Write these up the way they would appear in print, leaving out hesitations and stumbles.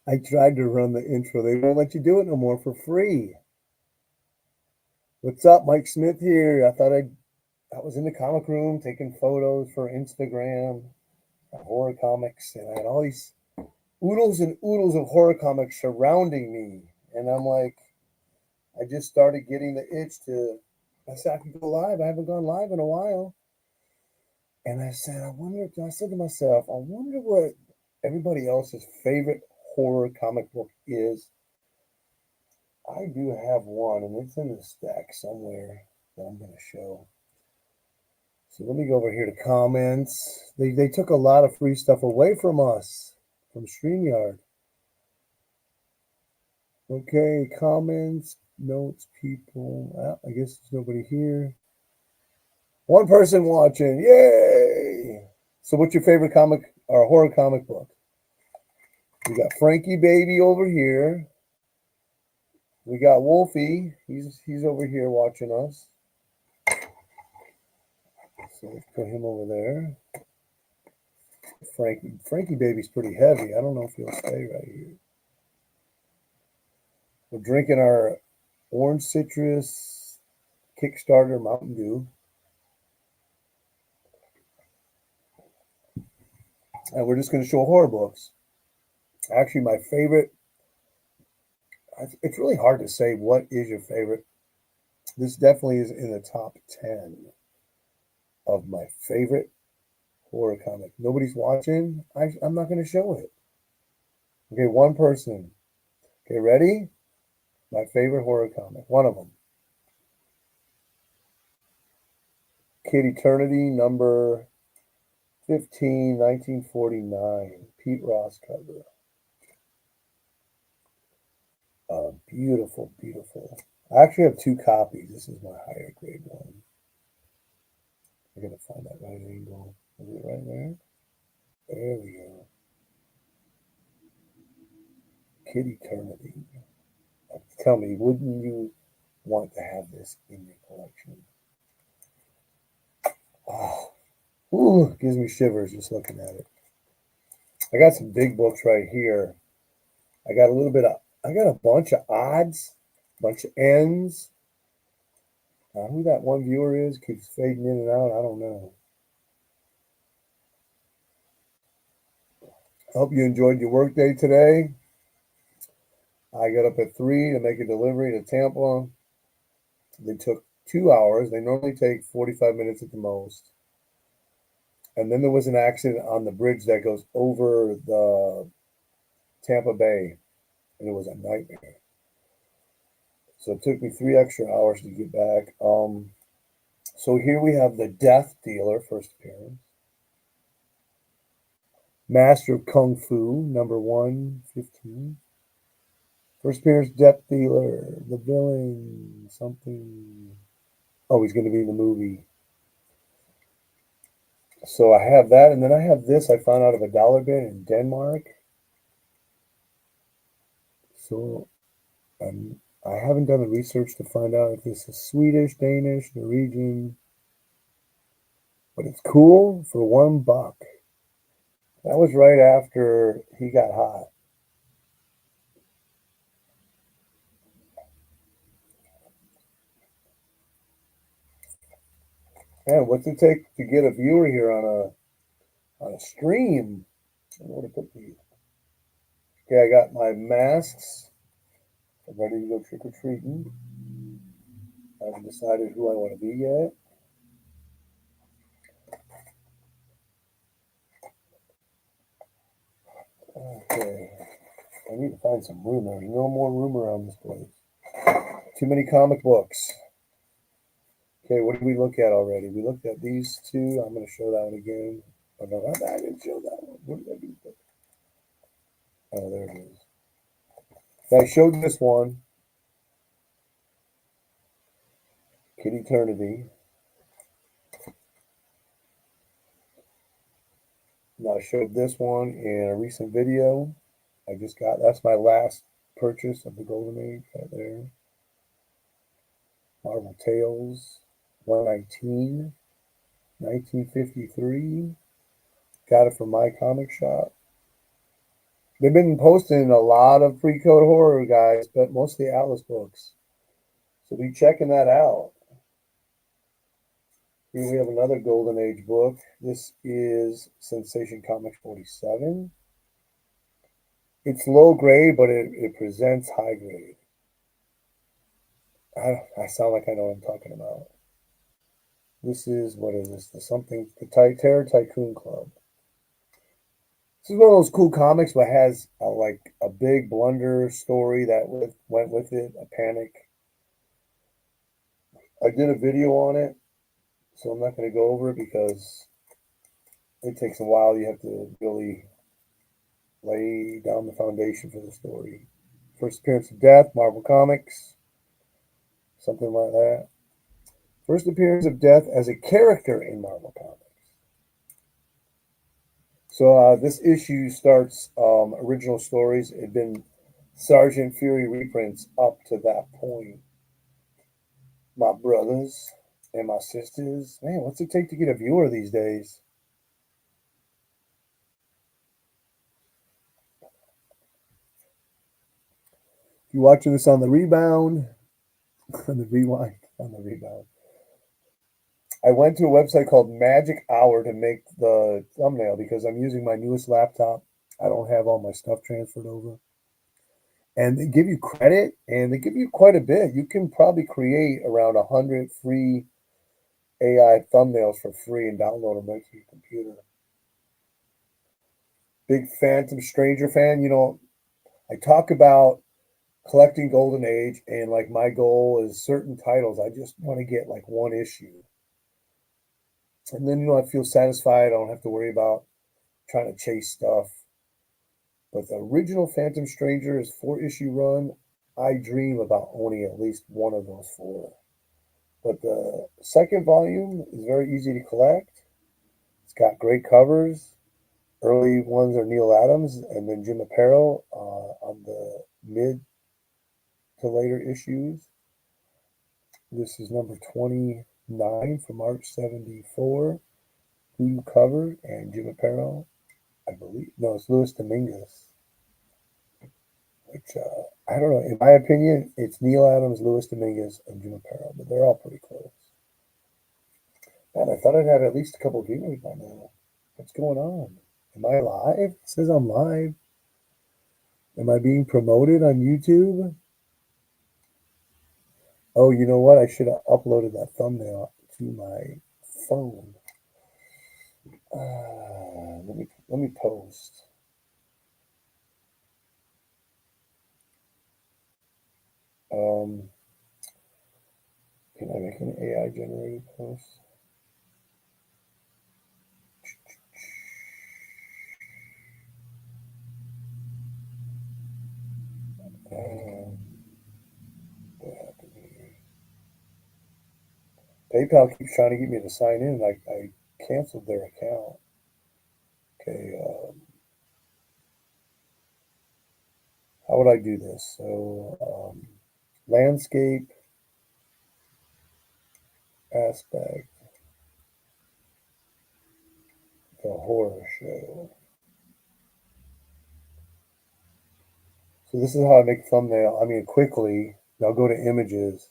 I tried to run the intro. They won't let you do it no more for free. What's up, Mike Smith here. I was in the comic room taking photos for Instagram, horror comics, and I had all these oodles and oodles of horror comics surrounding me. And I'm like, I just started getting the itch to. I said I could go live. I haven't gone live in a while. And I said, I said to myself, I wonder what everybody else's favorite horror comic book is. I do have one, and it's in the stack somewhere that I'm going to show. So let me go over here to comments. They took a lot of free stuff away from us, from StreamYard. Okay, comments, notes, people. I guess there's nobody here. One person watching. Yay! So what's your favorite comic or horror comic book? We got Frankie Baby over here. We got Wolfie. He's over here watching us. So let's put him over there. Frankie Baby's pretty heavy. I don't know if he'll stay right here. We're drinking our orange citrus Kickstarter Mountain Dew. And we're just going to show horror books. Actually, my favorite, it's really hard to say what is your favorite. This definitely is in the top 10 of my favorite horror comic. Nobody's watching. I'm not going to show it. Okay, one person. Okay, ready? My favorite horror comic. One of them. Kid Eternity, number 15, 1949. Pete Ross cover. Beautiful, beautiful. I actually have two copies. This is my higher grade one. I gotta find that right angle. Is it right there? There we go. Kid Eternity. Tell me, wouldn't you want to have this in your collection? Oh, ooh, gives me shivers just looking at it. I got some big books right here. I got a bunch of odds, bunch of ends. Who that one viewer is keeps fading in and out. I don't know. Hope you enjoyed your workday today. I got up at 3 to make a delivery to Tampa. They took 2 hours. They normally take 45 minutes at the most. And then there was an accident on the bridge that goes over the Tampa Bay, and it was a nightmare. So it took me 3 extra hours to get back. So here we have the Death Dealer, first appearance. Master of Kung Fu, number 115. First appearance, Death Dealer, the villain, something. Oh, he's going to be in the movie. So I have that, and then I have this I found out of a dollar bin in Denmark. So I haven't done the research to find out if this is Swedish, Danish, Norwegian, but it's cool for $1. That was right after he got hot. Man, what's it take to get a viewer here on a stream? I don't know where to put these. Okay, I got my masks. I'm ready to go trick or treating. I haven't decided who I want to be yet. Okay. I need to find some room. There's no more room around this place. Too many comic books. Okay, what did we look at already? We looked at these two. I'm going to show that one again. Oh, no, I didn't show that one. What did I do? Oh, there it is. So I showed this one. Kid Eternity. Now I showed this one in a recent video. That's my last purchase of the Golden Age right there. Marvel Tales, 119, 1953. Got it from my comic shop. They've been posting a lot of pre-code horror guys, but mostly Atlas books. So be checking that out. Here we have another Golden Age book. This is Sensation Comics 47. It's low grade, but it presents high grade. I sound like I know what I'm talking about. This is, what is this? The Terror Tycoon Club. This is one of those cool comics, but has like a big blunder story that went with it, a panic. I did a video on it, so I'm not going to go over it because it takes a while. You have to really lay down the foundation for the story. First appearance of Death, Marvel Comics, something like that. First appearance of Death as a character in Marvel Comics. So this issue starts original stories. It had been Sergeant Fury reprints up to that point. My brothers and my sisters, man, what's it take to get a viewer these days? If you're watching this on the rebound, on the rewind, on the rebound, I went to a website called Magic Hour to make the thumbnail because I'm using my newest laptop. I don't have all my stuff transferred over. And they give you credit, and they give you quite a bit. You can probably create around 100 free AI thumbnails for free and download them right to your computer. Big Phantom Stranger fan. I talk about collecting Golden Age, and like my goal is certain titles. I just want to get like one issue. And then, I feel satisfied. I don't have to worry about trying to chase stuff. But the original Phantom Stranger is 4-issue run. I dream about owning at least one of those four. But the second volume is very easy to collect. It's got great covers. Early ones are Neil Adams and then Jim Aparo on the mid to later issues. This is number 29 from March 74. Who You Covered and Jim Aparo, I believe. No, it's Luis Dominguez. Which, I don't know. In my opinion, it's Neil Adams, Luis Dominguez, and Jim Aparo, but they're all pretty close. Man, I thought I'd have at least a couple of viewers by now. What's going on? Am I live? It says I'm live. Am I being promoted on YouTube? Oh, you know what? I should have uploaded that thumbnail to my phone. Let me post. Can I make an AI generated post? What happened here? PayPal keeps trying to get me to sign in. I canceled their account. Okay. How would I do this? So, landscape aspect, the horror show. So this is how I make a thumbnail. I mean, quickly. I'll go to images,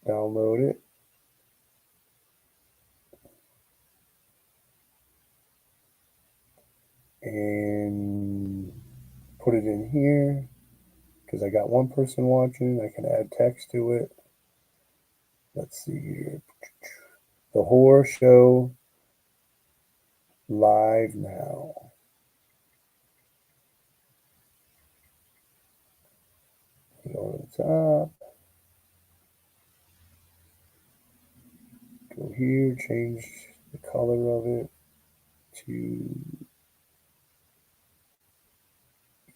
download it, and put it in here because I got one person watching. I can add text to it. Let's see here. The horror show live now. Go to the top. Go here, change the color of it to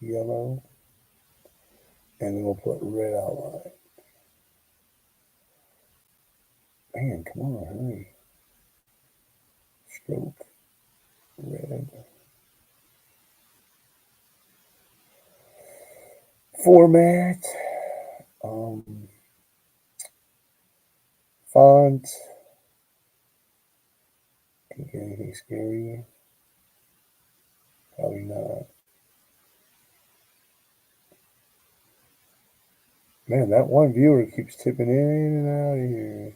yellow. And then we'll put red outline. Man, come on, hurry. Stroke, red. Format. Font. Can you get anything scary? Probably not. Man, that one viewer keeps tipping in and out of here.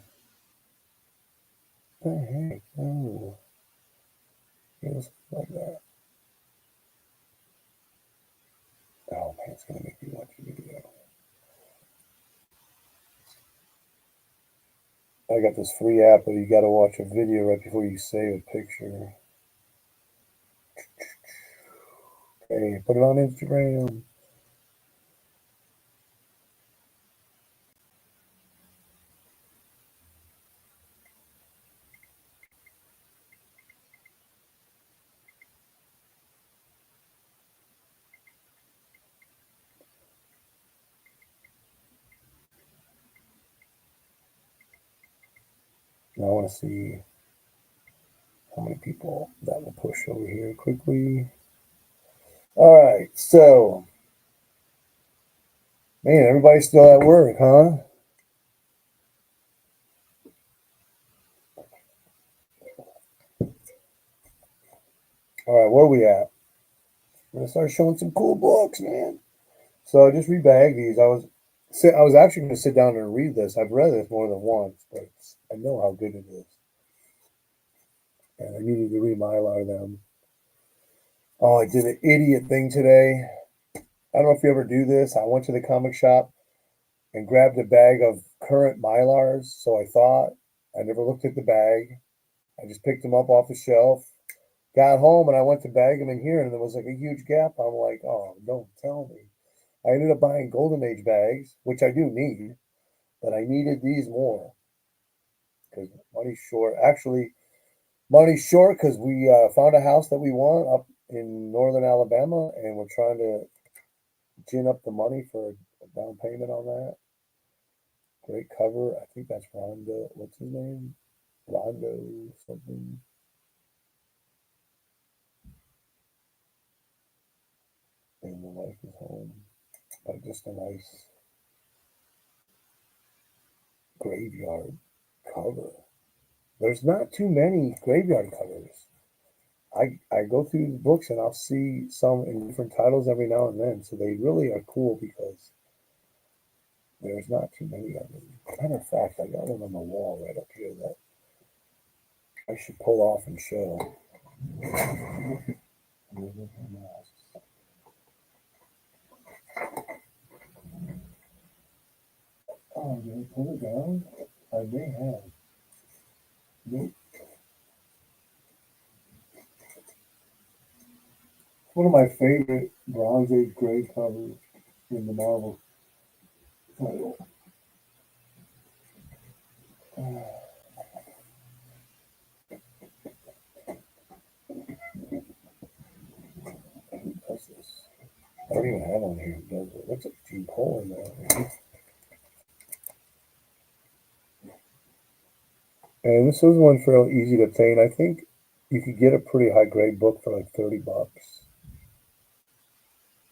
What the heck? Oh. Feels like that. Oh man, it's gonna make me watch a video. I got this free app, but you gotta watch a video right before you save a picture. Okay, put it on Instagram. Now I want to see how many people that will push over here quickly. All right, so man, everybody's still at work, huh? All right, where are we at? I'm gonna start showing some cool books, man. So I just rebagged these. I was actually going to sit down and read this. I've read this more than once, but I know how good it is, and I needed to re-mylar them. Oh, I did an idiot thing today. I don't know if you ever do this. I went to the comic shop and grabbed a bag of current Mylars. So I thought I never looked at the bag. I just picked them up off the shelf. Got home and I went to bag them in here, and there was like a huge gap. I'm like, oh, don't tell me. I ended up buying Golden Age bags, which I do need, but I needed these more because money's short. Actually, money's short because we found a house that we want up in northern Alabama, and we're trying to gin up the money for a down payment on that. Great cover. I think that's Rondo. What's his name? Rondo something. And the wife is home. But just a nice graveyard cover. There's not too many graveyard covers. I go through the books and I'll see some in different titles every now and then. So they really are cool because there's not too many of them. Matter of fact, I got one on the wall right up here that I should pull off and show. Oh, did I pull it down? I may have. Nope. One of my favorite Bronze Age grave covers in the Marvel title. Who does this? I don't even have one here who does it. Looks like Gene Colan there. And this is one fairly easy to obtain. I think you could get a pretty high grade book for like $30.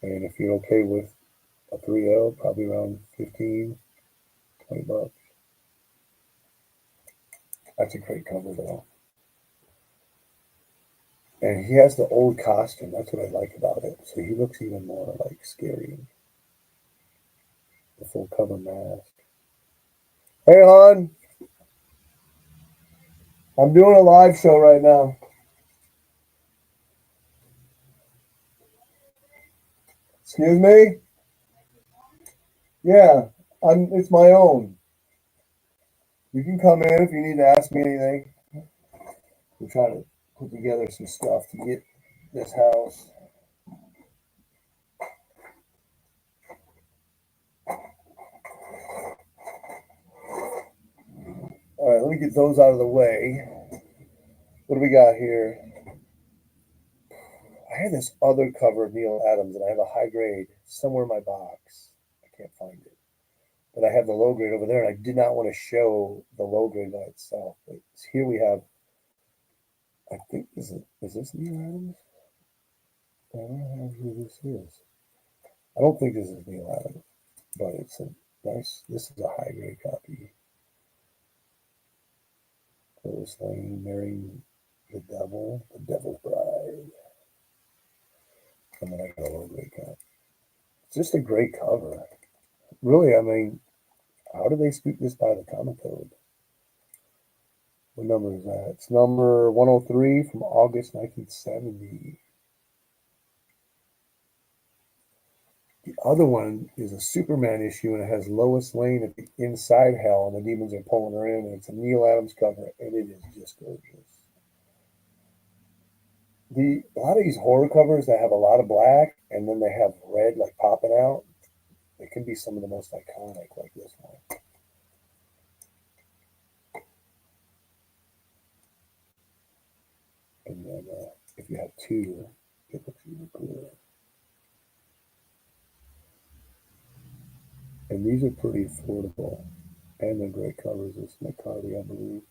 And if you're okay with a 3L, probably around 15, $20. That's a great cover though. And he has the old costume. That's what I like about it. So he looks even more like scary. The full cover mask. Hey, hon. I'm doing a live show right now. Excuse me? Yeah, it's my own. You can come in if you need to ask me anything. We're trying to put together some stuff to get this house. All right, let me get those out of the way. What do we got here? I had this other cover of Neil Adams, and I have a high grade somewhere in my box. I can't find it. But I have the low grade over there, and I did not want to show the low grade by itself. But here we have, I think, is this Neil Adams? I don't know who this is. I don't think this is Neil Adams, but it's a nice, this is a high grade copy. Lois Lane marrying The Devil's Bride. And then I got a little great cut. It's just a great cover. Really, I mean, how did they scoop this by the comic code? What number is that? It's number 103 from August 1970. The other one is a Superman issue, and it has Lois Lane at the inside hell, and the demons are pulling her in, and it's a Neal Adams cover, and it is just gorgeous. A lot of these horror covers that have a lot of black, and then they have red like popping out, it can be some of the most iconic, like this one. And then if you have two, it looks even cooler. And these are pretty affordable. And they're great covers. This McCarty, I believe.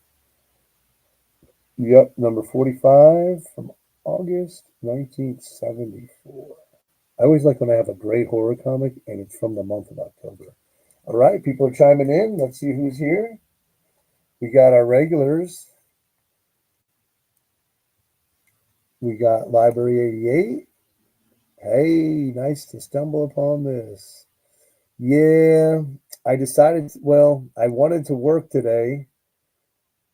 Yep, number 45 from August 1974. I always like when I have a great horror comic and it's from the month of October. All right, people are chiming in. Let's see who's here. We got our regulars. We got Library 88. Hey, nice to stumble upon this. Yeah, I decided, well, I wanted to work today.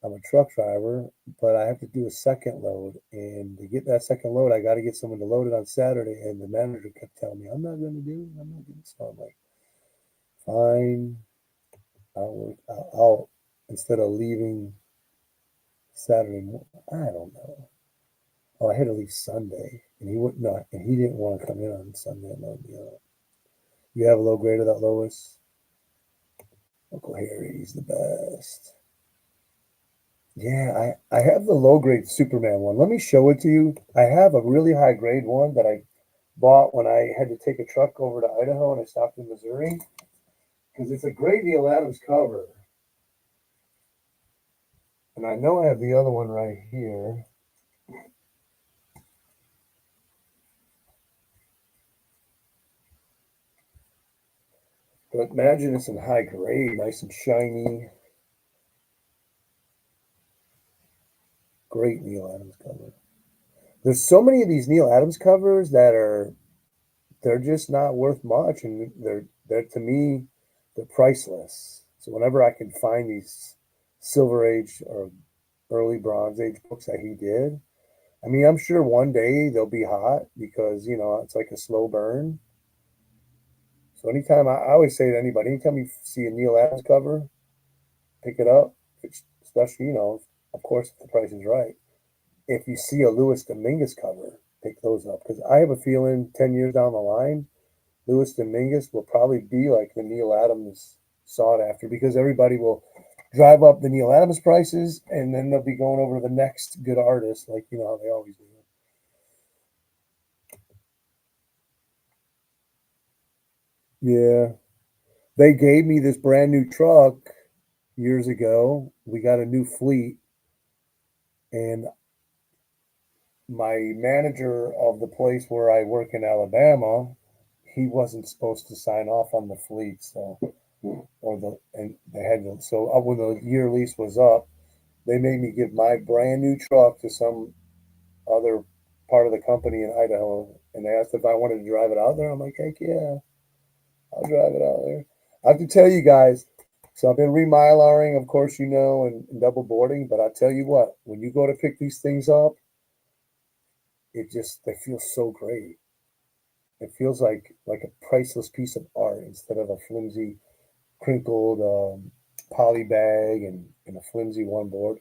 I'm a truck driver, but I have to do a second load. And to get that second load, I got to get someone to load it on Saturday. And the manager kept telling me, I'm not going to do it. I'm not doing it. So I'm like, fine. I'll instead of leaving Saturday morning, I don't know. Oh, I had to leave Sunday. And he wouldn't not, and he didn't want to come in on Sunday and load me up. You have a low grade of that, Lois? Uncle Harry's the best. Yeah, I have the low grade Superman one. Let me show it to you. I have a really high grade one that I bought when I had to take a truck over to Idaho and I stopped in Missouri. Because it's a great Neal Adams cover. And I know I have the other one right here. But imagine it's in high grade, nice and shiny. Great Neal Adams cover. There's so many of these Neal Adams covers that they're just not worth much, and they're to me they're priceless. So whenever I can find these Silver Age or early Bronze Age books that he did, I mean, I'm sure one day they'll be hot because it's like a slow burn. So anytime I always say to anybody, anytime you see a Neal Adams cover, pick it up. Especially of course, if the price is right. If you see a Louis Dominguez cover, pick those up because I have a feeling 10 years down the line, Louis Dominguez will probably be like the Neal Adams sought after because everybody will drive up the Neal Adams prices and then they'll be going over to the next good artist, like how they always do. Yeah. They gave me this brand new truck years ago. We got a new fleet and my manager of the place where I work in Alabama, he wasn't supposed to sign off on the fleet, so and they had to, so when the year lease was up, they made me give my brand new truck to some other part of the company in Idaho, and they asked if I wanted to drive it out there. I'm like, heck yeah, I'll drive it out there. I have to tell you guys, so I've been remylaring, of course, and double boarding, but I tell you what, when you go to pick these things up, they feel so great. It feels like a priceless piece of art instead of a flimsy, crinkled poly bag and a flimsy one board.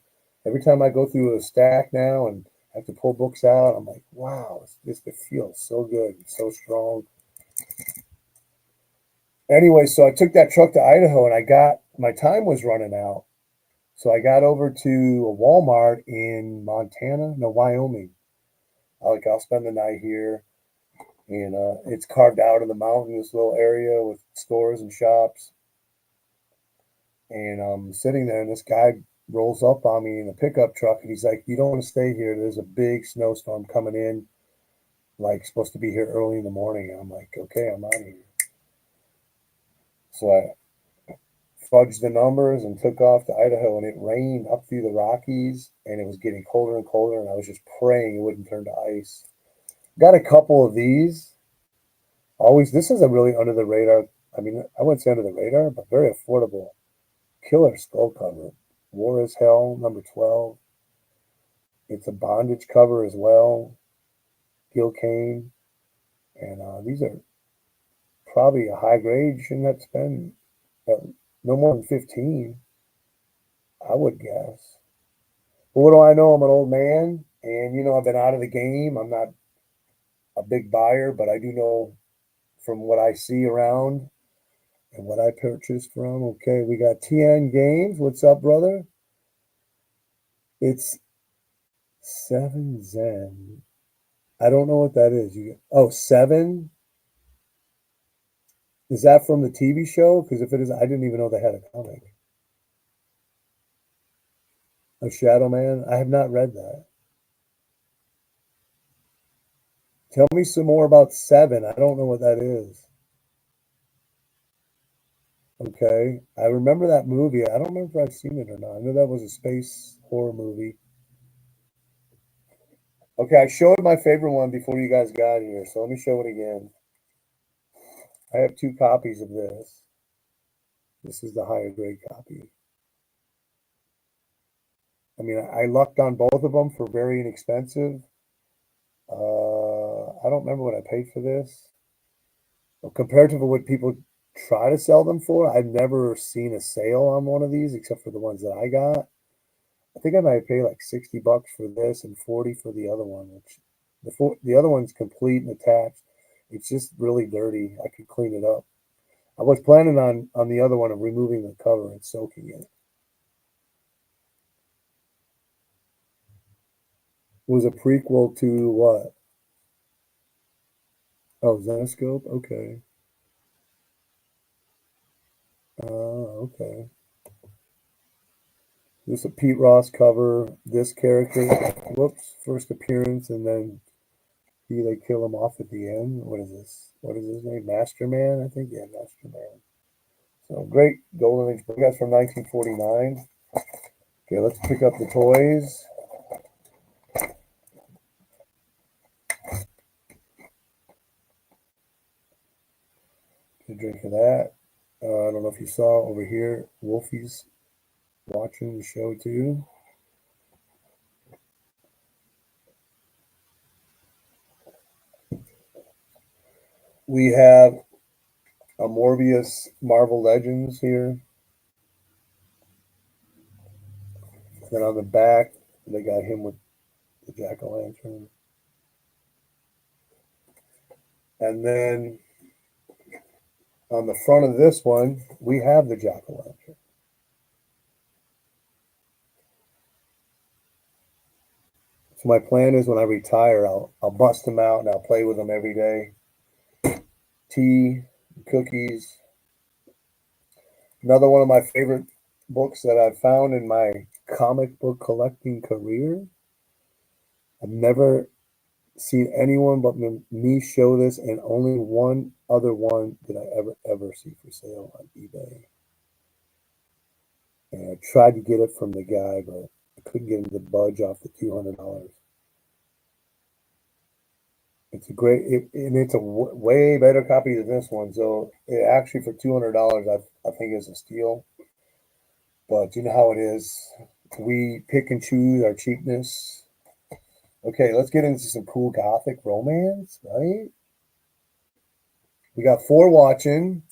Every time I go through a stack now and have to pull books out, I'm like, wow, it feels so good, it's so strong. Anyway, so I took that truck to Idaho and my time was running out. So I got over to a Walmart in Montana, no, Wyoming. I'll spend the night here. And it's carved out in the mountain, this little area with stores and shops. And I'm sitting there, and this guy rolls up on me in a pickup truck, and he's like, "You don't want to stay here. There's a big snowstorm coming in, like supposed to be here early in the morning." And I'm like, "Okay, I'm out of here." So I fudged the numbers and took off to Idaho, and it rained up through the Rockies, and it was getting colder and colder, and I was just praying it wouldn't turn to ice. Got a couple of these. Always, this is a really under the radar. I mean, I wouldn't say under the radar, but very affordable. Killer skull cover. War is Hell, number 12. It's a bondage cover as well. Gil Kane. And these are probably a high grade. You shouldn't have to spend no more than 15, I would guess. But what do I know? I'm an old man, and I've been out of the game. I'm not a big buyer, but I do know from what I see around and what I purchased from. Okay, we got TN Games. What's up, brother? It's 7 Zen. I don't know what that is. Oh, 7? Is that from the TV show? Because if it is, I didn't even know they had a comic. A Shadow Man? I have not read that. Tell me some more about 7. I don't know what that is. Okay. I remember that movie. I don't remember if I've seen it or not. I know that was a space horror movie. Okay, I showed my favorite one before you guys got here, so let me show it again. I have 2 copies of this. This is the higher grade copy. I mean, I lucked on both of them for very inexpensive. I don't remember what I paid for this. Well, compared to what people try to sell them for, I've never seen a sale on one of these except for the ones that I got. I think I might pay like $60 for this and 40 for the other one, which the other one's complete and attached. It's just really dirty. I could clean it up. I was planning on the other one of removing the cover and soaking it. It was a prequel to what? Oh, Zenoscope? Okay. Okay. This is a Pete Ross cover. This character, whoops, first appearance, and then they kill him off at the end. What is this? What is his name? Masterman, I think. Yeah, Masterman. So great Golden Age. That's from 1949. Okay, let's pick up the toys. A drink of that. I don't know if you saw over here, Wolfie's watching the show too. We have a Morbius Marvel Legends here. Then on the back, they got him with the Jack-o'-lantern. And then on the front of this one, we have the Jack-o'-lantern. So my plan is when I retire, I'll bust them out and I'll play with them every day. Tea, cookies. Another one of my favorite books that I've found in my comic book collecting career. I've never seen anyone but me show this, and only one other one did I ever see for sale on eBay. And I tried to get it from the guy, but I couldn't get him to budge off the $200. It's a great, and it's a way better copy than this one. So it actually for $200, I think is a steal. But you know how it is. We pick and choose our cheapness. Okay, let's get into some cool gothic romance, right? We got 4 watching.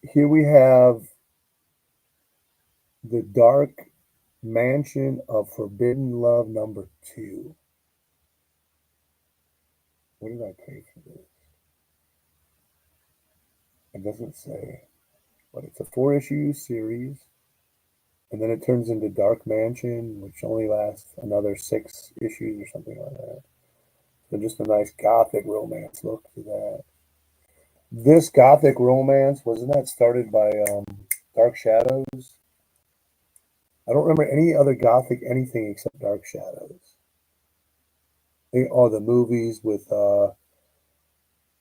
Here we have The Dark Mansion of Forbidden Love number 2. What did I pay for this? It doesn't say, but it's a 4-issue series. And then it turns into Dark Mansion, which only lasts another 6 issues or something like that. So just a nice gothic romance look to that. This gothic romance, wasn't that started by Dark Shadows? I don't remember any other gothic anything except Dark Shadows. The movies with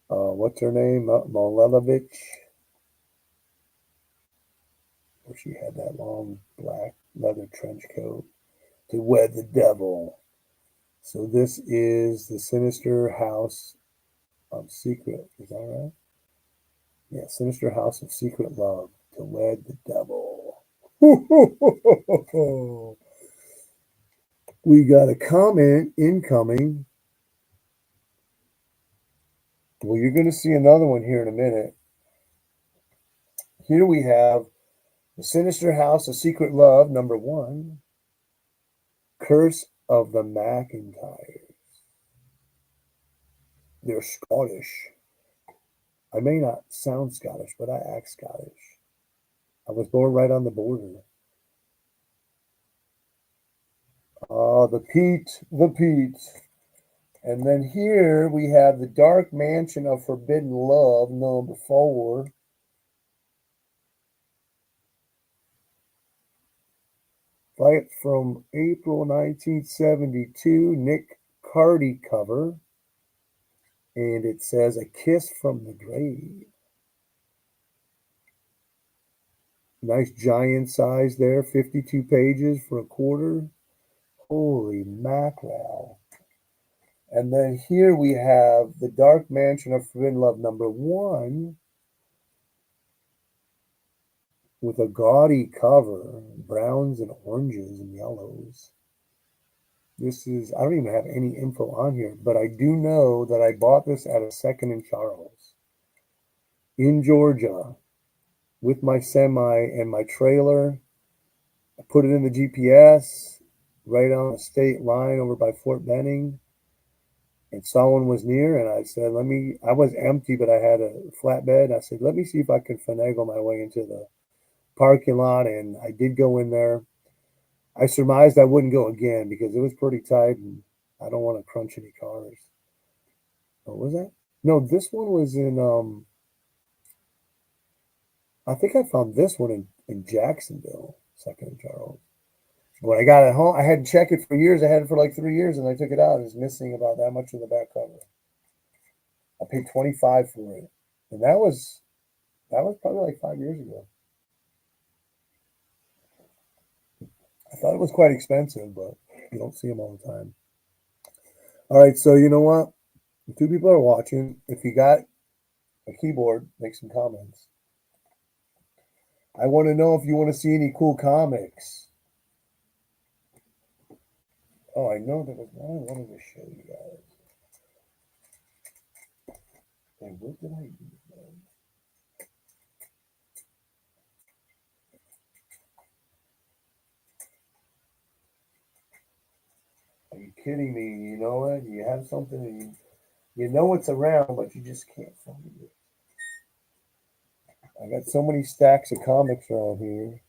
what's her name? Malevich. She had that long black leather trench coat to wed the devil. So this is the Sinister House of Secret. Is that right? Yeah, Sinister House of Secret Love to wed the devil. We got a comment incoming. Well, you're going to see another one here in a minute. Here we have the Sinister House of Secret Love, number 1. Curse of the McIntyres. They're Scottish. I may not sound Scottish, but I act Scottish. I was born right on the border. The Pete. And then here we have the Dark Mansion of Forbidden Love, number 4. Fight from April 1972, Nick Cardy cover. And it says, A Kiss from the Grave. Nice giant size there, 52 pages for a quarter. Holy mackerel. And then here we have the Dark Mansion of Forbidden Love, number 1. With a gaudy cover, browns and oranges and yellows. This is, I don't even have any info on here, but I do know that I bought this at a Second and Charles in Georgia with my semi and my trailer. I put it in the GPS right on the state line over by Fort Benning, and someone was near, and I said, I was empty, but I had a flatbed. I said, let me see if I can finagle my way into the parking lot, and I did go in there. I surmised I wouldn't go again because it was pretty tight, and I don't want to crunch any cars. What was that? No, this one was in, I think I found this one in Jacksonville, Second and Charles. When I got it home, I had to check it for years. I had it for like 3 years, and I took it out. It was missing about that much of the back cover. I paid $25 for it, and that was probably like 5 years ago. I thought it was quite expensive, but you don't see them all the time. All right, so you know what? The 2 people are watching. If you got a keyboard, make some comments. I want to know if you want to see any cool comics. Oh, I know there was one I wanted to show you guys. And what did I do? Are you kidding me? You know what? You have something and you know it's around, but you just can't find it. I got so many stacks of comics around here.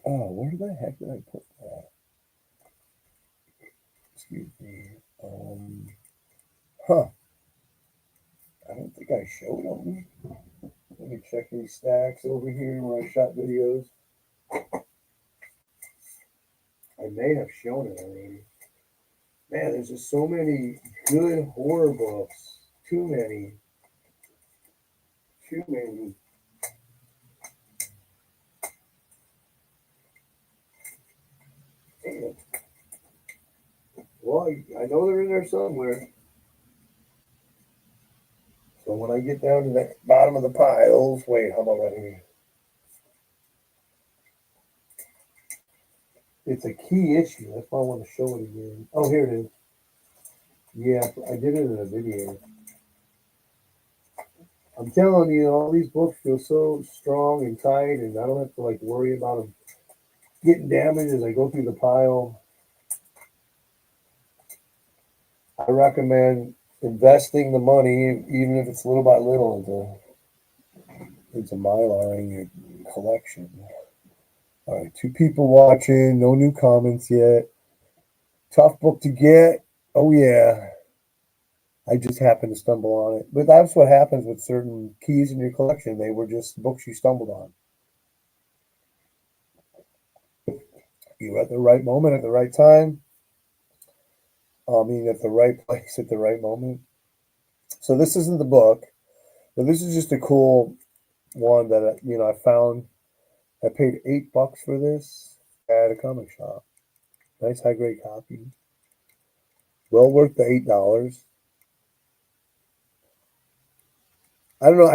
Oh, where the heck did I put that? Excuse me. I don't think I showed them. Let me check these stacks over here where I shot videos. I may have shown it already. Man, there's just so many good horror books. Too many. Damn. Well, I know they're in there somewhere. So when I get down to the bottom of the piles, wait, how about right here? It's a key issue. That's why I want to show it again. Oh, here it is. Yeah, I did it in a video. I'm telling you, all these books feel so strong and tight, and I don't have to like worry about them getting damaged as I go through the pile. I recommend investing the money, even if it's little by little, into mylaring your collection. All right, 2 people watching, no new comments yet. Tough book to get. Oh yeah. I just happened to stumble on it. But that's what happens with certain keys in your collection. They were just books you stumbled on. You were at the right moment at the right time. I mean, at the right place at the right moment. So this isn't the book, but this is just a cool one that I found. I paid $8 for this at a comic shop. Nice high grade copy. Well worth the $8. I don't know.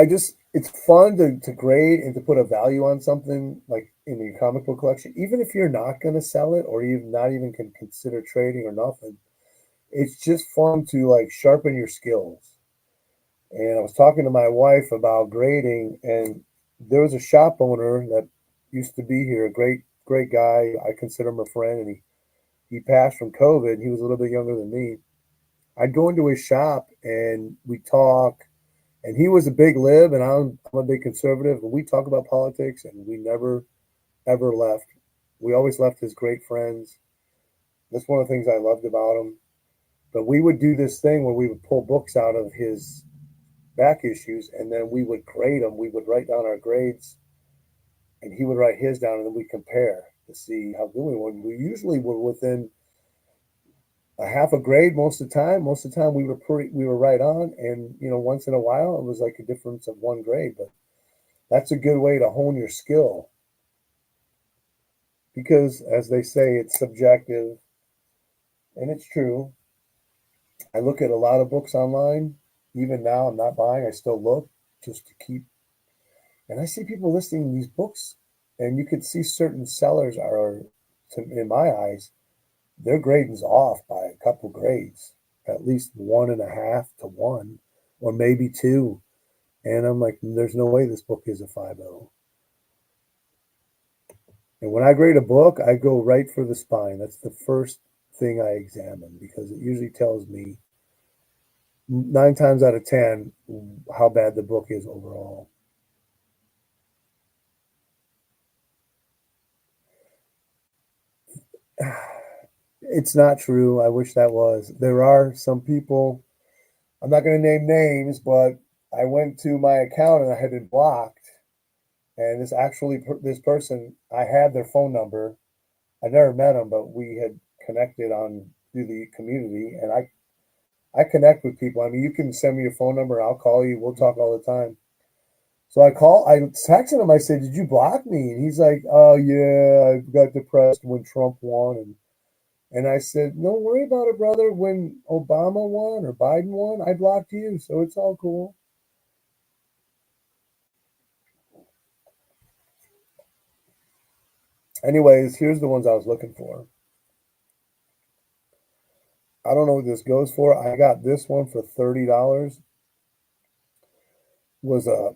It's fun to grade and to put a value on something like in your comic book collection, even if you're not going to sell it or you not even can consider trading or nothing. It's just fun to like sharpen your skills. And I was talking to my wife about grading, and there was a shop owner that used to be here, a great guy. I consider him a friend, and he passed from COVID. He was a little bit younger than me. I'd go into his shop and we talk, and he was a big lib, and I'm a big conservative. And we talk about politics, and we never ever left. We always left as great friends. That's one of the things I loved about him. But we would do this thing where we would pull books out of his back issues, and then we would grade them. We would write down our grades, and he would write his down, and then we compare to see how good we were. We usually were within a half a grade most of the time. Most of the time, we were right on, and once in a while, it was like a difference of one grade. But that's a good way to hone your skill because, as they say, it's subjective, and it's true. I look at a lot of books online. Even now, I'm not buying. I still look just to keep. And I see people listing these books, and you could see certain sellers are, in my eyes, their grading's off by a couple grades, at least 1.5 to 1, or maybe 2. And I'm like, there's no way this book is a 5.0. And when I grade a book, I go right for the spine. That's the first thing I examine because it usually tells me 9 times out of 10 how bad the book is overall. It's not true. I wish that was. There are some people, I'm not going to name names, but I went to my account and I had been blocked. And this person, I had their phone number. I never met them, but we had connected on through the community. And I connect with people. I mean, you can send me your phone number. I'll call you. We'll talk all the time. So I texted him. I said, "Did you block me?" And he's like, "Oh yeah, I got depressed when Trump won." And I said, "Don't worry about it, brother. When Obama won or Biden won, I blocked you, so it's all cool." Anyways, here's the ones I was looking for. I don't know what this goes for. I got this one for $30. Was a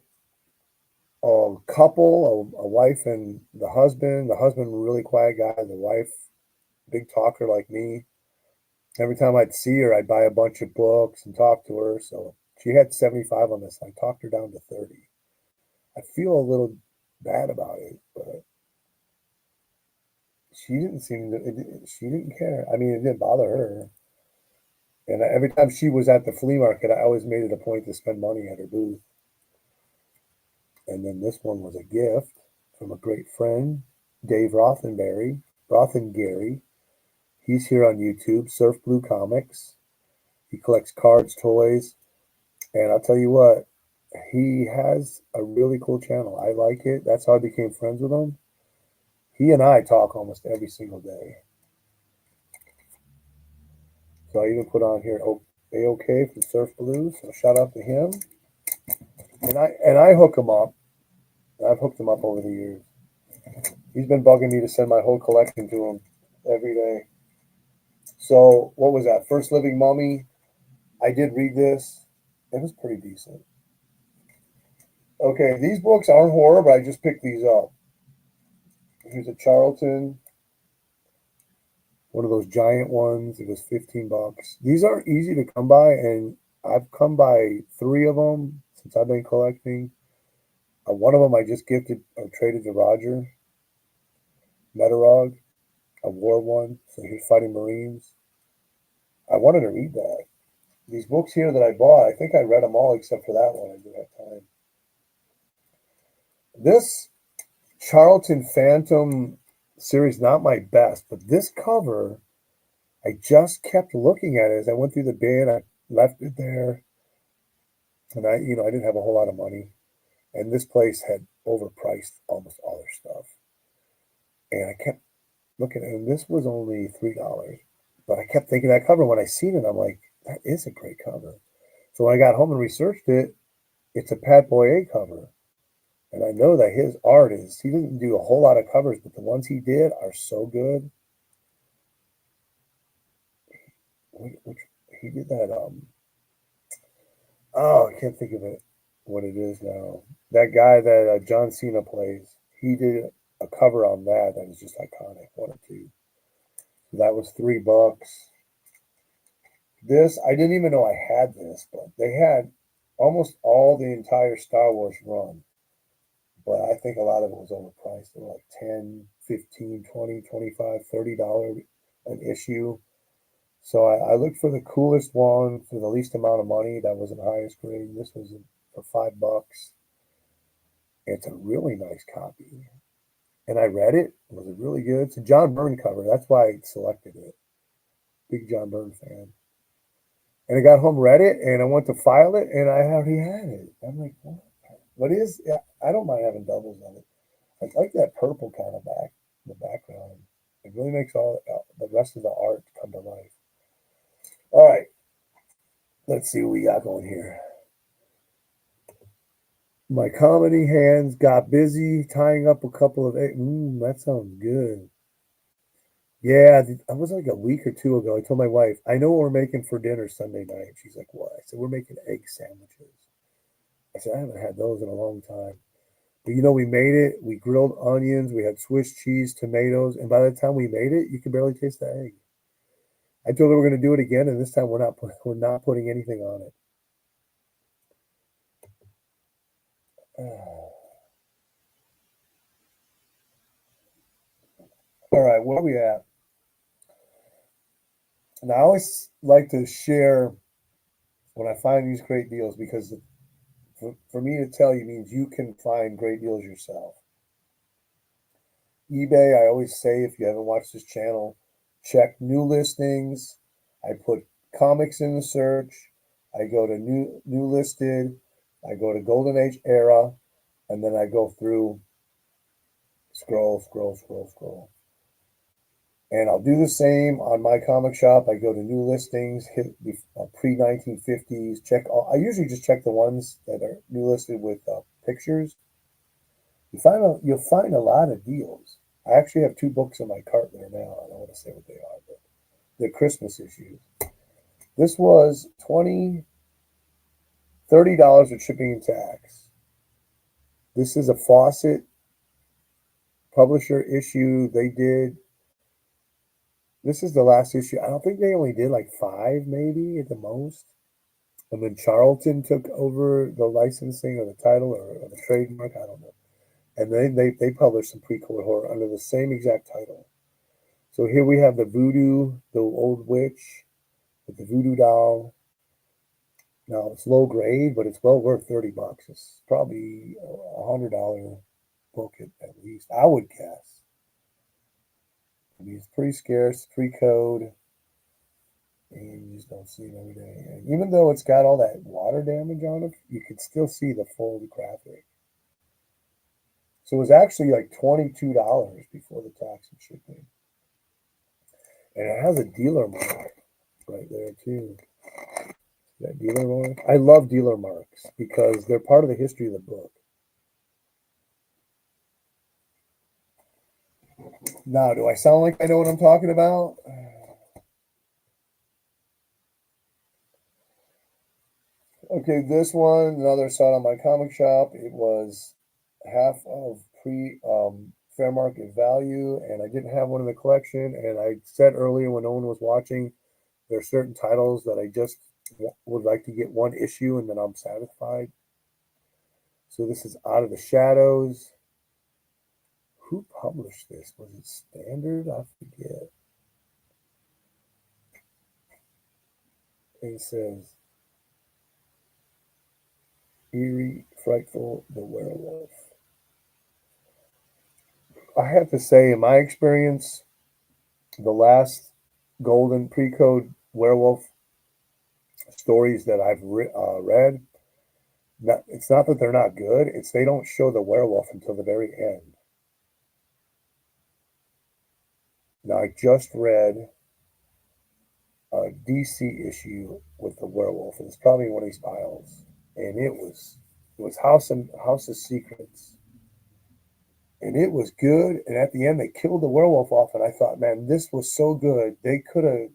couple, a wife and the husband. The husband, really quiet guy. The wife, big talker like me. Every time I'd see her, I'd buy a bunch of books and talk to her. So she had 75 on this. I talked her down to 30. I feel a little bad about it, but she didn't care. I mean, it didn't bother her. And every time she was at the flea market, I always made it a point to spend money at her booth. And then this one was a gift from a great friend, Dave Rothenberry. He's here on YouTube, Surf Blue Comics. He collects cards, toys, and I'll tell you what, he has a really cool channel. I like it. That's how I became friends with him. He and I talk almost every single day. So I even put on here AOK from Surf Blue. So shout out to him. And I hook him up. I've hooked him up over the years. He's been bugging me to send my whole collection to him every day. So what was that? First Living Mummy. I did read this. It was pretty decent. Okay, these books aren't horror, but I just picked these up. Here's a Charlton, one of those giant ones. It was $15. These aren't easy to come by, and I've come by 3 of them since I've been collecting. One of them I just gifted or traded to Roger Metarog, a war one. So he's fighting Marines. I wanted to read that. These books here that I bought, I think I read them all except for that one. I didn't have time. This Charlton Phantom series, not my best, but this cover, I just kept looking at it as I went through the bin. I left it there, and I didn't have a whole lot of money, and this place had overpriced almost all their stuff, and I kept looking, and this was only $3, but I kept thinking that cover when I seen it. I'm like, that is a great cover. So when I got home and researched it, it's a Pat Boyer cover. And I know that his art is, he didn't do a whole lot of covers, but the ones he did are so good. Which he did that, oh, I can't think of it, what it is now. That guy that John Cena plays, he did a cover on that is just iconic. One or two. That was $3. This, I didn't even know I had this, but they had almost all the entire Star Wars run. But I think a lot of it was overpriced. They were like 10, 15, 20, 25, $30 an issue. So I looked for the coolest one for the least amount of money. That was the highest grade. This was for $5. It's a really nice copy. And I read it. Was it really good? It's a John Byrne cover. That's why I selected it. Big John Byrne fan. And I got home, read it, and I went to file it, and I already had it. I'm like, what? What is? Yeah, I don't mind having doubles on it. I like that purple kind of the background. It really makes all the rest of the art come to life. All right, let's see what we got going here. My comedy hands got busy tying up a couple of. That sounds good. Yeah, I was like a week or two ago. I told my wife, I know what we're making for dinner Sunday night. She's like, what? I said, we're making egg sandwiches. I said, I haven't had those in a long time. But we made it. We grilled onions. We had Swiss cheese, tomatoes, and by the time we made it, you could barely taste the egg. I told her we're going to do it again, and this time we're not putting anything on it. All right, where are we at? And I always like to share when I find these great deals because for me to tell you means you can find great deals yourself. eBay, I always say, if you haven't watched this channel, check new listings. I put comics in the search. I go to new listed. I go to Golden Age era, and then I go through scroll. And I'll do the same on my comic shop. I go to new listings, hit the pre 1950s. I usually just check the ones that are new listed with pictures. You'll find a lot of deals. I actually have two books in my cart there now. I don't want to say what they are, but they're Christmas issues. This was $30 with shipping and tax. This is a Fawcett publisher issue. This is the last issue. I don't think they only did like 5, maybe at the most. And then Charlton took over the licensing or the title or the trademark. I don't know. And then they published some pre-code horror under the same exact title. So here we have the Voodoo, the old witch with the voodoo doll. Now it's low grade, but it's well worth $30. It's probably $100 book at least. I would guess. I mean, it's pretty scarce, pre-code, and you just don't see it every day. And even though it's got all that water damage on it, you can still see the full graphic. So it was actually like $22 before the tax and shipping. And it has a dealer mark right there too. That dealer mark. I love dealer marks because they're part of the history of the book. Now, do I sound like I know what I'm talking about? Okay, this one, another saw it on my comic shop. It was half of fair market value, and I didn't have one in the collection. And I said earlier when no one was watching, there are certain titles that I just would like to get one issue, and then I'm satisfied. So this is Out of the Shadows. Who published this? Was it Standard? I forget. It says Eerie, Frightful, the Werewolf. I have to say, in my experience, the last golden pre-code werewolf stories that I've read, it's not that they're not good, it's they don't show the werewolf until the very end. Now, I just read a DC issue with the werewolf, and it's probably one of these piles, and it was House of Secrets, and it was good. And at the end, they killed the werewolf off, and I thought, man, this was so good. They could have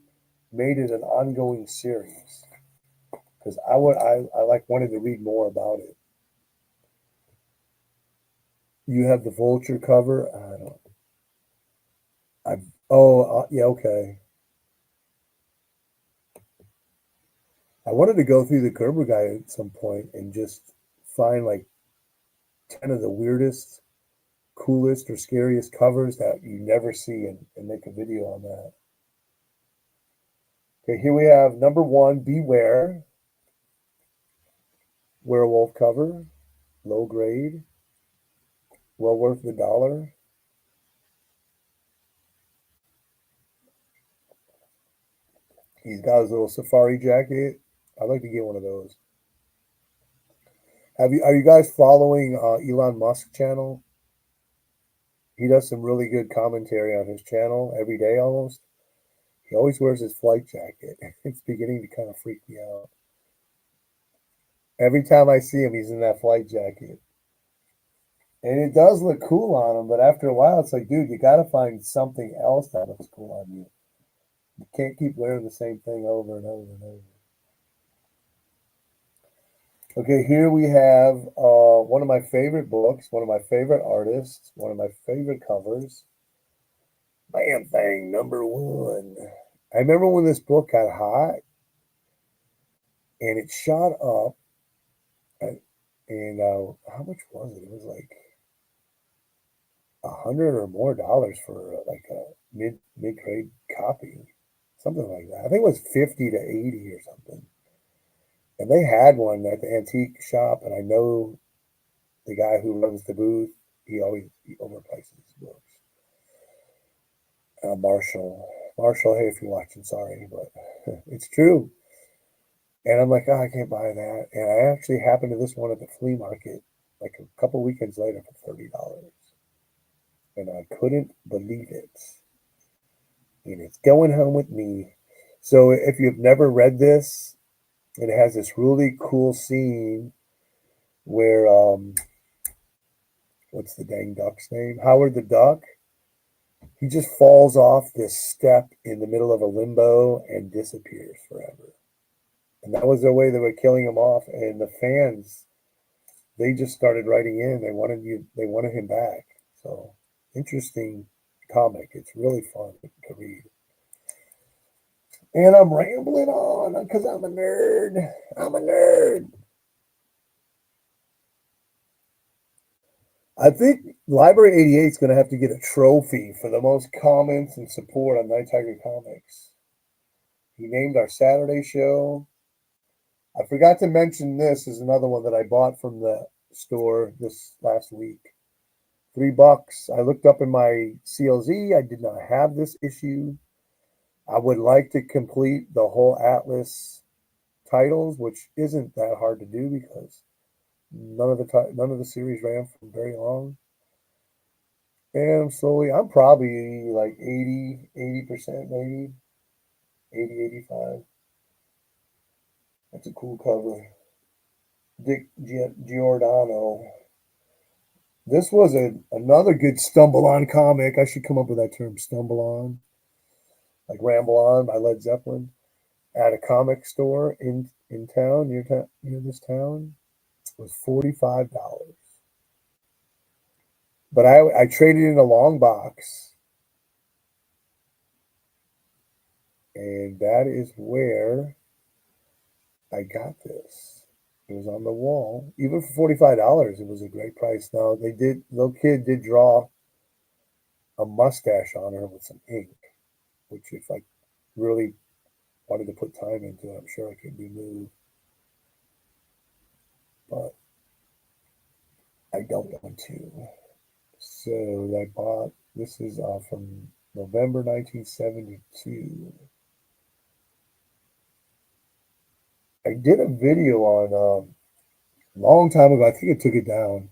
made it an ongoing series because I like wanted to read more about it. You have the Vulture cover. I don't. Yeah, okay. I wanted to go through the Gerber guide at some point and just find like 10 of the weirdest, coolest, or scariest covers that you never see and make a video on that. Okay, here we have number 1, Beware. Werewolf cover, low grade, well worth the dollar. He's got his little safari jacket. I'd like to get one of those. Are you guys following Elon Musk channel? He does some really good commentary on his channel every day almost. He always wears his flight jacket. It's beginning to kind of freak me out. Every time I see him, he's in that flight jacket. And it does look cool on him, but after a while, it's like, dude, you got to find something else that looks cool on you. You can't keep wearing the same thing over and over and over. Okay, here we have one of my favorite books, one of my favorite artists, one of my favorite covers. Bam Thing #1. I remember when this book got hot and it shot up. And how much was it? It was like $100 or more for like a mid-grade copy, something like that. I think it was 50 to 80 or something. And they had one at the antique shop, and I know the guy who runs the booth. He overprices his books. Marshall, hey, if you're watching, sorry, but it's true. And I'm like, oh, I can't buy that. And I actually happened to this one at the flea market like a couple weekends later for $30. And I couldn't believe it. And it's going home with me. So if you've never read this, it has this really cool scene where what's the dang duck's name? Howard the Duck. He just falls off this step in the middle of a limbo and disappears forever. And that was the way they were killing him off. And the fans, they just started writing in. They wanted him back. So interesting comic. It's really fun to read. And I'm rambling on because I'm a nerd. I'm a nerd. I think Library 88 is going to have to get a trophy for the most comments and support on Night Tiger Comics. He named our Saturday show. I forgot to mention this is another one that I bought from the store this last week. $3. I looked up in my CLZ. I did not have this issue. I would like to complete the whole Atlas titles, which isn't that hard to do because none of the series ran for very long. And I'm probably like 80% maybe, 80, 85. That's a cool cover. Dick Giordano. This was another good stumble on comic. I should come up with that term, stumble on. Like Ramble On by Led Zeppelin. At a comic store in town, near this town. It was $45. But I traded in a long box. And that is where I got this. It was on the wall. Even for $45, it was a great price. Now little kid did draw a mustache on her with some ink, which if I really wanted to put time into it, I'm sure I could remove. But I don't want to. So I bought, this is from November 1972. I did a video on a long time ago. I think I took it down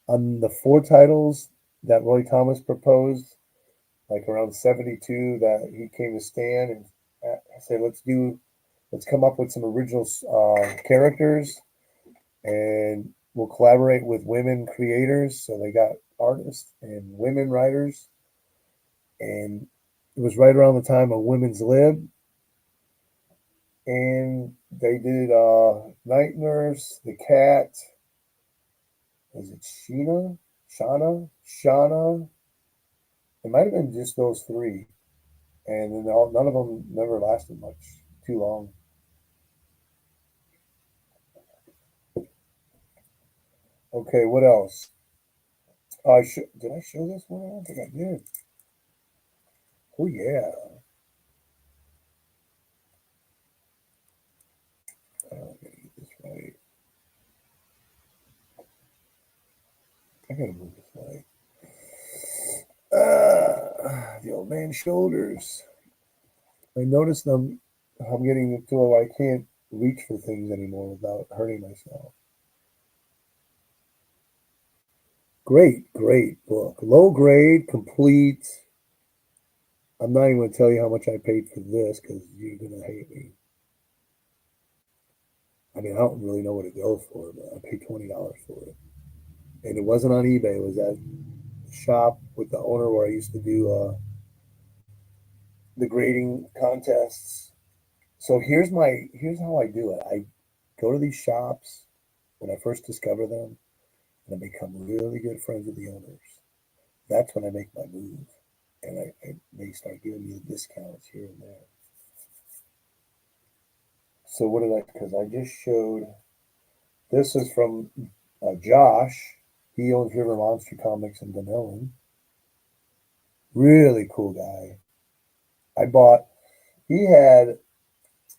on the 4 titles that Roy Thomas proposed, like around 72, that he came to Stan and said, let's come up with some original characters, and we'll collaborate with women creators. So they got artists and women writers, and it was right around the time of Women's Lib, and they did Night Nurse, the Cat. Is it Sheena? Shauna? It might have been just those three, and then none of them never lasted much too long. Okay, what else? Did I show this one? I don't think I did. Oh yeah. I gotta get this right. I gotta move this way. The old man's shoulders. I noticed I'm getting to where I can't reach for things anymore without hurting myself. Great book. Low grade, complete. I'm not even going to tell you how much I paid for this because you're going to hate me. I mean, I don't really know what it goes for, but I paid $20 for it. And it wasn't on eBay. It was at the shop with the owner where I used to do the grading contests. So here's how I do it. I go to these shops when I first discover them, and I become really good friends with the owners. That's when I make my move, and they start giving me the discounts here and there. So what did I? Because I just showed. This is from Josh. He owns River Monster Comics in Denellen. Really cool guy. I bought. He had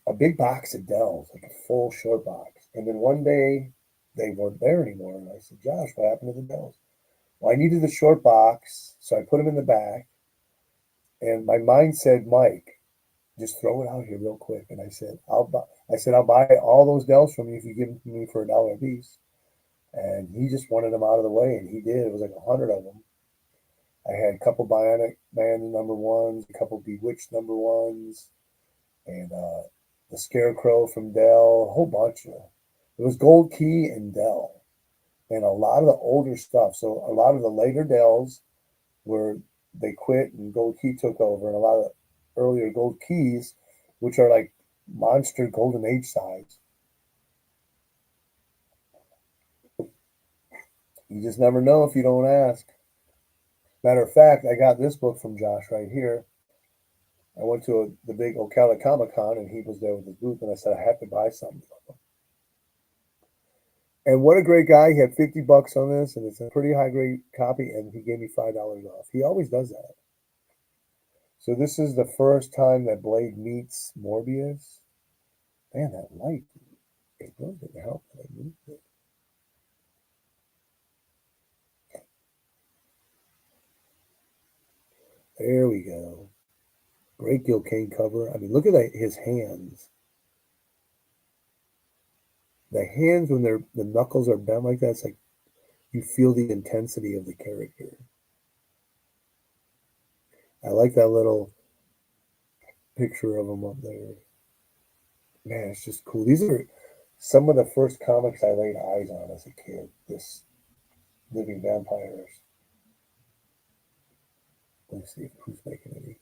a big box of Dells, like a full short box. And then one day they weren't there anymore. And I said, Josh, what happened to the Dells? Well, I needed the short box, so I put them in the back. And my mind said, Mike, just throw it out here real quick. And I said, I'll buy all those Dells from you if you give them to me for $1 a piece. And he just wanted them out of the way, and he did. It was like 100 of them. I had a couple Bionic Man #1s, a couple Bewitched #1s, and the Scarecrow from Dell, a whole bunch of. It was Gold Key and Dell, and a lot of the older stuff. So a lot of the later Dells where they quit and Gold Key took over, and a lot of earlier Gold Keys, which are like monster Golden Age size. You just never know if you don't ask. Matter of fact, I got this book from Josh right here. I went to the big Ocala Comic Con, and he was there with his booth, and I said I have to buy something from him. And what a great guy! He had $50 on this, and it's a pretty high grade copy, and he gave me $5 off. He always does that. So this is the first time that Blade meets Morbius. Man, that light, it really didn't help that I moved it. There we go. Great Gil Kane cover. I mean, look at that, his hands. The hands, when the knuckles are bent like that, it's like you feel the intensity of the character. I like that little picture of him up there. Man, it's just cool. These are some of the first comics I laid eyes on as a kid. This Living Vampires. Let's see who's making any.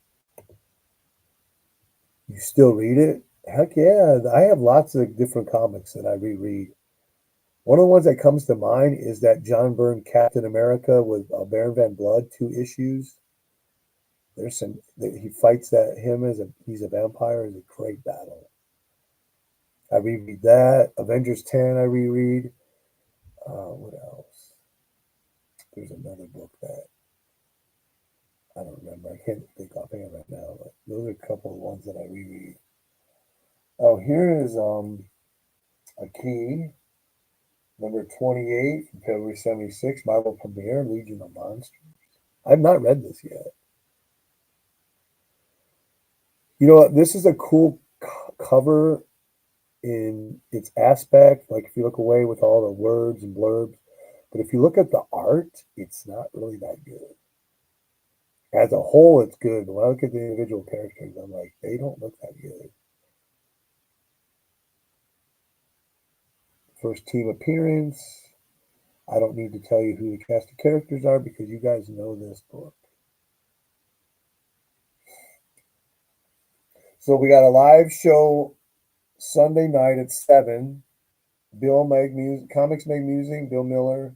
You still read it? Heck yeah. I have lots of different comics that I reread. One of the ones that comes to mind is that John Byrne Captain America with Baron Van Blood, 2 issues. There's some, he fights he's a vampire, is a great battle. I reread that. Avengers 10 I reread. What else? There's another book that I don't remember. I can't think offhand right now, but those are a couple of ones that I reread. Oh, here is a key, number 28 from February 76, Marvel premiere, Legion of Monsters. I've not read this yet. You know what? This is a cool cover in its aspect. Like if you look away with all the words and blurbs, but if you look at the art, it's not really that good. As a whole, it's good, but when I look at the individual characters, I'm like, they don't look that good. First team appearance. I don't need to tell you who the cast of characters are because you guys know this book. So we got a live show Sunday night at 7. Bill Meg Music, Comics Meg Music, Bill Miller,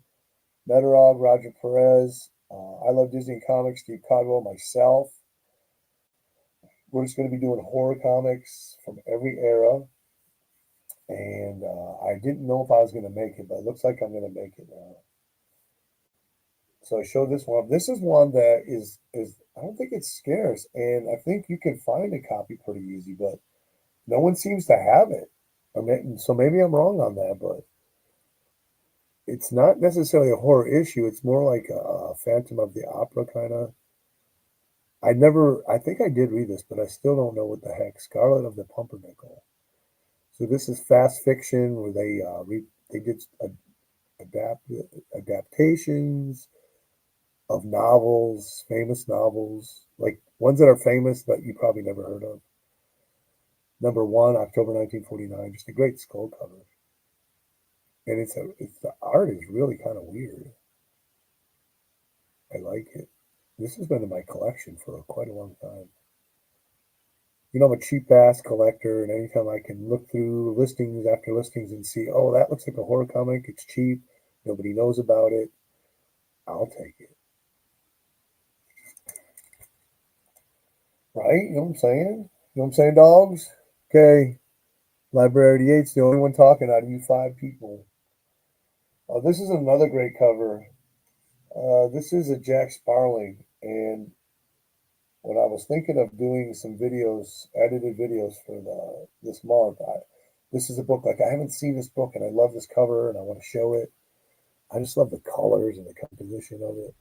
Metarog, Roger Perez, I Love Disney and Comics, Steve Codwell, myself. We're just going to be doing horror comics from every era. And I didn't know if I was going to make it, but it looks like I'm going to make it now. So I showed this one. This is one that is I don't think it's scarce, and I think you can find a copy pretty easy, but no one seems to have it. So maybe I'm wrong on that, but it's not necessarily a horror issue. It's more like a Phantom of the Opera kind of. I think I did read this, but I still don't know what the heck. Scarlet of the Pumpernickel. So this is fast fiction where they did adaptations of novels, famous novels, like ones that are famous that you probably never heard of. Number one, October 1949, just a great skull cover. And it's the art is really kind of weird. I like it. This has been in my collection for quite a long time. You know, I'm a cheap ass collector, and anytime I can look through listings after listings and see, oh, that looks like a horror comic, it's cheap, nobody knows about it, I'll take it. Right? You know what I'm saying? You know what I'm saying, dogs? Okay. Library 88's the only one talking out of you 5 people. This is another great cover. This is a Jack Sparling, and when I was thinking of doing some videos, edited videos for this month, this is a book like I haven't seen this book, and I love this cover, and I want to show it. I just love the colors and the composition of it.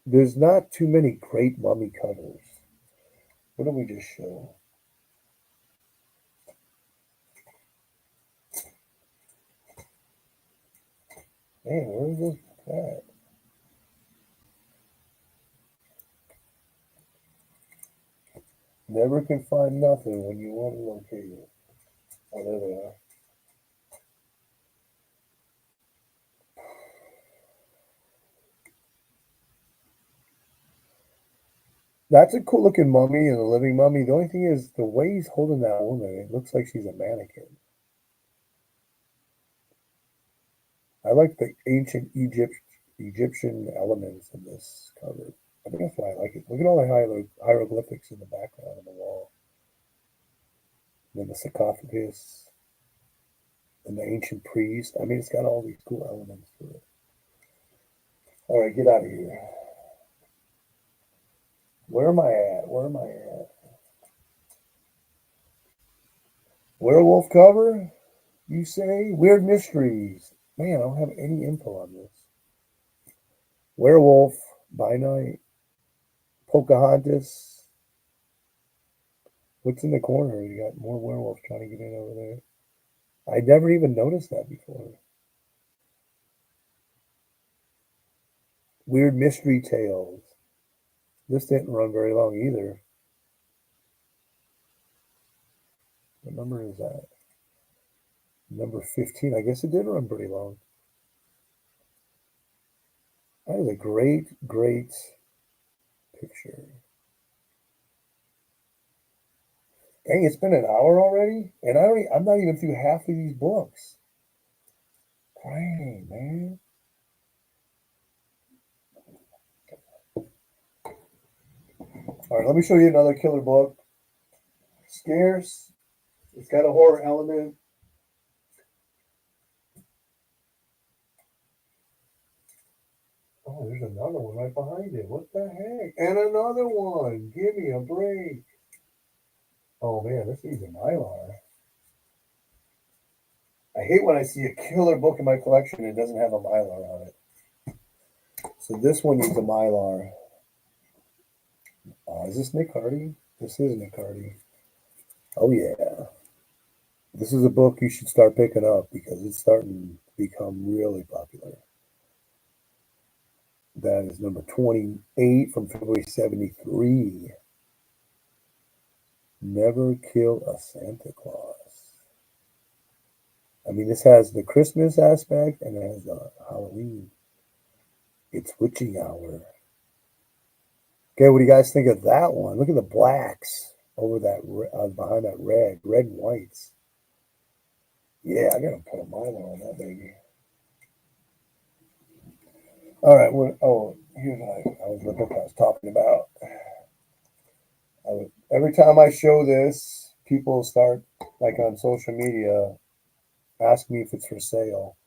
There's not too many great mummy covers. What did we just show? Man, where is this at? Never can find nothing when you want to locate it. Oh, there they are. That's a cool looking mummy and a living mummy. The only thing is the way he's holding that woman, it looks like she's a mannequin. I like the ancient Egyptian elements in this cover. I think that's why I like it. Look at all the hieroglyphics in the background on the wall. And then the sarcophagus and the ancient priest. I mean, it's got all these cool elements to it. All right, get out of here. Where am I at? Where am I at? Werewolf cover, you say? Weird Mysteries. Man, I don't have any info on this. Werewolf by Night. Pocahontas. What's in the corner? You got more werewolves trying to get in over there. I never even noticed that before. Weird Mystery Tales. This didn't run very long either. What number is that? Number 15. I guess it did run pretty long. That is a great, great picture. Dang, it's been an hour already, and I'm not even through half of these books. Dang, man. All right, let me show you another killer book. Scarce. It's got a horror element. Oh, there's another one right behind it. What the heck? And another one. Give me a break. Oh man, this needs a Mylar. I hate when I see a killer book in my collection and it doesn't have a Mylar on it. So this one needs a Mylar. Is this Nick Hardy? This is Nick Hardy. Oh yeah. This is a book you should start picking up because it's starting to become really popular. That is number 28 from February 73. Never Kill a Santa Claus. I mean, this has the Christmas aspect and it has the Halloween. It's witching hour. Okay, what do you guys think of that one? Look at the blacks over that behind that red and whites. Yeah, I gotta put a mile on that baby. All right, here's what I was looking what I was talking about. Every time I show this, people start like on social media ask me if it's for sale.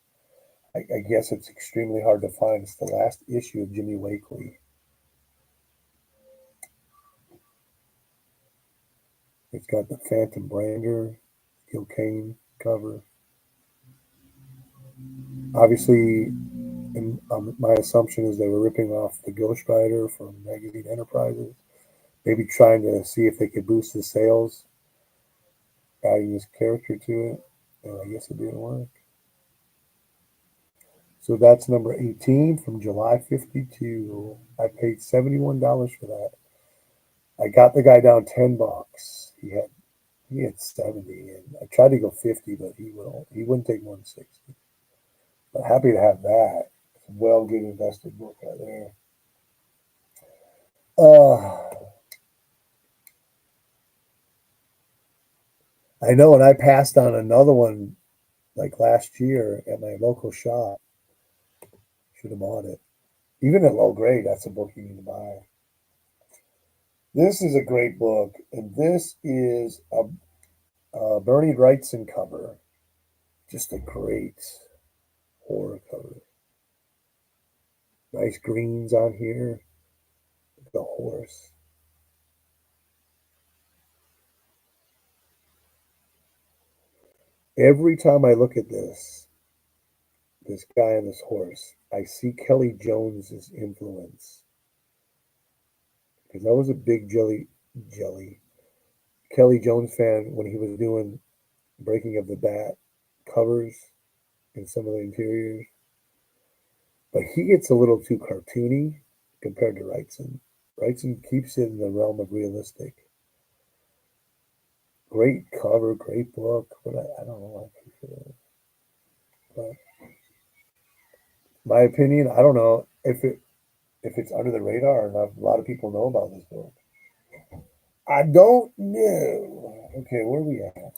I guess it's extremely hard to find. It's the last issue of Jimmy Wakely. It's got the Phantom Brander, Gil Kane cover. Obviously, my assumption is they were ripping off the Ghost Rider from Magazine Enterprises, maybe trying to see if they could boost the sales, adding this character to it. And I guess it didn't work. So that's number 18 from July 52. I paid $71 for that. I got the guy down $10. He had 70 and I tried to go 50, but he wouldn't take 160. But happy to have that. It's a well good invested book right there. I know, and I passed on another one like last year at my local shop. Should have bought it. Even at low grade, that's a book you need to buy. This is a great book, and this is a Bernie Wrightson cover. Just a great horror cover. Nice greens on here. The horse. Every time I look at this guy on this horse, I see Kelly Jones's influence because I was a big jelly Kelly Jones fan when he was doing Breaking of the Bat covers and some of the interiors. But he gets a little too cartoony compared to Wrightson. Wrightson keeps it in the realm of realistic. Great cover, great book, but I don't know. But my opinion, I don't know if it's under the radar or not. A lot of people know about this book. I don't know. Okay, where are we at?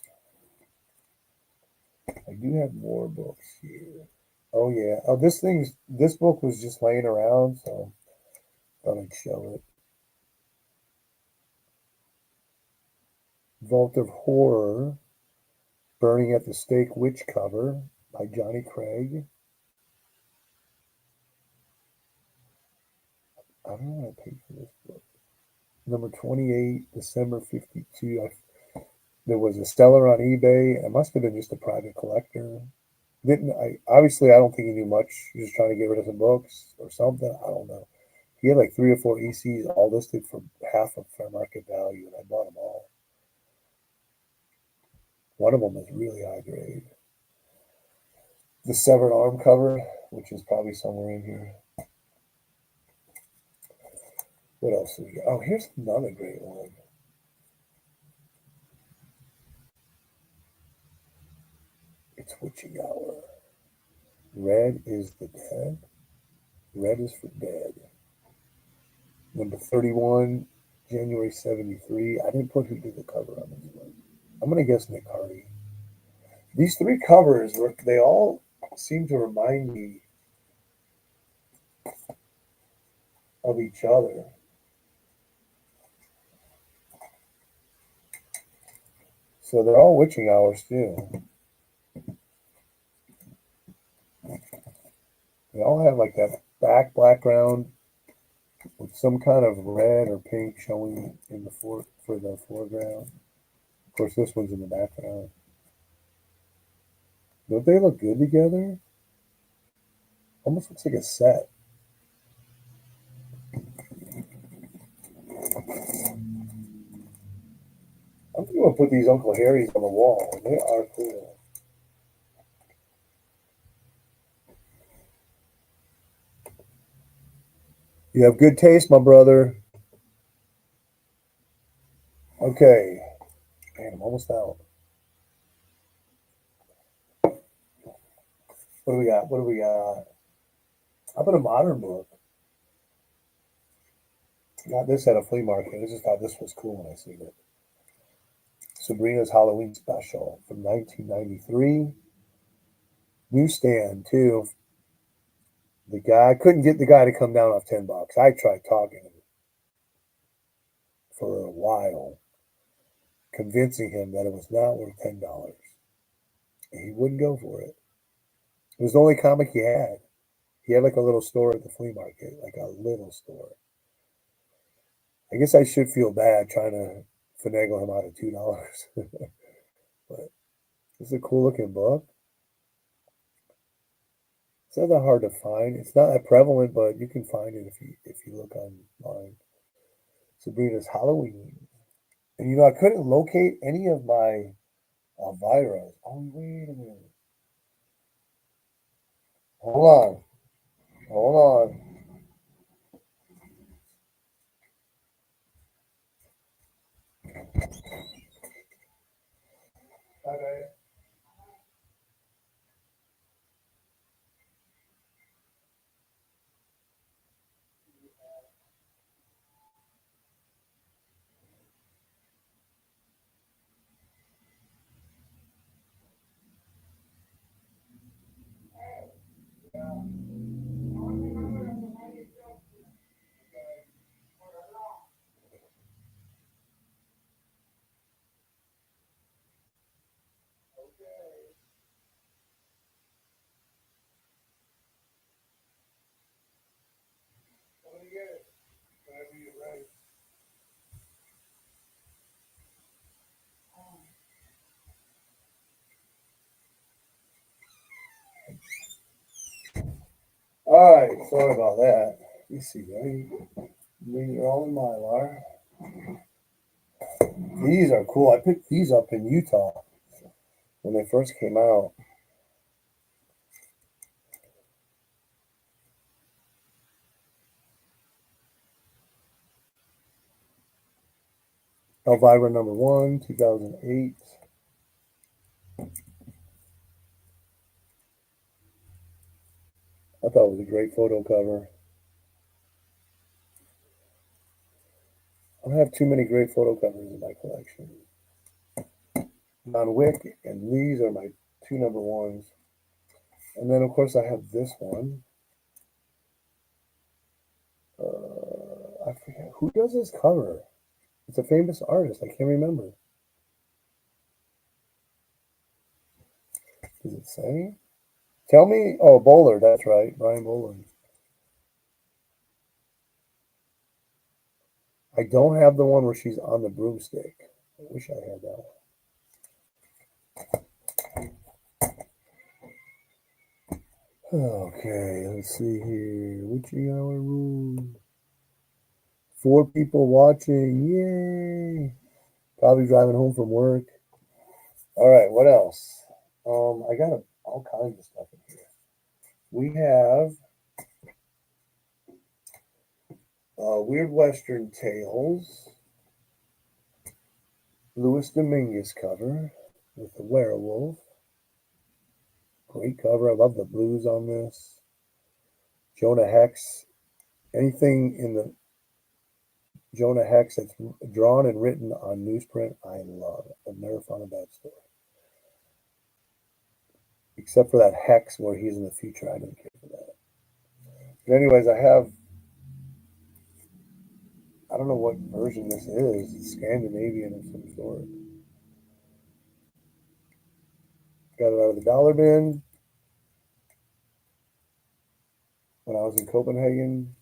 I do have more books here. Oh yeah. Oh, this book was just laying around, so I thought I'd show it. Vault of Horror, Burning at the Stake Witch cover by Johnny Craig. I don't know what I paid for this book. Number 28, December 52. There was a seller on eBay. It must have been just a private collector. Didn't I? Obviously, I don't think he knew much. He was trying to get rid of some books or something. I don't know. He had like 3 or 4 ECs all listed for half of fair market value, and I bought them all. One of them was really high grade. The Severed Arm cover, which is probably somewhere in here. What else do we got? Oh, here's another great one. It's Witching Hour. Red is the dead. Red is for dead. Number 31, January 73. I didn't put who did the cover on this one. I'm going to guess Nick Hardy. These three covers, they all seem to remind me of each other. So they're all witching hours too. They all have like that background with some kind of red or pink showing in the for the foreground. Of course, this one's in the background. Don't they look good together? Almost looks like a set. I'm thinking we'll put these Uncle Harrys on the wall. They are cool. You have good taste, my brother. Okay. Man, I'm almost out. What do we got? What do we got? How about a modern book? Got this at a flea market. I just thought this was cool when I seen it. Sabrina's Halloween Special from 1993. Newsstand too. The guy, I couldn't get the guy to come down off $10. I tried talking to him for a while, convincing him that it was not worth $10. And he wouldn't go for it. It was the only comic he had. He had like a little store at the flea market, like a little store. I guess I should feel bad trying to finagle him out of $2. But it's a cool looking book. It's not that hard to find. It's not that prevalent, but you can find it if you look online. Sabrina's Halloween. And I couldn't locate any of my Elvira's. Oh, wait a minute. Hold on. Hold on. Okay. Let me get it. Whenever you're ready. All right. Sorry about that. You see, right? They're all in Mylar. These are cool. I picked these up in Utah when they first came out. Elvira number one, 2008. I thought it was a great photo cover. I don't have too many great photo covers in my collection. John Wick and these are my two number ones. And then, of course, I have this one. I forget who does this cover. It's a famous artist. I can't remember. Does it say? Tell me. Oh, Bowler. That's right, Brian Bowler. I don't have the one where she's on the broomstick. I wish I had that one. Okay, let's see here. Witching Hour Room. 4 people watching. Yay! Probably driving home from work. All right, what else? I got all kinds of stuff in here. We have Weird Western Tales, Louis Dominguez cover with the werewolf. Great cover. I love the blues on this. Jonah Hex. Anything in the Jonah Hex that's drawn and written on newsprint, I love. I've never found a bad story. Except for that Hex where he's in the future. I didn't care for that. But anyways, I don't know what version this is. It's Scandinavian of some sort. Got it out of the dollar bin when I was in Copenhagen.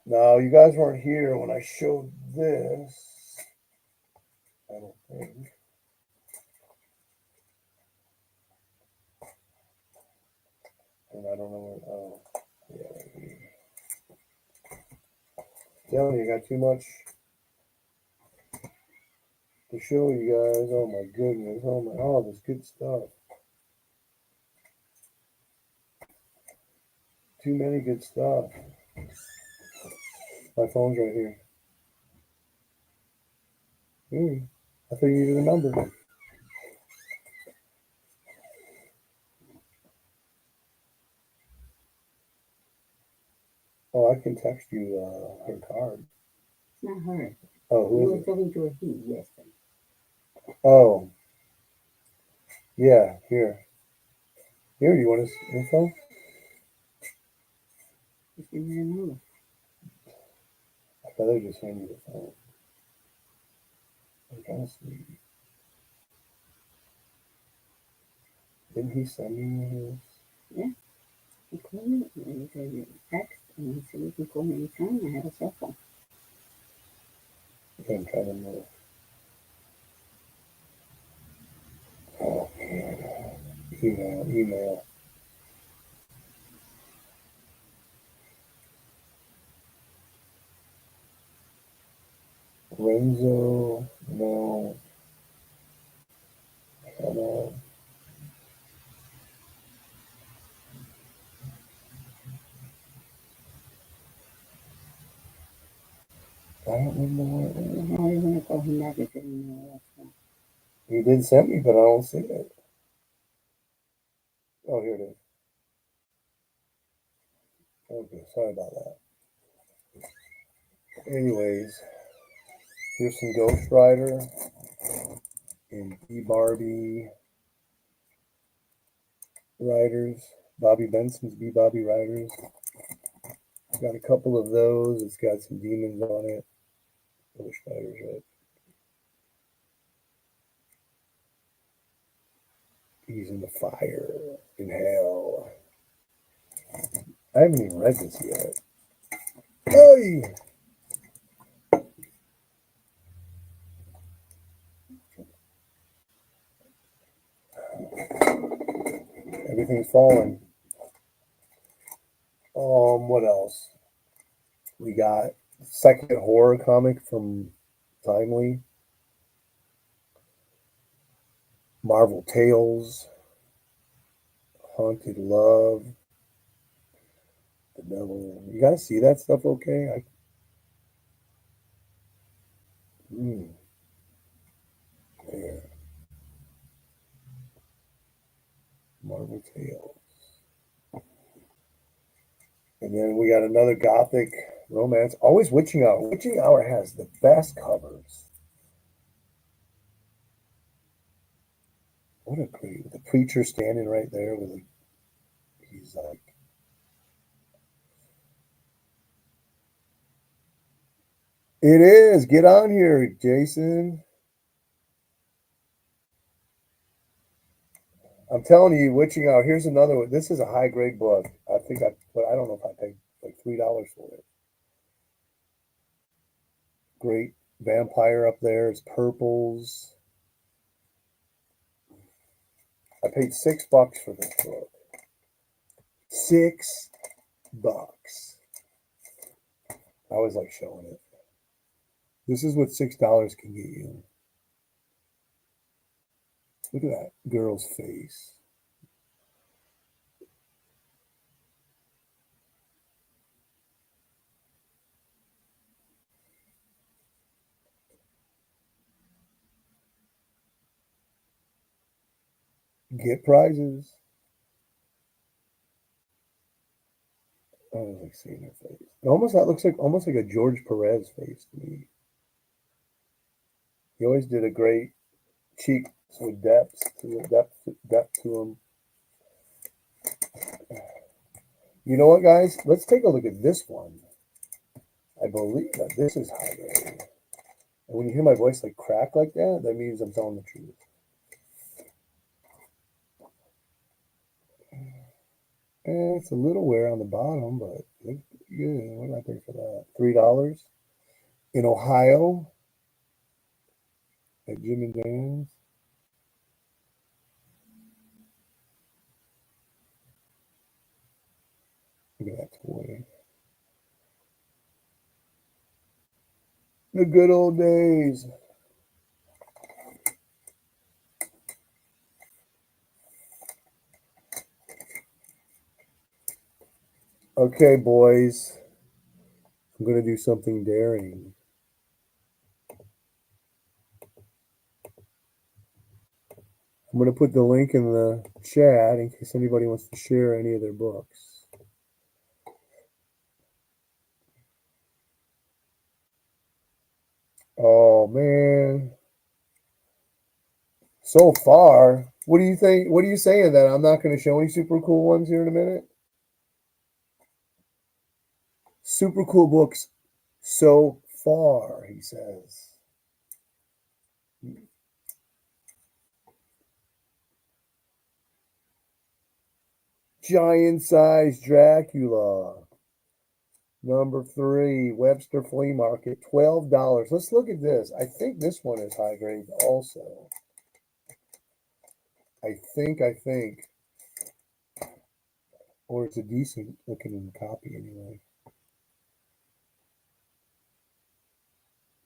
Now, you guys weren't here when I showed this. I don't think. And I don't know what. Oh, yeah. Telling you, I got too much to show you guys. Oh my goodness. Oh my, all this good stuff. Too many good stuff. My phone's right here. I thought you needed a number. Oh, I can text you her card. It's not her. Oh, who You is were it? talking to a he yesterday. Oh, yeah, here. Here, you want his info? Just give me the number. I'd rather just hand you the phone. I'm trying to see. Didn't he send me his? Yeah. He called me and he said you text and he said you can call me anytime. I have a cell phone. Okay, I'm trying to know. Oh, man. Email. Renzo, no. Hello. I don't remember what it was. How are you going to call him back if you don't know what's wrong? He did send me, but I don't see it. Oh, here it is. Okay, sorry about that. Anyways, here's some Ghost Rider and B Barbie Riders. Bobby Benson's B Bobby Riders. Got a couple of those. It's got some demons on it. Ghost Riders, right? He's in the fire in hell. I haven't even read this yet. Hey! Everything's falling. What else? We got second horror comic from Timely. Marvel Tales. Haunted Love. The Devil. You guys see that stuff okay? Yeah. Marvel Tales. And then we got another gothic romance. Always Witching Hour. Witching Hour has the best covers. What a great, the preacher standing right there with he's like, it is. Get on here, Jason. I'm telling you, Witching Hour. Here's another one. This is a high grade book. But I don't know if I paid like $3 for it. Great vampire up there. It's purples. I paid $6 for this book. $6. I always like showing it. This is what $6 can get you. Look at that girl's face. Get prizes. I was like seeing her face. That looks like almost like a George Perez face to me. He always did a great cheeks with depth to them. You know what, guys? Let's take a look at this one. I believe that this is high grade. And when you hear my voice like crack like that, that means I'm telling the truth. And it's a little wear on the bottom, but it's good. What did I pay for that? $3 in Ohio at Jim and Dan's. Look at that toy. The good old days. Okay, boys. I'm going to do something daring. I'm going to put the link in the chat in case anybody wants to share any of their books. Oh, man. So far, what do you think? What are you saying that I'm not going to show any super cool ones here in a minute? Super cool books so far, he says. Giant Size Dracula. Number 3, Webster Flea Market, $12. Let's look at this. I think this one is high grade also. I think. Or it's a decent looking copy anyway.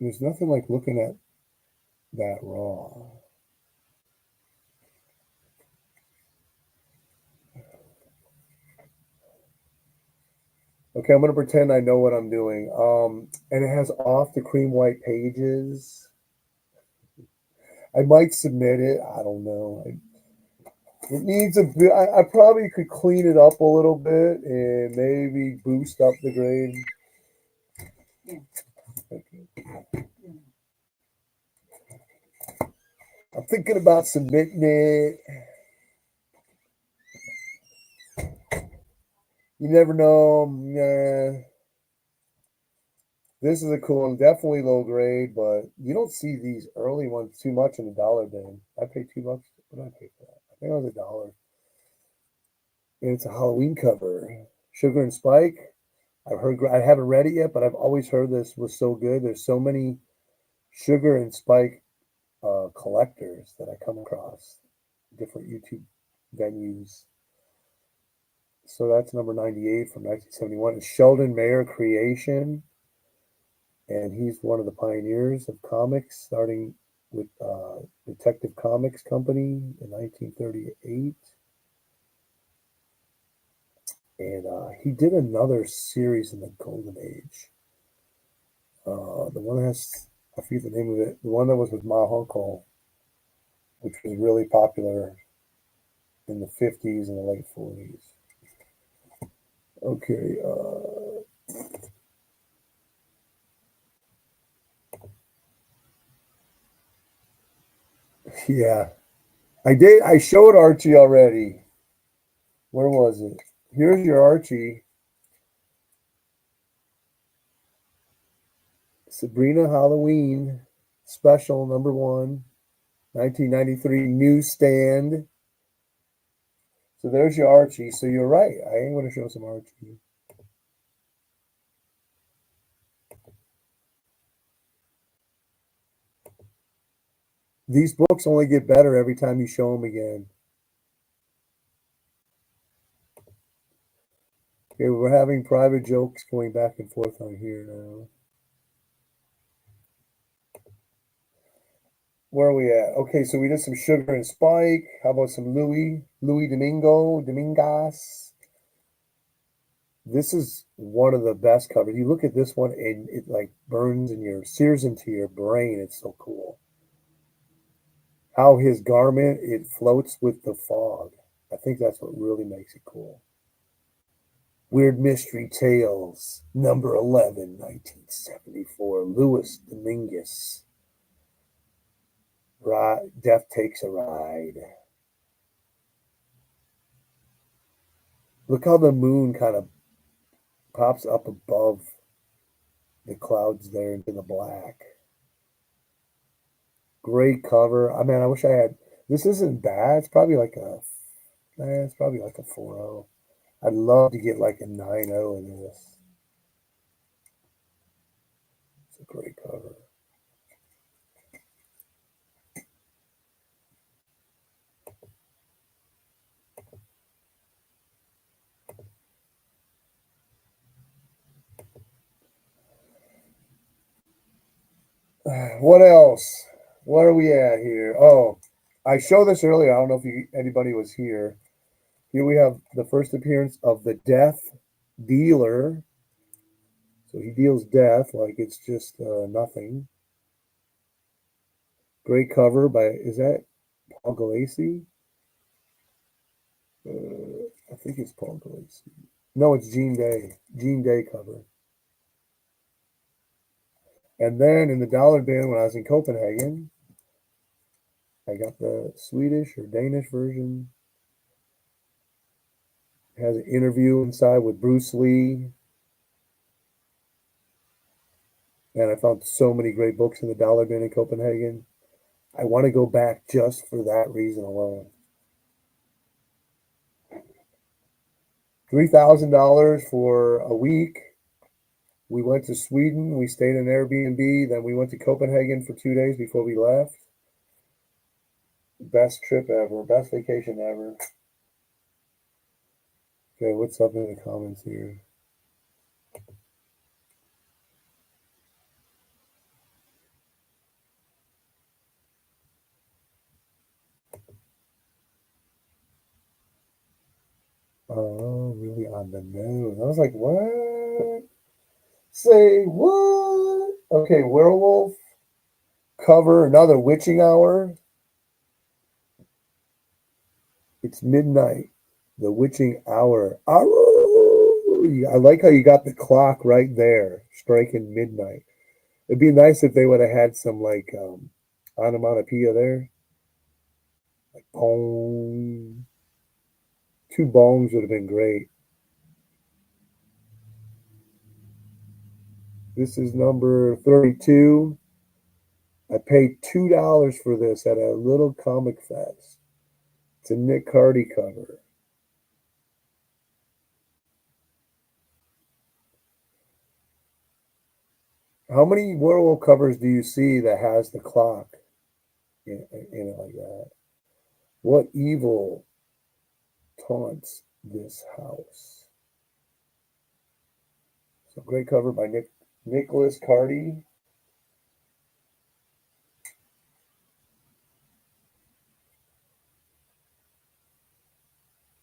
There's nothing like looking at that raw. Okay, I'm going to pretend I know what I'm doing. And it has off the cream white pages. I might submit it. I don't know. It needs a bit. I probably could clean it up a little bit and maybe boost up the grade. Yeah. Okay. I'm thinking about submitting it. You never know. This is a cool one. Definitely low grade, but you don't see these early ones too much in the dollar bin. I paid $2. What did I pay for that? I think it was $1. And it's a Halloween cover. Sugar and Spike. I haven't read it yet, but I've always heard this was so good. There's so many Sugar and Spike collectors that I come across, different YouTube venues. So that's number 98 from 1971. It's Sheldon Mayer creation, and he's one of the pioneers of comics, starting with Detective Comics Company in 1938. And he did another series in the Golden Age. The one that has, I forget the name of it, the one that was with Ma Hunkel, which was really popular in the 50s and the late 40s. Okay. Yeah. I did. I showed Archie already. Where was it? Here's your Archie. Sabrina Halloween special number 1, 1993 newsstand. So there's your Archie. So you're right. I am going to show some Archie. These books only get better every time you show them again. Okay, we're having private jokes going back and forth on here now. Where are we at? Okay, so we did some Sugar and Spike. How about some Louis Domingas? This is one of the best covers. You look at this one and it like burns in your, sears into your brain. It's so cool. How his garment, it floats with the fog. I think that's what really makes it cool. Weird Mystery Tales, number 11, 1974. Louis Dominguez. Death Takes a Ride. Look how the moon kind of pops up above the clouds there into the black. Great cover. I mean, I wish I had. This isn't bad. It's probably like a. It's probably like a 4.0. I'd love to get like a 9.0 in this. It's a great cover. What else? What are we at here? Oh, I showed this earlier. I don't know if anybody was here. Here we have the first appearance of the Death Dealer. So he deals death like it's just nothing. Great cover by, is that Paul Galassi? I think it's Paul Galassi. No, it's Gene Day. Gene Day cover. And then in the dollar bin, when I was in Copenhagen, I got the Swedish or Danish version. It has an interview inside with Bruce Lee. And I found so many great books in the dollar bin in Copenhagen. I want to go back just for that reason alone. $3,000 for a week. We went to Sweden. We stayed in Airbnb. Then we went to Copenhagen for 2 days before we left. Best trip ever. Best vacation ever. Okay, what's up in the comments here? Oh, really on the nose. I was like, what? Say what? Okay, werewolf cover, another witching hour. It's midnight. The witching hour. I like how you got the clock right there, striking midnight. It'd be nice if they would have had some like onomatopoeia there. Like boom. Two bongs would have been great. This is number 32. I paid $2 for this at a little comic fest. It's a Nick Cardy cover. How many werewolf covers do you see that has the clock in it like that? What evil taunts this house? So great cover by Nicholas Cardy.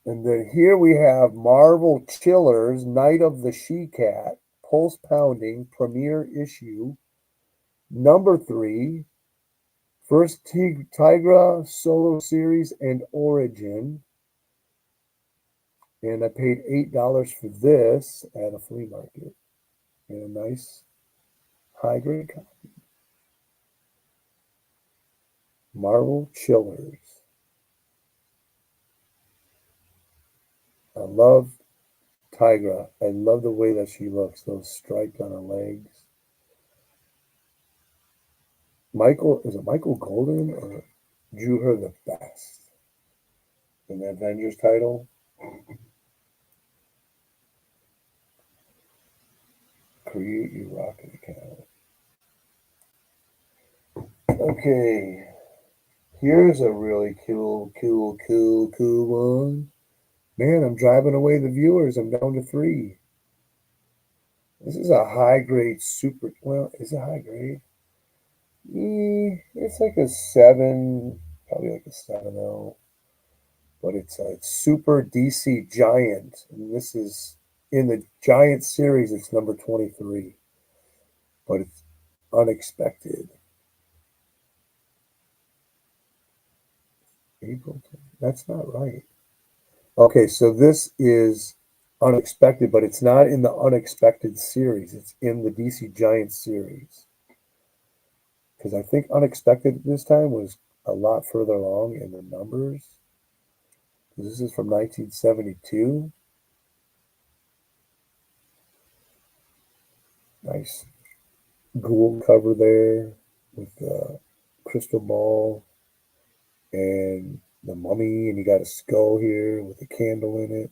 And then here we have Marvel Chillers, Night of the She-Cat, Pulse Pounding, premiere issue, number 3, first Tigra solo series and origin. And I paid $8 for this at a flea market. And a nice high grade copy. Marvel Chillers. I love Tigra. I love the way that she looks, those stripes on her legs. Is it Michael Golden or drew her the best in the Avengers title? Create your rocket account. Okay, here's a really cool one. Man, I'm driving away the viewers. I'm down to 3. This is a high grade super. Well, is it high grade? It's like a 7, probably like a 7.0. But it's a super DC Giant. And this is in the Giant series, it's number 23. But it's unexpected. April. That's not right. Okay, so this is unexpected, but it's not in the unexpected series. It's in the DC Giant series. Because I think unexpected this time was a lot further along in the numbers. This is from 1972. Nice ghoul cover there with the crystal ball and the mummy, and you got a skull here with a candle in it.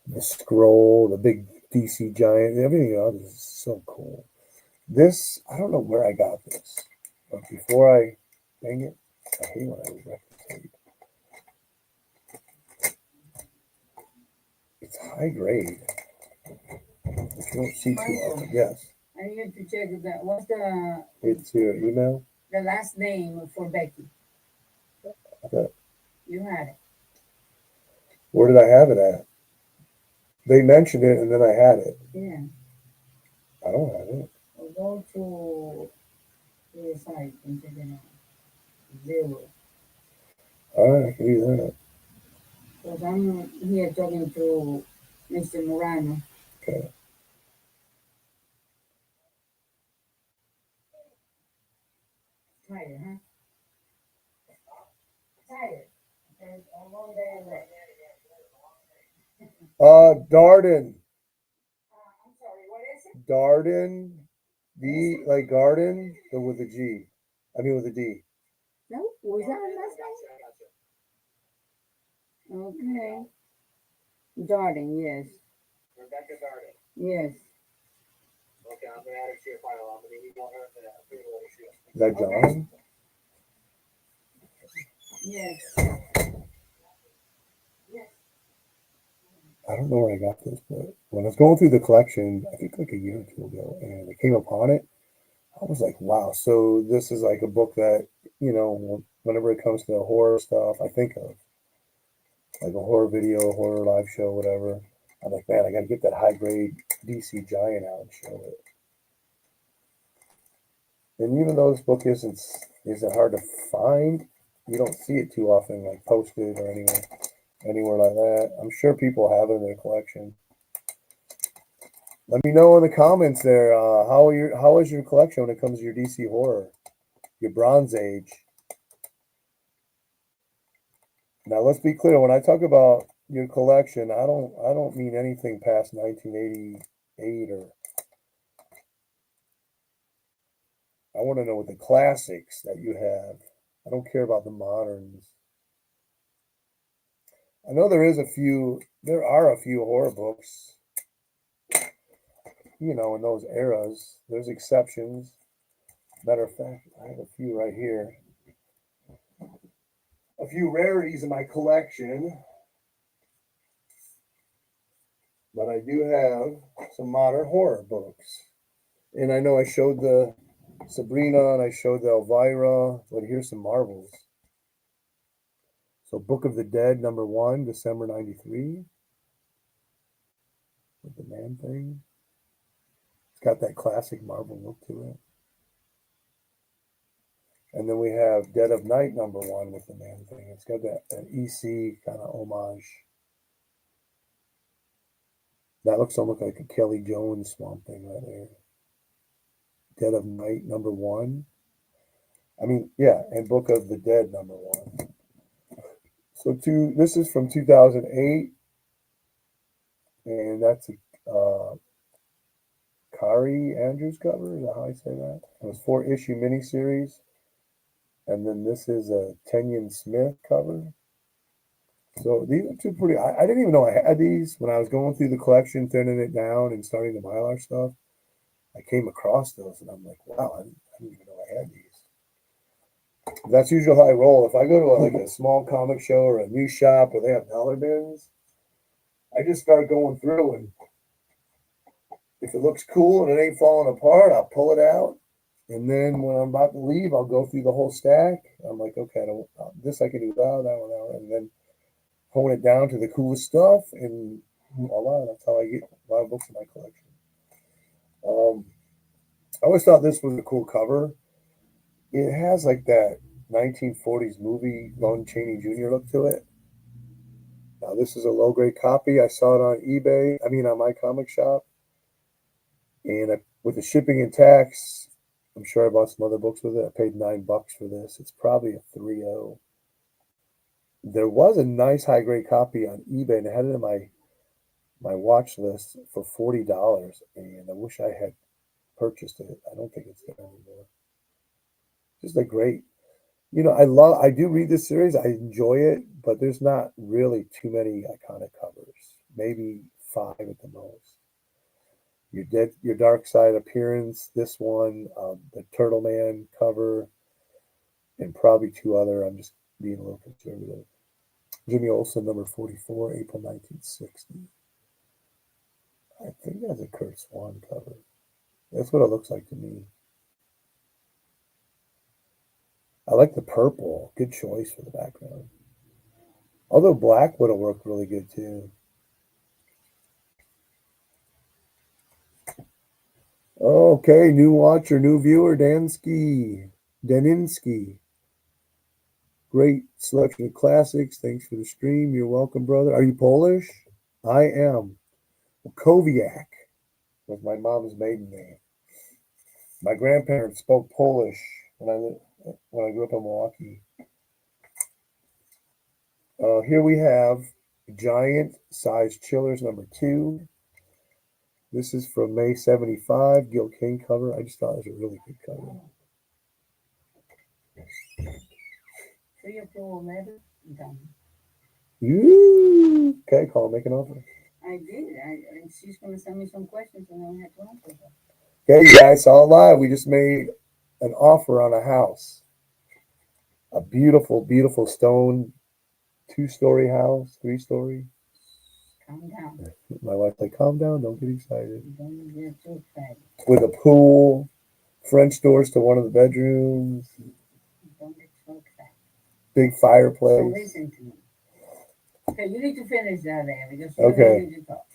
The scroll, the big DC Giant, everything else is so cool. This, I don't know where I got this, but before I, dang it, I hate when I regret this. It's high grade. You don't see too often, yes. I need to check that. What's the It's your email. the last name for Becky? Okay. You had it. Where did I have it at? They mentioned it, and then I had it. Yeah. I don't have it. We'll go to the site and check it out. Zero. All right, I can do that. Because I'm here talking to Mr. Morano. Okay. Tired, huh? Tired. There's a long day left. Darden. I'm sorry, what is it? Darden. D like garden, but with a G. I mean with a D. No? Was that her last name? Okay. Darden, yes. Rebecca Darden. Yes. Okay, I'm gonna add her to your file. I'm gonna email her the approval issue. Is that John? Yes. Yes. I don't know where I got this, but when I was going through the collection, I think like a year or two ago, and I came upon it, I was like, wow, so this is like a book that, whenever it comes to horror stuff, I think of like a horror video, horror live show, whatever. I'm like, man, I got to get that high grade DC Giant out and show it. And even though this book isn't hard to find, you don't see it too often, like posted or anywhere like that. I'm sure people have it in their collection. Let me know in the comments there. How is your collection when it comes to your DC horror, your Bronze Age? Now let's be clear. When I talk about your collection, I don't mean anything past 1988 or. I want to know what the classics that you have. I don't care about the moderns. I know there are a few horror books, in those eras. There's exceptions. Matter of fact, I have a few right here. A few rarities in my collection. But I do have some modern horror books. And I know I showed the Sabrina and I showed the Elvira, but here's some marvels. So Book of the Dead, #1, December 93. With the man thing. It's got that classic Marvel look to it. And then we have Dead of Night, #1 with the man thing. It's got that EC kind of homage. That looks almost like a Kelly Jones Swamp Thing right there. Dead of Night, #1. I mean, yeah, and Book of the Dead, #1. So this is from 2008, and that's a Kari Andrews cover. Is that how I say that? It was 4-issue miniseries, and then this is a Kenyon Smith cover. So these are two pretty. I didn't even know I had these when I was going through the collection, thinning it down, and starting the Mylar stuff. I came across those, and I'm like, wow, I didn't even know I had these. That's usually how I roll. If I go to a small comic show or a new shop where they have dollar bins, I just start going through, and if it looks cool and it ain't falling apart, I'll pull it out. And then when I'm about to leave, I'll go through the whole stack. I'm like, okay, this I can do that one, and then hone it down to the coolest stuff, and voila, that's how I get a lot of books in my collection. I always thought this was a cool cover. It has like that 1940s movie Lon Chaney Jr. look to it. Now this is a low grade copy. I saw it on eBay. I mean, on my comic shop, and with the shipping and tax, I'm sure I bought some other books with it. I paid $9 for this. It's probably a 3.0. There was a nice high grade copy on eBay, and I had it in my watch list for $40, and I wish I had purchased it. I don't think it's there anymore. Just a great, I do read this series. I enjoy it, but there's not really too many iconic covers. Maybe 5 at the most. Your Dark Side Appearance, this one, the Turtle Man cover, and probably 2 other. I'm just being a little conservative. Jimmy Olsen, #44, April 1960. I think that's a Kurt Swan cover. That's what it looks like to me. I like the purple. Good choice for the background. Although black would have worked really good too. Okay, new watcher, new viewer, Daninsky. Great selection of classics. Thanks for the stream. You're welcome, brother. Are you Polish? I am. Kowiak was my mom's maiden name. My grandparents spoke Polish when I grew up in Milwaukee. Here we have Giant Size Chillers number 2. This is from May 75, Gil Kane cover. I just thought it was a really good cover. So you approve letter? Done. Ooh. Okay, call, make an offer. I did. And she's going to send me some questions and I have to answer them. Okay, you guys saw it live. We just made an offer on a house. A beautiful, beautiful stone 2-story house, 3-story. Calm down. My wife's like, calm down, don't get excited. Don't get too excited. With a pool, French doors to one of the bedrooms, Don't get too excited. big So fireplace. listen to me. Okay, you need to finish that there because Okay. you need to talk.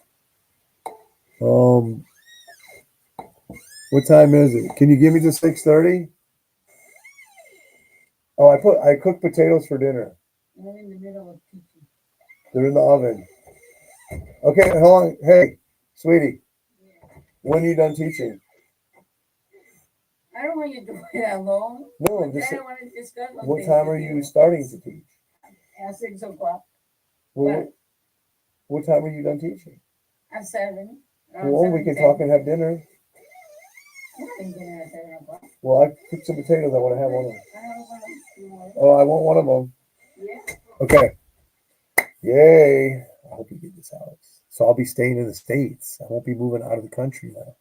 What time is it? Can you give me to 6:30? Oh, I cooked potatoes for dinner. You're in the middle of teaching. They're in the oven. Okay, hold on. Hey, sweetie, when are you done teaching? I don't want you to do it alone. No, I'm Then just. I want to discuss What things time are with you starting to teach? At 6 o'clock. Well, what time are you done teaching? At 7. Well, we can talk and have dinner. I'm not eating dinner at 7 o'clock. Well, I cooked some potatoes. I want to have one of them. I don't want to do more. Oh, I want one of them. Yeah. Okay. Yay. I hope you get this house. So I'll be staying in the States. I won't be moving out of the country now.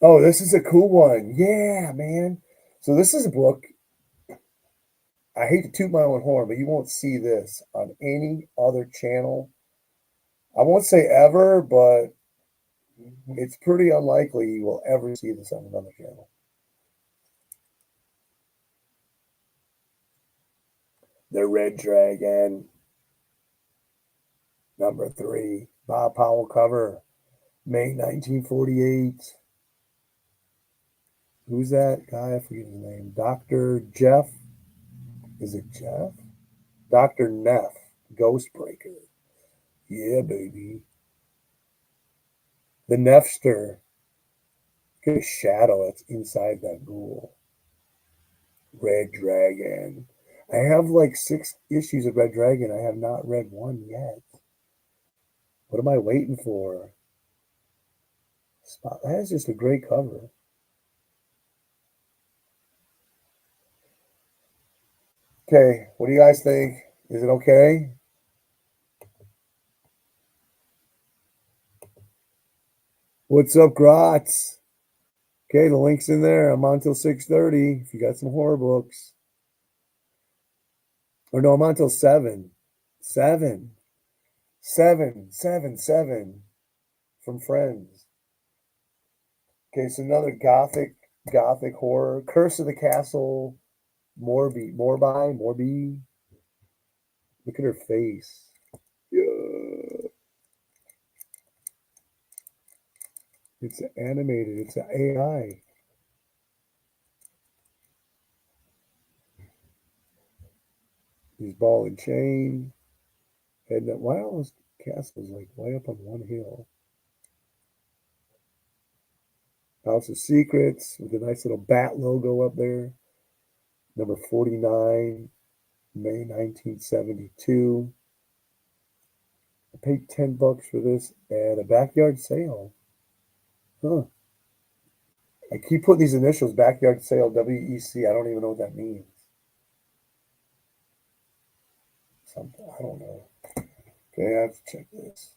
Oh, this is a cool one. Yeah, man. So this is a book. I hate to toot my own horn, but you won't see this on any other channel. I won't say ever, but it's pretty unlikely you will ever see this on another channel. The Red Dragon, number 3, Bob Powell cover, May 1948. Who's that guy? I forget his name. Dr. Jeff. Is it Jeff? Dr. Neff, Ghostbreaker. Yeah, baby. The Neffster. Look at a shadow that's inside that ghoul. Red Dragon. I have like 6 issues of Red Dragon. I have not read one yet. What am I waiting for? That is just a great cover. Okay, what do you guys think? Is it okay? What's up, Grotz? Okay, the link's in there. I'm on till 6:30 if you got some horror books. Or no, I'm on till 7. 7 from Friends. Okay, so another gothic horror. Curse of the Castle Morby. Look at her face. Yeah. It's animated. It's an AI. He's ball and chain. And why are those castles like way up on one hill? House of Secrets with a nice little bat logo up there. Number 49, May 1972. I paid $10 for this at a backyard sale. Huh. I keep putting these initials, backyard sale, WEC. I don't even know what that means. Something, I don't know. Okay, I have to check this.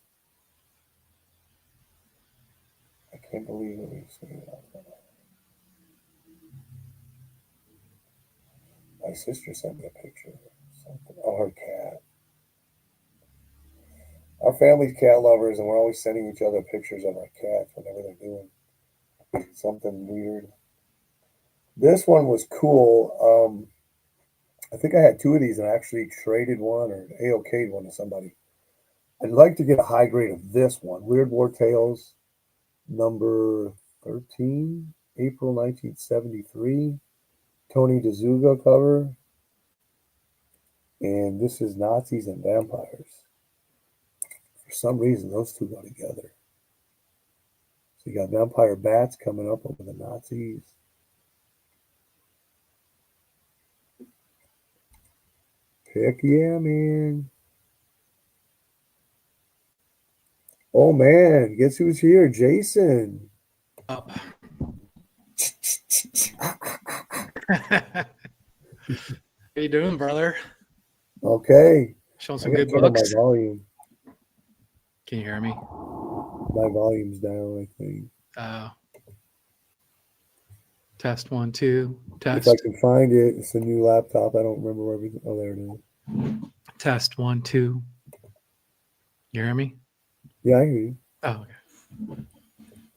I can't believe it. We just made it up. My sister sent me a picture of something. Oh, her cat. I our family's cat lovers, and we're always sending each other pictures of our cats whenever they're doing something weird. This one was cool. I think I had two of these, and I actually traded one or AOK'd one to somebody. I'd like to get a high grade of this one, Weird War Tales, number 13, April 1973, Tony DeZuga cover. And this is Nazis and Vampires. For some reason, those two go together. So you got vampire bats coming up over the Nazis. Heck yeah, man. Oh, man. Guess who's here? Jason. Up. How you doing, brother? Okay. Showing I some gotta good turn up my books. volume. Can you hear me? My volume's down, I think. Test 1, 2. If Test. I can find it, it's a new laptop. I don't remember where everything. Oh, there it is. Test 1, 2. You hear me? Yeah, I hear you. Oh, okay.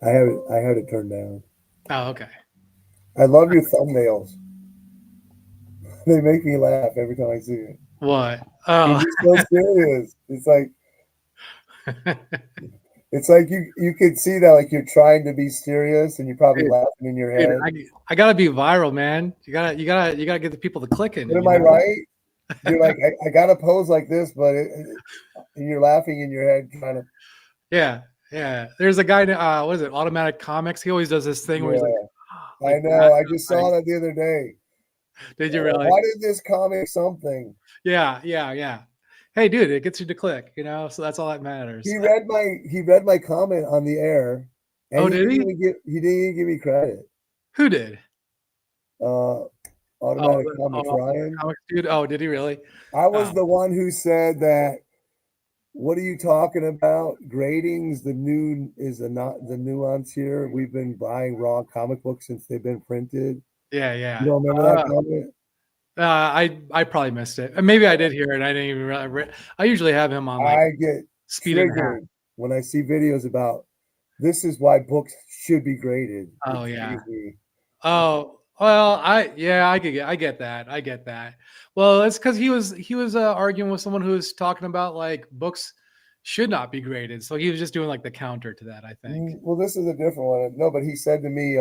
I had it turned down. Oh, okay. I love your thumbnails. They make me laugh every time I see it. What? Oh. You're so serious. It's like you could see that like you're trying to be serious and you're probably Dude, laughing in your head. I gotta be viral, man. You gotta get the people to clicking. But am I right? You're like, I gotta pose like this, but and you're laughing in your head trying to. Yeah. There's a guy, what is it? Automatic Comics. He always does this thing where he's like, I know. I just saw that the other day. Did you really? Why did this comic something? Yeah. Hey, dude, it gets you to click, so that's all that matters. He read my comment on the air. And Oh, did he? He didn't even give me credit. Who did? Automatic Comics Ryan. Comics dude. Oh, did he really? I was the one who said that. What are you talking about? Grading's the nuance here. We've been buying raw comic books since they've been printed. Yeah. You don't remember that comment? I probably missed it. Maybe I did hear it. I didn't even realize. I usually have him on. Like, I get speed and a half. triggered when I see videos about this is why books should be graded. Oh yeah. Oh well, I get that. Well, it's because he was arguing with someone who was talking about like books should not be graded. So he was just doing like the counter to that, I think. Well, this is a different one. No, but he said to me,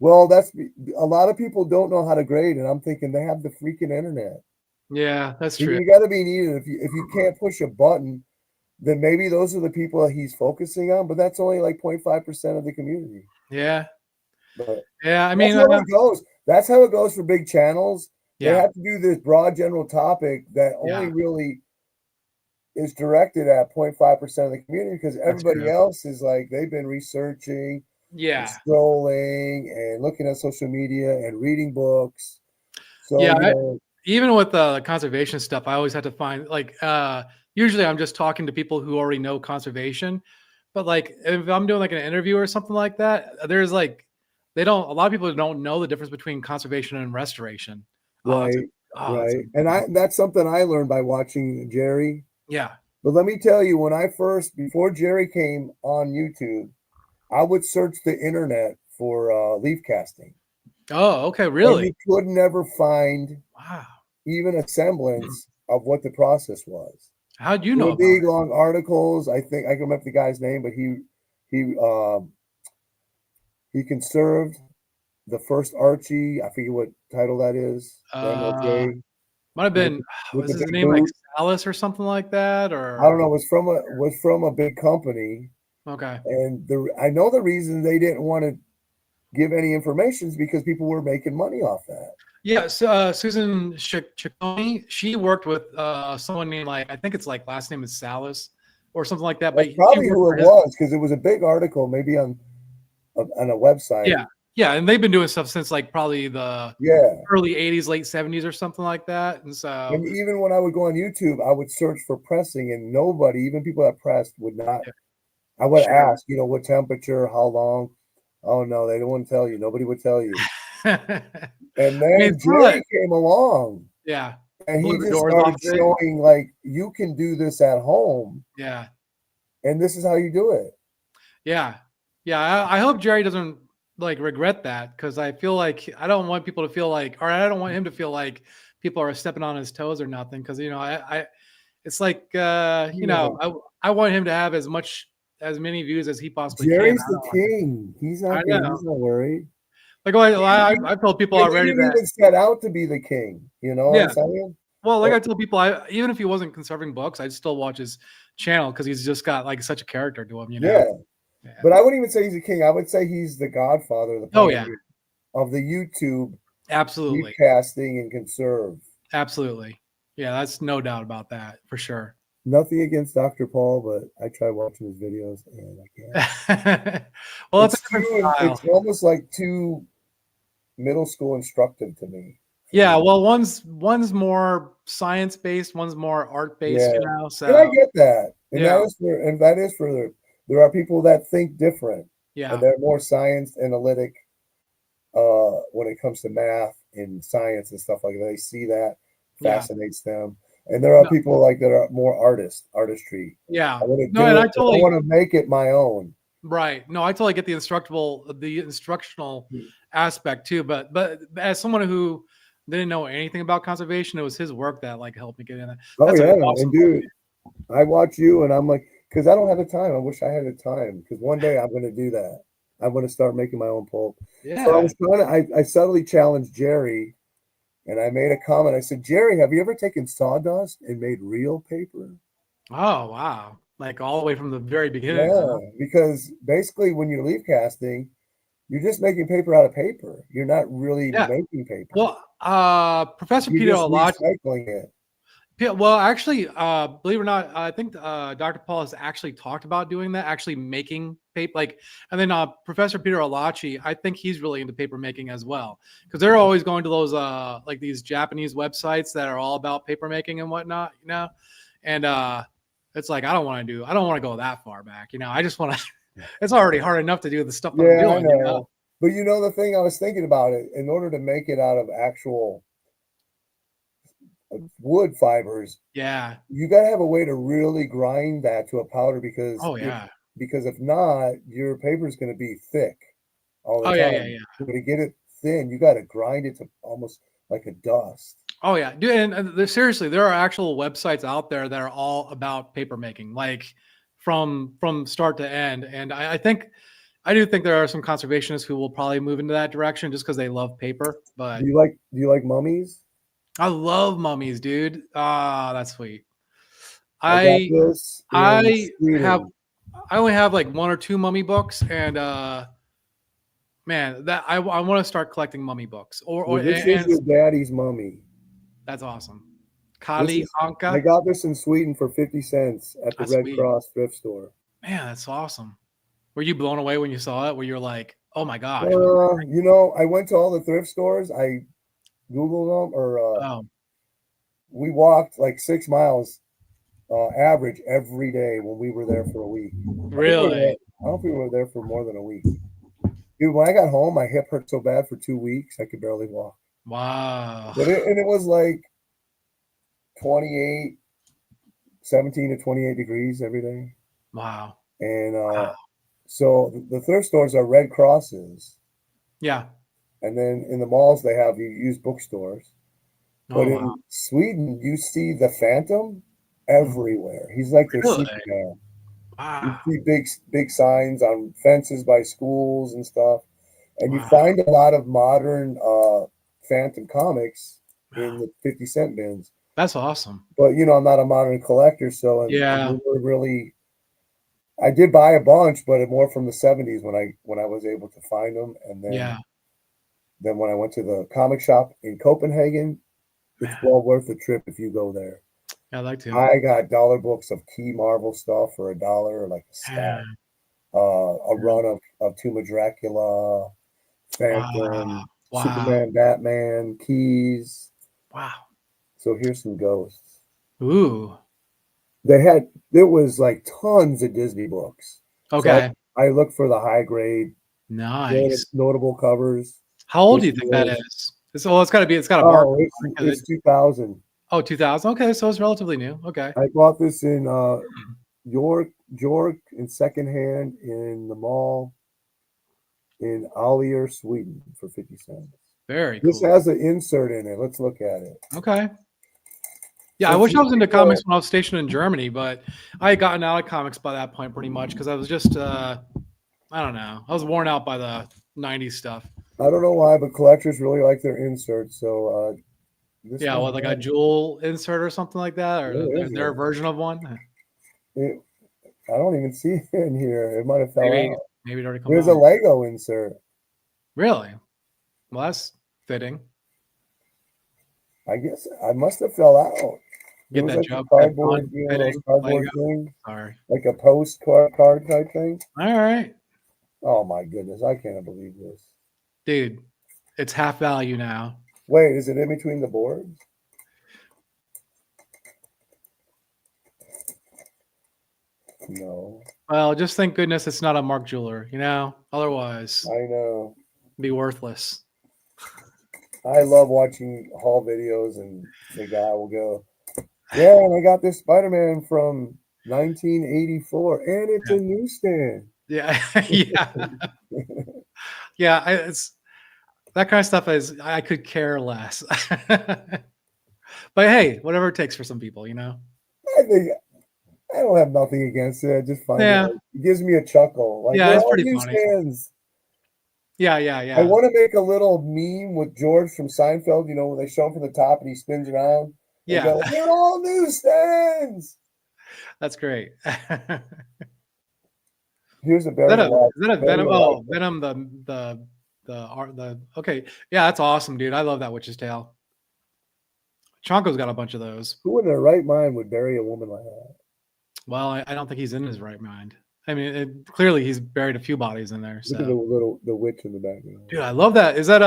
well, that's a lot of people don't know how to grade, and I'm thinking they have the freaking internet. Yeah, that's true. You got to be needed. If you can't push a button, then maybe those are the people that he's focusing on. But that's only like 0.5% of the community. Yeah. But yeah, I mean, that's how it goes. That's how it goes for big channels. Yeah. They have to do this broad general topic that only really is directed at 0.5% of the community because everybody else is like they've been researching, and scrolling, and looking at social media and reading books. So even with the conservation stuff, I always have to find like usually I'm just talking to people who already know conservation, but like if I'm doing like an interview or something like that, there's like a lot of people don't know the difference between conservation and restoration. Right. And that's something I learned by watching Jerry. Yeah. But let me tell you, before Jerry came on YouTube, I would search the internet for leaf casting. Oh, okay, really? And you could never find even a semblance of what the process was. How'd you know? Big long articles. I think I can remember the guy's name, but he conserved the first Archie. I forget what title that is. Might have been was his name like Salas or something like that, or I don't know. It was from a big company. Okay. And I know the reason they didn't want to give any information is because people were making money off that. Yeah. So Susan Ciccone, she worked with someone named I think it's like last name is Salas or something like that. That's probably who it was because it was a big article, maybe on a website. Yeah. Yeah, and they've been doing stuff since like probably the early 80s, late 70s or something like that. And so even when I would go on YouTube, I would search for pressing and nobody, even people that pressed would not. I would ask, what temperature, how long. Oh no, they don't want to tell you. Nobody would tell you. And then Jerry came along. Yeah. And he just started showing like you can do this at home. Yeah. and this is how you do it. Yeah. Yeah. I hope Jerry doesn't like regret that, because I feel like I don't want people to feel like, or I don't want him to feel like people are stepping on his toes or nothing. Cause I it's like, I want him to have as many views as he possibly Jerry's can. the king. He's I not. know. He's not worried. Like, I've told people He already didn't that. even set out to be the king. You know what Yeah. I'm saying? Well, like I tell people, even if he wasn't conserving books, I'd still watch his channel because he's just got like such a character to him, you know? Yeah. But I wouldn't even say he's a king. I would say he's the godfather of the Oh, yeah. of the YouTube Absolutely. casting and conserve. Absolutely. Yeah, that's no doubt about that for sure. Nothing against Dr. Paul, but I try watching his videos and I can't. Well, it's a different style. It's almost like too middle school instructive to me. Yeah, well, one's more science based, one's more art based, Yeah. you know. So And I get that. And Yeah. that is for there are people that think different. yeah, And they're more science analytic when it comes to math and science and stuff like that. They see that fascinates them. And there are people like that are more artistry. yeah. I want to No, and I totally want to make it my own. right. No, I totally get the instructional aspect too. But as someone who didn't know anything about conservation, it was his work that like helped me get in it. Oh That's yeah, awesome. and dude, I watch you and I'm like, because I don't have the time. I wish I had the time because one day I'm going to do that. I'm going to start making my own pulp. Yeah. So I was trying to. I subtly challenged Jerry, and I made a comment. I said, Jerry, have you ever taken sawdust and made real paper? Oh wow! Like all the way from the very beginning. Yeah, because basically when you're leaf casting, you're just making paper out of paper. You're not really making paper. Well, Professor you're Peter just Alachi. recycling it. Well, actually, believe it or not, I think Dr. Paul has actually talked about doing that, actually making paper. Like, and then Professor Peter Alachi, I think he's really into paper making as well, because they're always going to those like these Japanese websites that are all about paper making and whatnot, you know. And it's like I don't want to go that far back, you know. I just want to. It's already hard enough to do the stuff I'm doing. I know. You know? But you know the thing I was thinking about it, in order to make it out of actual wood fibers, you got to have a way to really grind that to a powder because because if not, your paper is going to be thick all the time. But to get it thin, you got to grind it to almost like a dust. Oh yeah, dude, and seriously, there are actual websites out there that are all about paper making, like from start to end. And I do think there are some conservationists who will probably move into that direction just because they love paper. But do you like mummies? I love mummies, dude. Ah, that's sweet. I only have like 1 or 2 mummy books, and man, that I want to start collecting mummy books. This is your daddy's mummy. That's awesome. Kali Anka. I got this in Sweden for 50 cents at the Red Cross thrift store. Man, that's awesome. Were you blown away when you saw it? Where you're like, oh my gosh. You know, I went to all the thrift stores. I Googled them, or we walked like 6 miles average every day when we were there for a week. Really? I don't know if we were there for more than a week. Dude, when I got home, my hip hurt so bad for 2 weeks, I could barely walk. Wow. But it was like 17 to 28 degrees every day. Wow. And so the thrift stores are Red Crosses. Yeah. And then in the malls, they have used bookstores. But in Sweden, you see the Phantom everywhere. He's like their Superman. Wow. You see big signs on fences by schools and stuff. And you find a lot of modern Phantom comics in the 50-cent bins. That's awesome. But, you know, I'm not a modern collector, so I did buy a bunch, but more from the 70s when I was able to find them. And then when I went to the comic shop in Copenhagen, it's well worth the trip if you go there. I like to. I got dollar books of key Marvel stuff for $1, like a stack. A run of Tomb of Dracula, Phantom, Superman, Batman, Keys. Wow. So here's some ghosts. Ooh. There was like tons of Disney books. Okay. So I looked for the high grade, nice, notable covers. How old do you think that is? It's got a bar. It's 2000. Oh, 2000. Okay, so it's relatively new. Okay. I bought this in York in secondhand in the mall in Allier, Sweden for 50 cents. Very This cool. has an insert in it. Let's look at it. Okay. Yeah, I So wish I was into people- comics when I was stationed in Germany, but I had gotten out of comics by that point pretty much because I was just I don't know. I was worn out by the 90s stuff. I don't know why, but collectors really like their inserts. So this Yeah, one what, like a has- Jewel insert or something like that, or Where is their it? version of one. I don't even see it in here. It might have fell Maybe out. maybe it already come There's a out. Lego insert. Really? Well, that's fitting. I guess I must have fell out. It Get was that like a joke. That cardboard, pun those fitting. cardboard Lego. things, Sorry. like a postcard card type thing. All right, Oh my goodness, I can't believe this. dude. It's half value now. Wait, is it in between the boards? No, Well, just thank goodness it's not a Mark Jeweler, you know? Otherwise, I know. it'd be worthless. I love watching haul videos, and the guy will go, "Yeah, and I got this Spider-Man from 1984, and it's a newsstand." Yeah. Yeah. Yeah. It's that kind of stuff is, I could care less. But hey, whatever it takes for some people, you know? I think I don't have nothing against it. I just find Yeah. it gives me a chuckle. Like, Yeah, they're it's all pretty funny. newsstands. Yeah. Yeah. Yeah. I want to make a little meme with George from Seinfeld, you know, where they show him from the top and he spins around. And Yeah. go, "They're all newsstands." That's great. Is Here's a Barry that a, White. is that a Barry Venom? White. Oh, Venom, the okay. Yeah, that's awesome, dude. I love that Witch's Tale. Chonko's got a bunch of those. Who in their right mind would bury a woman like that? Well, I don't think he's in his right mind. I mean, clearly he's buried a few bodies in there. Look at So, the witch in the background. dude, I love that. Is that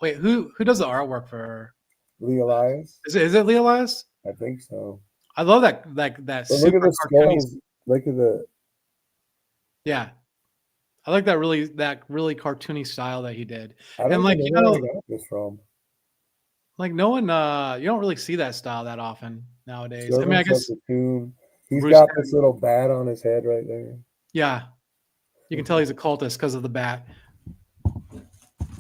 wait, who does the artwork for? Lee Elias? Is it Lee Elias? I think so. I love that that But look super at the cartoony. skulls. Look at the Yeah, I like that really cartoony style that he did. I don't And, like, know you where know- I got this from. Like no one, you don't really see that style that often nowadays. I mean, I Servants of guess the Tomb. He's Bruce got Campbell. this little bat on his head right there. yeah, you can tell he's a cultist because of the bat.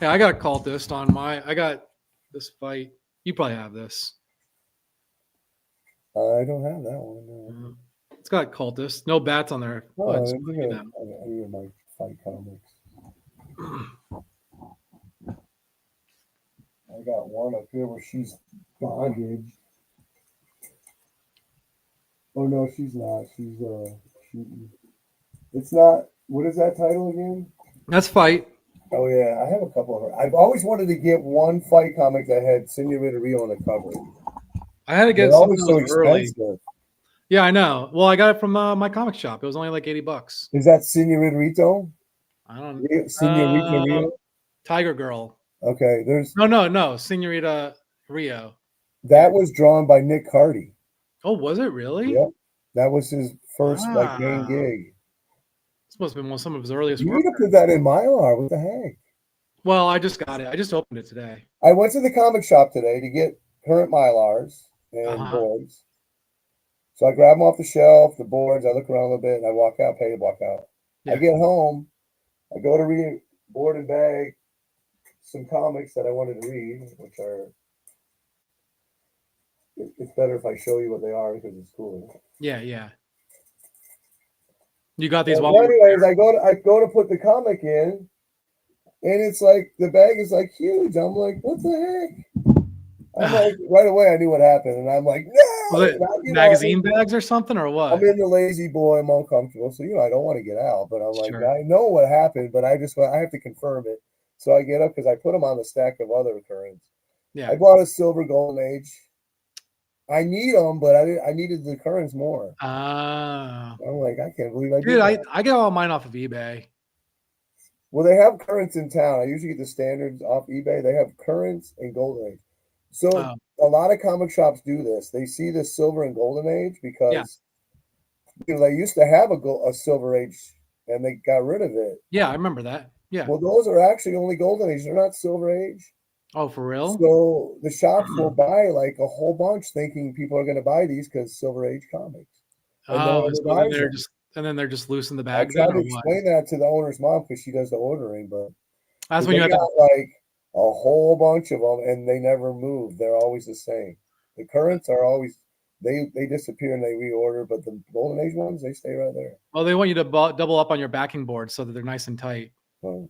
Yeah, I got a cultist on my. I got this fight. You probably have this. I don't have that one. No. It's got cultist. No bats on there. Oh, But I it's, think you I know. need my fight comics. I got one up here where she's bondage. Oh no, she's not. She's shooting. It's not. What is that title again? That's fight. Oh yeah, I have a couple of her. I've always wanted to get one fight comic that had Senorita Rio on the cover. I had to They're get something always that so was early. expensive. Yeah, I know. Well, I got it from my comic shop. It was only like $80. Is that Senorita Rito? I don't. Senorita Rio? Tiger Girl. Okay, there's No. Senorita Rio. that was drawn by Nick Hardy. Oh, was it really? Yep, that was his first like main Ah. gig. This must have been some of his earliest You work. need to put that in Mylar. What the heck? Well, I just got it. I just opened it today. I went to the comic shop today to get current Mylars and Uh-huh. boards. So I grab them off the shelf, the boards. I look around a little bit, and I walk out, pay to walk out. I Yeah. get home. I go to read board and bag some comics that I wanted to read, which are. It's better if I show you what they are because it's cooler. Yeah. You got these So while we were anyways, there. I go to put the comic in, and it's like the bag is like huge. I'm like, what the heck? I'm like, right away I knew what happened, and I'm like, no. Was it And I- you know, magazine bags or something or what? I'm in the lazy boy. I'm uncomfortable, so I don't want to get out. But I'm like, Sure. I know what happened, but I have to confirm it. So I get up because I put them on the stack of other currents. Yeah. I bought a silver golden age. I need them, but I needed the currents more. Ah. I'm like, I can't believe I did Dude, that. I get all mine off of eBay. Well, they have currents in town. I usually get the standards off eBay. They have currents and golden age. So Oh. a lot of comic shops do this. They see the silver and golden age because they used to have a silver age and they got rid of it. Yeah, I remember that. Yeah. Well, those are actually only golden age. They're not silver age. Oh, for real? So the shops will buy like a whole bunch, thinking people are going to buy these because Silver Age comics, and no Oh, one and ever so then buys they're them. just and then they're just loose in the I bag then, tried to or what? explain that to the owner's mom because she does the ordering, but That's when you they have to. got like a whole bunch of them, and they never move. They're always the same. The currents are always they disappear and they reorder, but the Golden Age ones they stay right there. Well, they want you to double up on your backing board so that they're nice and tight. So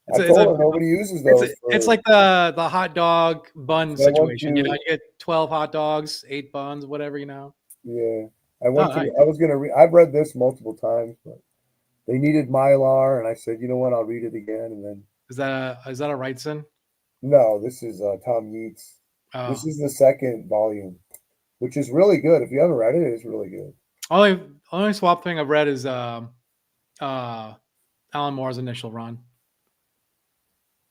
It's I a, it's told a her nobody uses it's those it's for like the hot dog bun so I went situation. You know, to you get 12 hot dogs, 8 buns, whatever. You know. yeah. I Oh, went to nice. I was gonna I've read this multiple times, but they needed Mylar, and I said, you know what, I'll read it again, and then Is that a Wrightson? no, this is Tom Yeats. Oh, This is the second volume, which is really good. If you haven't read it, it's really good. only swap thing I've read is Alan Moore's initial run.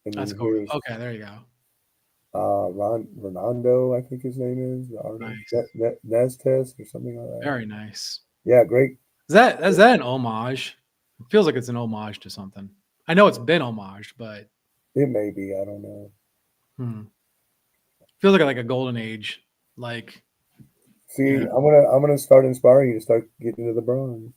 And That's then cool. here's Okay, there you go. Ronaldo, I think his name is Nice. Nestes or something like that. Very nice. Yeah, great. Is that an homage? It feels like it's an homage to something. I know it's been homaged, but It may be. I don't know. feels like a golden age. Like, See, yeah. I'm gonna start inspiring you to start getting into the bronze.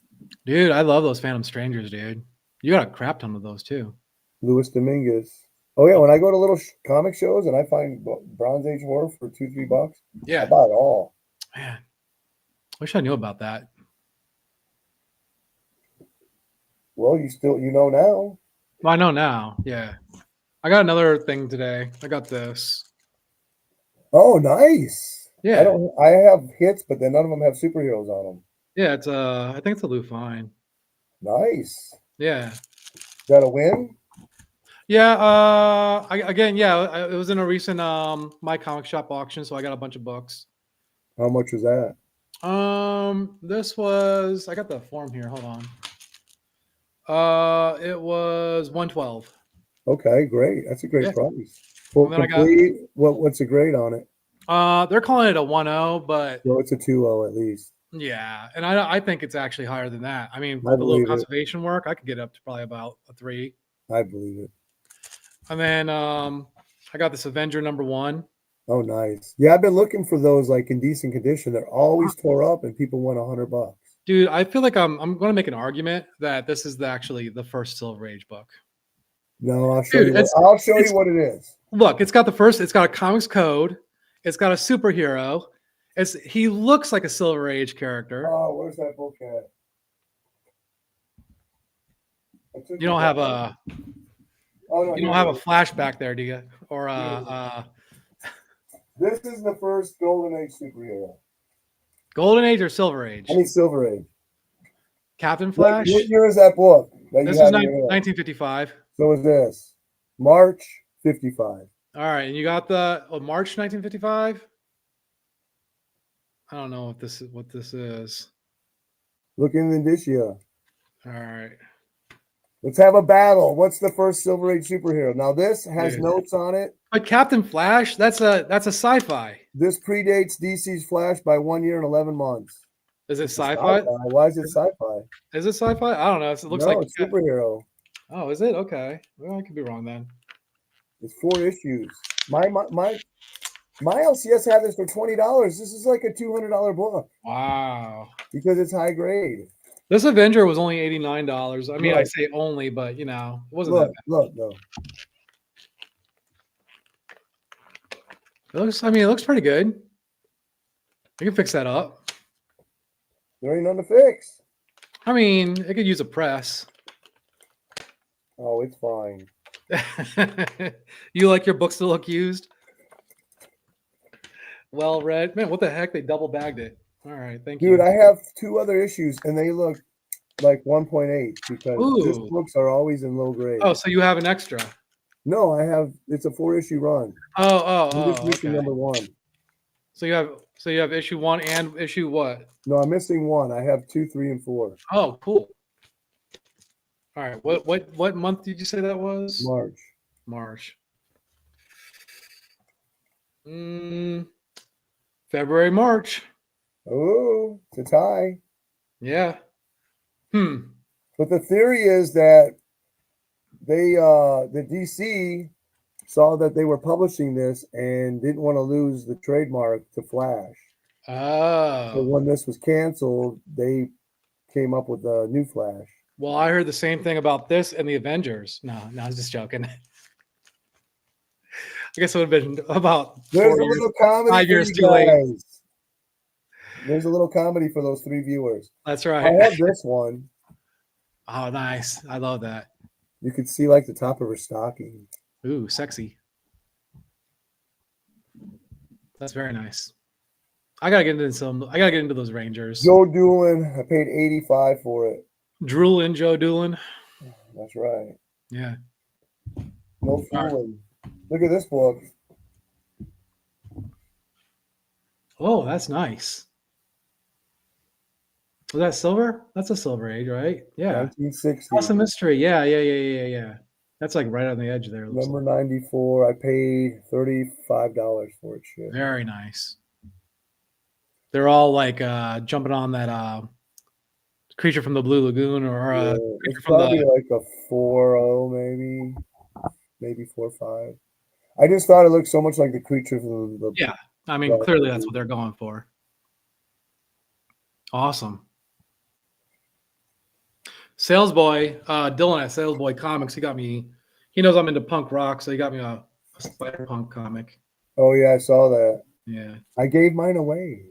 Dude, I love those Phantom Strangers, dude. You got a crap ton of those too. Luis Dominguez. Oh yeah, when I go to little comic shows and I find Bronze Age horror for $2-3, I Yeah, buy it all. man. Wish I knew about that. Well, you know now. Well, I know now. Yeah, I got another thing today. I got this. Oh, nice. Yeah, I have hits, but then none of them have superheroes on them. yeah. It's I think it's a Lou Fine. Nice. Yeah, Is that a win? yeah. It was in a recent My Comic Shop auction, so I got a bunch of books. How much was that? This was I got the form here. Hold on. It was 112. Okay, great. That's a great Yeah. price. Well, And then I got- complete. What's the grade on it? They're calling it a 1.0, but So it's a 2.0 at least. yeah, and I think it's actually higher than that. I mean, I with a little believe it. conservation work, I could get up to probably about a 3. I believe it. And then I got this Avenger #1. Oh, nice. Yeah, I've been looking for those like in decent condition. They're always tore up, and people want $100. Dude, I feel like I'm going to make an argument that this is actually the first Silver Age book. No, I'll show Dude, you. I'll show you what it is. Look, it's got a comics code, it's got a superhero. He looks like a Silver Age character. Oh, where's that book at? You don't have a Oh no, you don't have a flashback there, do you? Or This is the first Golden Age superhero. Golden Age or Silver Age? I mean Silver Age. Captain Flash. What year is that book? That This you is have in your hand? 1955. So is this March 55? All right, and you got the March 1955. I don't know what this is. Look in the indicia. All right. Let's have a battle. What's the first Silver Age superhero? Now this has Dude. notes on it. But Captain Flash, that's a sci-fi. This predates DC's Flash by 1 year and 11 months. Is it It's sci-fi? Why is it sci-fi? Is it sci-fi? I don't know. It looks No, like it's superhero. Oh, is it? Okay. Well, I could be wrong then. It's 4 issues. My LCS had this for $20. This is like a $200 book Wow. because it's high grade. This Avenger was only $89. I mean, I Right. say only, but it wasn't Look, that look, no. bad. It looks pretty good. You can fix that up. There ain't nothing to fix. I mean, it could use a press. Oh, it's fine. You like your books to look used? Well read. Man, what the heck? They double bagged it. All right, thank you. Dude, I have 2 other issues and they look like 1.8 because his Ooh. books are always in low grade. Oh, so you have an extra. No, it's a 4 issue run. I'm just missing Okay. number 1. So you have issue 1 and issue what? No, I'm missing 1. I have 2, 3, and 4. Oh, cool. All right. What month did you say that was? March. March. February, March. Oh, it's a tie. Yeah. But the theory is that the DC saw that they were publishing this and didn't want to lose the trademark to Flash. So Oh, when this was canceled, they came up with a new Flash. well, I heard the same thing about this and the Avengers. No, I was just joking. I guess it would have been about There's 4 a years. little comedy 5 for years you too late. guys. There's a little comedy for those 3 viewers. That's I right. have this one. Oh, nice. I love that. You can see like the top of her stocking. Ooh, sexy. That's very nice. I gotta get into those Rangers. Joe Doolin, I paid $85 for it. Droolin, Joe Doolin. That's right. Yeah. No fooling. Look at this book. Oh, that's nice. Was that silver? That's a Silver Age, right? Yeah. 1960. House of Mystery. Yeah. That's like right on the edge there. it looks Number like. 94. I paid $35 for it. Shit. Very nice. They're all like jumping on that Creature from the Blue Lagoon or Yeah, Creature it's from probably the like a 4.0, maybe 4.5. I just thought it looked so much like the creature from the. Yeah. I mean, clearly that's what they're going for. Awesome. Salesboy, Dylan at Salesboy Comics, he knows I'm into punk rock, so he got me a Spider-Punk comic. Oh yeah, I saw that. Yeah. I gave mine away.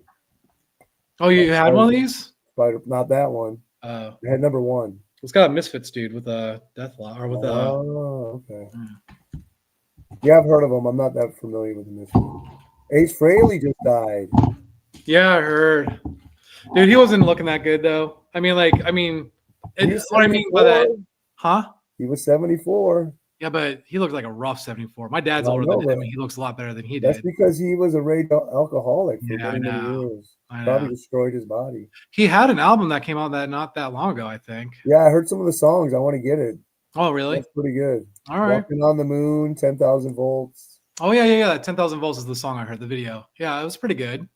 Oh, you had one of these? Not that one. I had number 1. It's got a Misfits dude with a Deathlok or with a. Oh, okay. Yeah, I've heard of them. I'm not that familiar with them. Ace Frehley just died. Yeah, I heard. Dude, he wasn't looking that good though. I mean, what I mean by that, 74. huh? He was 74. Yeah, but he looked like a rough 74. My dad's I older know than him, that. and he looks a lot better than he That's did. because he was a raging alcoholic for Yeah, I many know. years. I Probably know. destroyed his body. He had an album that came out not that long ago, I think. Yeah, I heard some of the songs. I want to get it. Oh, really? That's pretty good. All right. Walking on the Moon, 10,000 volts. Oh, yeah. That 10,000 volts is the song I heard, the video. Yeah, it was pretty good.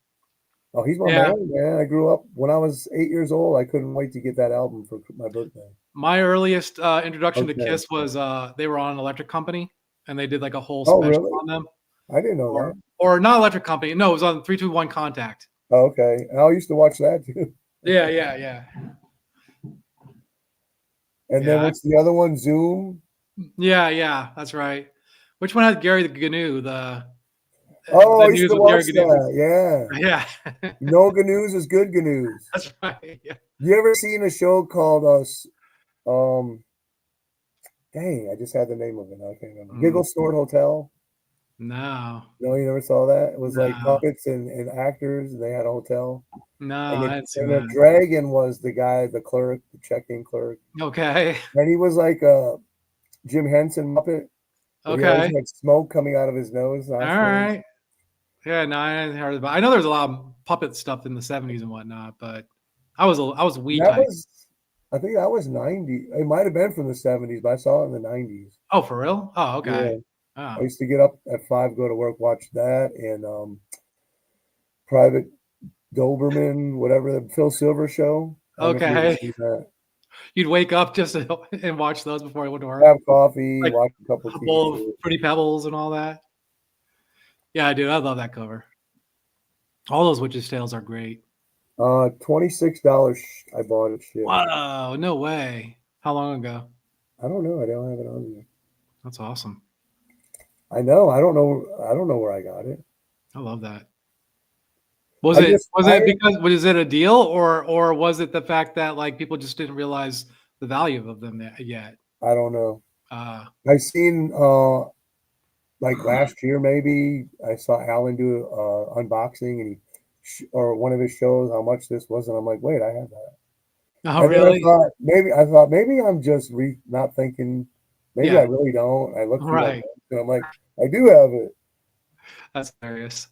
Oh, he's my man. I grew up when I was 8 years old. I couldn't wait to get that album for my birthday. My earliest introduction to Okay. Kiss was they were on Electric Company, and they did like a whole Oh, special really? on them. I didn't know that. Or not Electric Company. No, it was on 321 Contact. Oh, okay. I used to watch that too. Yeah. And then what's the other one? Zoom? Yeah, that's right. Which one had Gary the GNU? Oh, I the used news to with watch Gary GNU. that. Yeah. Yeah. No GNUs is good GNUs. That's right. Yeah. You ever seen a show called dang, I just had the name of it. I can't remember. Giggle Snort Hotel? No, No, you never saw that? It was like No. puppets and actors, and they had a hotel. I And didn't see the that. dragon was the guy, the clerk, the check-in clerk. Okay. And he was like a Jim Henson Muppet. He always Okay. had smoke coming out of his nose. All right. Yeah, no, I hadn't heard about. I know there's a lot of puppet stuff in the 70s and whatnot, but I was wee type. I think that was 90. It might have been from the 70s, but I saw it in the 90s. Oh, for real? Oh, okay. I Oh. used to get up at 5, go to work, watch that, and Private Doberman, whatever, the Phil Silver show. I don't know if you ever Okay. seen that. You'd wake up just and watch those before you went to work. Have coffee, Like watch a couple A of bowl TV. of Fruity Pebbles and all that. Yeah, dude, I love that cover. All those Witches' Tales are great. $26 I bought it. Shit. Wow, no way. How long ago? I don't know. I don't have it on here. That's awesome. I know. I don't know where I got it. I love that. Was I it just- was I- it because was it a deal or was it the fact that like people just didn't realize the value of them yet? I don't know. Uh, I seen like last year maybe I saw Alan do unboxing, and or one of his shows how much this was, and I'm like, wait, I have that. oh And then really? I thought maybe I'm just not thinking. Maybe Yeah. I really don't. I looked through my Right. books, and I'm like, I do have it. That's hilarious.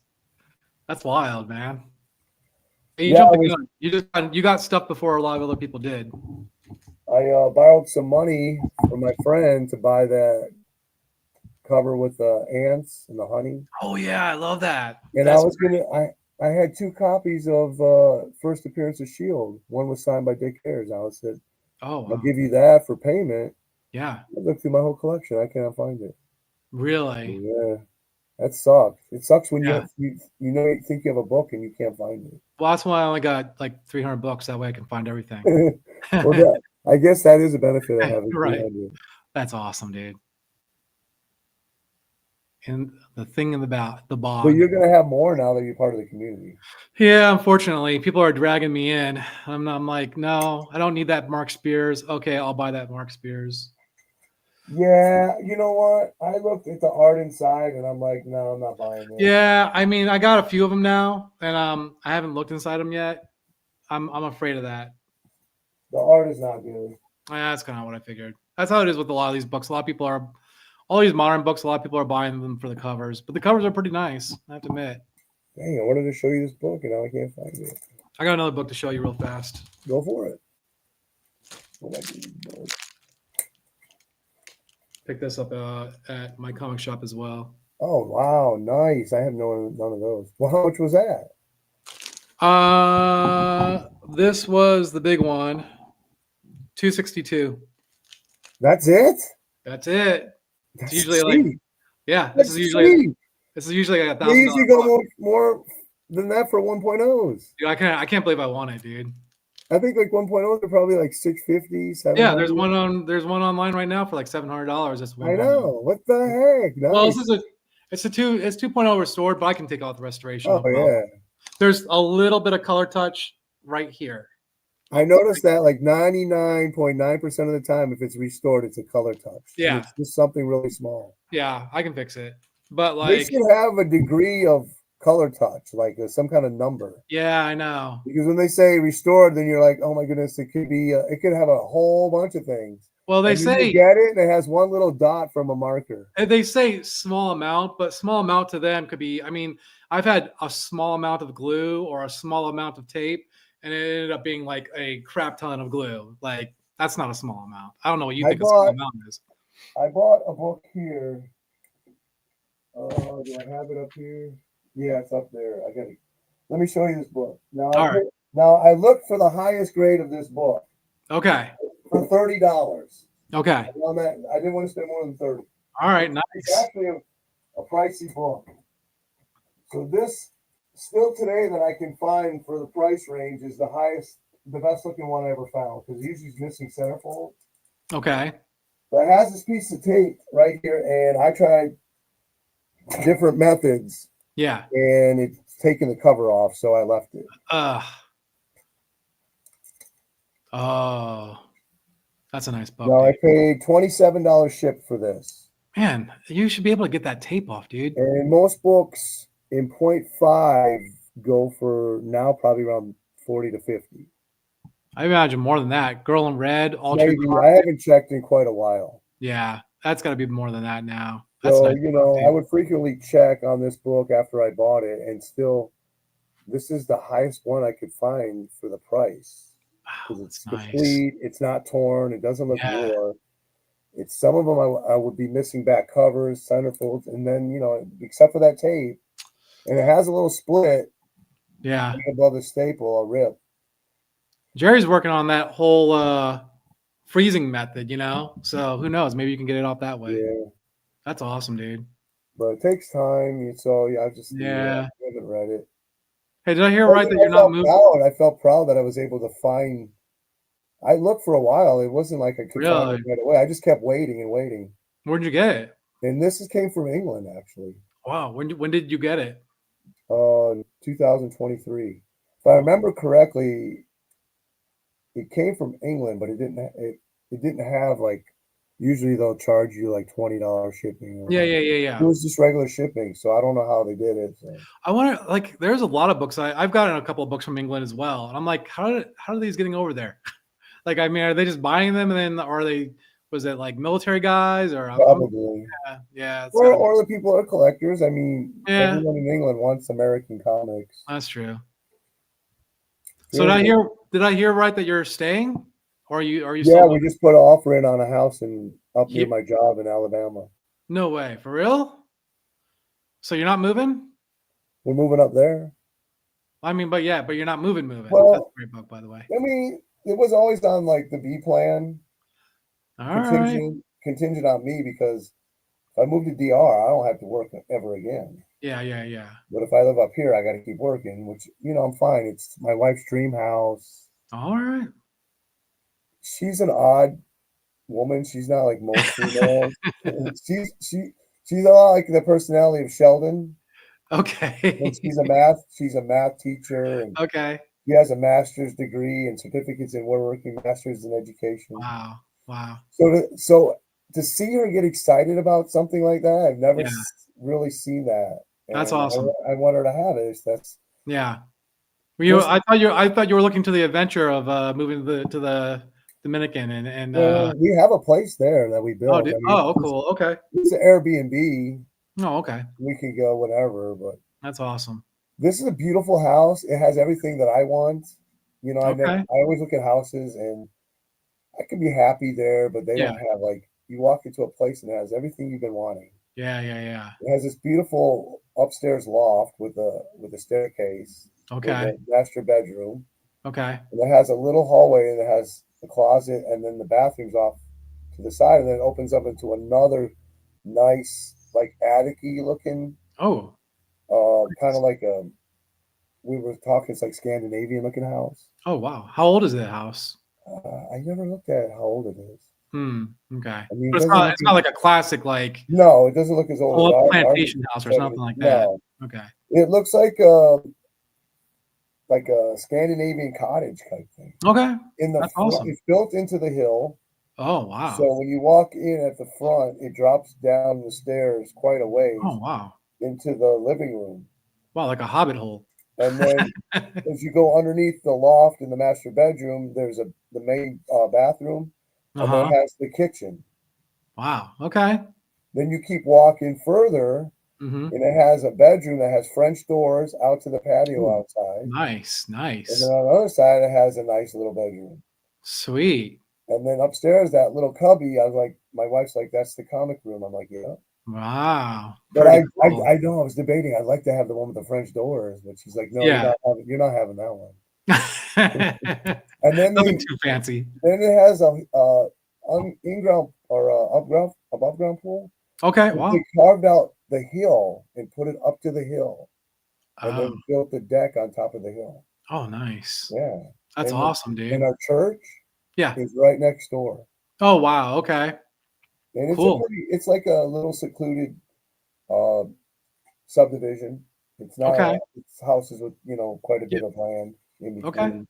That's wild, man. You Yeah, jumped I the was- gun. You got stuff before a lot of other people did. I borrowed some money from my friend to buy that cover with the ants and the honey. Oh yeah, I love that. And That's I was I had 2 copies of First Appearance of S.H.I.E.L.D. One was signed by Dick Ayers. I said, oh I'll wow. give you that for payment. Yeah. I looked through my whole collection. I cannot find it. Really? Yeah, that sucks. It sucks when Yeah. you you think you have a book and you can't find it. Well, that's why I only got like 300 books. That way I can find everything. Well, I guess that is a benefit of having Right. 300. That's awesome, dude. And the thing in the But bog. you're gonna have more now that you're part of the community. Yeah, unfortunately, people are dragging me in. I'm like, no, I don't need that Mark Spears. Okay, I'll buy that Mark Spears. Yeah, you know what? I looked at the art inside and I'm like, no, I'm not buying it. Yeah, I mean, I got a few of them now, and I haven't looked inside them yet. I'm afraid of that. The art is not good. Yeah, that's kind of what I figured. That's how it is with a lot of these books. A lot of people are, all these modern books, a lot of people are buying them for the covers, but the covers are pretty nice, I have to admit. Dang, I wanted to show you this book and now I can't find it. I got another book to show you real fast. Go for it. What do I do? Pick this up at my comic shop as well. Oh wow, nice. I have none of those. Well, how much was that? This was the big one, $262. That's it? That's it. That's usually like- cheap. Yeah, That's cheap. this is usually like They usually $1,000. go more than that for 1.0s. Dude, I can't believe I won it, dude. I think like 1.0s are probably like 650, 700. Yeah, there's one online right now for like $700. That's one. I know. What the heck? Nice. Well, it's 2.0 restored, but I can take out the restoration. Oh yeah. There's a little bit of color touch right here. I noticed that like 99.9% of the time, if it's restored, it's a color touch. Yeah. It's just something really small. Yeah, I can fix it. But They like, should have a degree of color touch, like some kind of number. yeah, I know. Because when they say restored, then you're like, oh my goodness, it could be, it could have a whole bunch of things. Well, they And then you say get it, and it has one little dot from a marker. small amount, but small amount to them could be. I mean, I've had a small amount of glue or a small amount of tape, and it ended up being like a crap ton of glue. Like that's not a small amount. I don't know what you think a small amount is. I bought a book here. Do I have it up here? Yeah, it's up there. I got it. Let me show you this book. Now, All right. Now I looked for the highest grade of this book Okay. for $30. Okay. On that, I didn't want to spend more than 30. All right. It's Nice. actually a pricey book. So this, still today, that I can find for the price range is the best looking one I ever found, because usually it's missing centerfold. Okay. But it has this piece of tape right here, and I tried different methods, Yeah. and it's taken the cover off, so I left it. Oh, that's a nice book. Now I dude. paid $27 ship for this, Man, you should be able to get that tape off, dude. and most books in 0.5 go for now probably around 40 to 50. I imagine more than that. Girl in Red, Ultra. Maybe. I haven't checked in quite a while. Yeah, that's got to be more than that now. That's So, nice you book, know, dude. I would frequently check on this book after I bought it, and still, this is the highest one I could find for the price. Wow, Because it's that's nice. complete, it's not torn, it doesn't look Yeah. war. It's some of them I would be missing back covers, centerfolds, and then, you know, except for that tape, and it has a little split Yeah, above the staple, a rip. Jerry's working on that whole freezing method, you know. So who knows? Maybe you can get it off that way. Yeah, That's awesome, dude. but it takes time. So yeah, I just Yeah. I haven't read it. Hey, did I hear right that I you're not felt moving? proud. I felt proud that I was able to find. I looked for a while. It wasn't like I could find it right away. I just kept waiting and waiting. Where'd you get it? And this came from England, actually. Wow, when did you get it? 2023. If I remember correctly, it came from England, but it didn't have like. Usually they'll charge you like $20 shipping. Yeah. It was just regular shipping, so I don't know how they did it. So. I wonder, like, there's a lot of books. I've gotten a couple of books from England as well, and I'm like, how are these getting over there? Like, I mean, are they just buying them, and then are they? Was it like military guys or? Probably. Yeah. It's Or the people are collectors. I mean, Yeah. everyone in England wants American comics. That's true. So did I hear right that you're staying, or are you? Yeah, Still we just put an offer in on a house up near Yeah. my job in Alabama. No way, for real? So you're not moving? We're moving up there. I mean, but you're not moving. Well- That's a great book, by the way. I mean, it was always on like the B plan, All right. contingent on me, because if If I move to DR, I don't have to work ever again. Yeah. But if I live up here, I got to keep working, which, I'm fine. It's my wife's dream house. All right. She's an odd woman. She's not like most females. She's a lot like the personality of Sheldon. Okay. And she's a math teacher, and Okay. she has a master's degree and certificates in woodworking, master's in education. Wow. So to see her get excited about something like that, I've never Yeah. really seen that. That's And awesome. I want her to have it. That's Yeah. Listen- I thought you were looking to the adventure of moving to the Dominican and we have a place there that we built. Cool. Okay. It's an Airbnb. Oh, okay. We can go whatever, but That's awesome. this is a beautiful house. It has everything that I want. Okay. I always look at houses and I can be happy there, but they Yeah. don't have you walk into a place and it has everything you've been wanting. Yeah. It has this beautiful upstairs loft with a staircase. Okay. With a master bedroom. Okay. And it has a little hallway and it has the closet and then the bathroom's off to the side, and then it opens up into another nice, like attic-y looking, Oh. kind of like we were talking, it's like Scandinavian looking house. Oh, wow. How old is that house? I never looked at how old it is. Okay. I mean, But it's not like a classic like No, it doesn't look as old as plantation house or something like that. No, Okay. it looks like a Scandinavian cottage type thing. Okay. In the That's front, awesome. it's built into the hill. Oh, wow. So when you walk in at the front, it drops down the stairs quite a ways Oh, wow. into the living room. Wow, like a hobbit hole. And then as you go underneath the loft in the master bedroom, there's the main bathroom, and then it has the kitchen. Wow. Okay. Then you keep walking further, Mm-hmm. and it has a bedroom that has French doors out to the patio outside. Nice. And then on the other side, it has a nice little bedroom. Sweet. And then upstairs, that little cubby, I was like, my wife's like, that's the comic room. I'm like, yeah. Wow. But Pretty cool. I know I was debating. I'd like to have the one with the French doors, but she's like, no, Yeah. you're not having that one. And then Nothing too fancy. Then it has a in-ground or above ground pool. Okay. Wow. They carved out the hill and put it up to the hill, and Oh, then built the deck on top of the hill. nice. Yeah, That's And- awesome, dude. and our church, Yeah. is right next door. Oh, wow. Okay. And it's Cool. it's like a little secluded subdivision. It's not Okay. it's houses with quite a bit of land in between. Okay.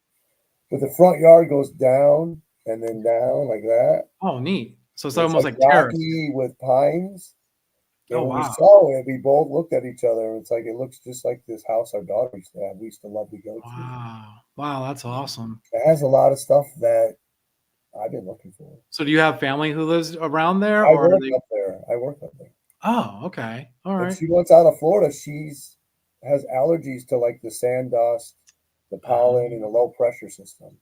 But the front yard goes down and then down like that. Oh, neat. So it's It's almost like terrace. rocky with pines. And Oh, when we wow. saw it, we both looked at each other. And it's like it looks just like this house our daughter used to have. We used to love to go to. Wow. Wow. That's awesome. It has a lot of stuff that I've been looking for. So do you have family who lives around there? I Or work are they... up there. I work up there. Oh, okay. All When right. she wants out of Florida, has allergies to like the sand dust, the pollen, and the low pressure system.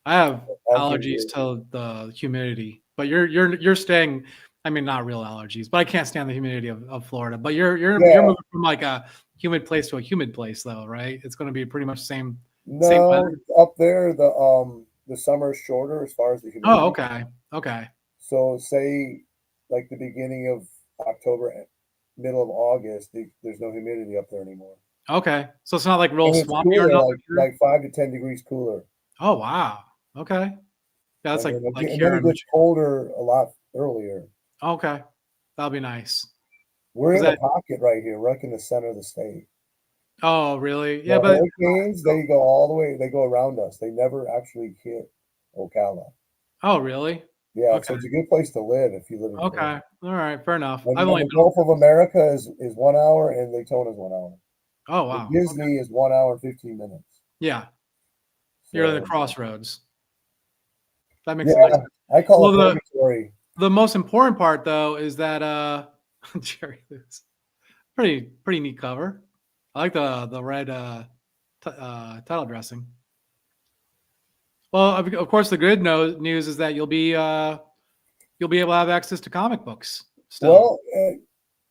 I have I'll give allergies you- to the humidity, but you're staying. I mean, not real allergies, but I can't stand the humidity of Florida. But you're Yeah. moving from like a humid place to a humid place, though, right? It's going to be pretty much the same. Same No, weather? up there the summer is shorter as far as the humidity. Oh, okay, okay, So say like the beginning of October, middle of August, there's no humidity up there anymore. okay. So it's not like real And it's swampy or cooler, nothing. like 5 to 10 degrees cooler. Oh, wow. Okay. Yeah, that's And like then here. it in gets colder a lot earlier. Okay, that'll be nice. We're Is in that- the pocket right here. We're like in the center of the state. Oh, really? Yeah, The but hurricanes, they go all the way. They go around us. They never actually hit Ocala. oh, really? Yeah, Okay. so it's a good place to live if you live in Okay, Florida. all right, fair enough. And I've only the been. Gulf of America is 1 hour, and Daytona is 1 hour. Oh, wow. And Disney is 1 hour and 15 minutes. Yeah, you're in the So, crossroads. That makes Yeah, sense. I call Well, it purgatory. The most important part, though, is that Jerry Lewis, pretty neat cover. I like the red title dressing. Well, of course, the good news is that you'll be able to have access to comic books. Still. Well,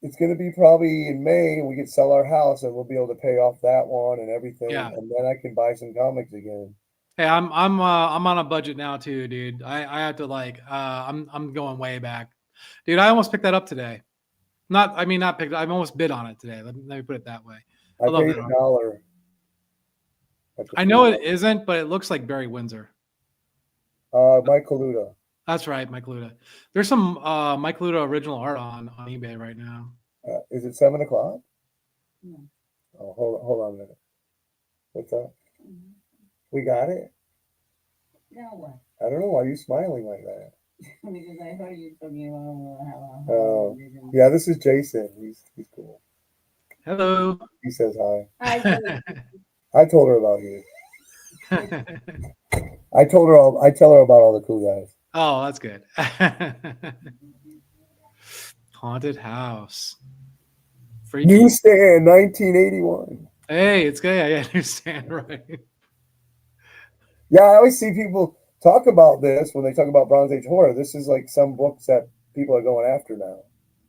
it's going to be probably in May. We could sell our house, and we'll be able to pay off that one and everything, Yeah. and then I can buy some comics again. Hey, I'm on a budget now too, dude. I have to I'm going way back, dude. I almost picked that up today. Not picked. I've almost bid on it today. Let me put it that way. I love paid that art. $1. at the I know flea it isn't, but it looks like Barry Windsor. market. Mike Kaluta. That's right, Mike Luda. There's some Mike Luda original art on eBay right now. Is it 7:00? No. Oh, hold on a minute. What's up? We got it. Now what? I don't know why you smiling like that. Because I heard you talking about how. Oh, yeah, this is Jason. He's cool. Hello. He says hi. Hi. I told her about you. I tell her about all the cool guys. Oh, that's good. Haunted house. Freaky. Newsstand 1981. Hey, it's good. Yeah, understand, right? Yeah, I always see people talk about this when they talk about Bronze Age horror. This is like some books that people are going after now.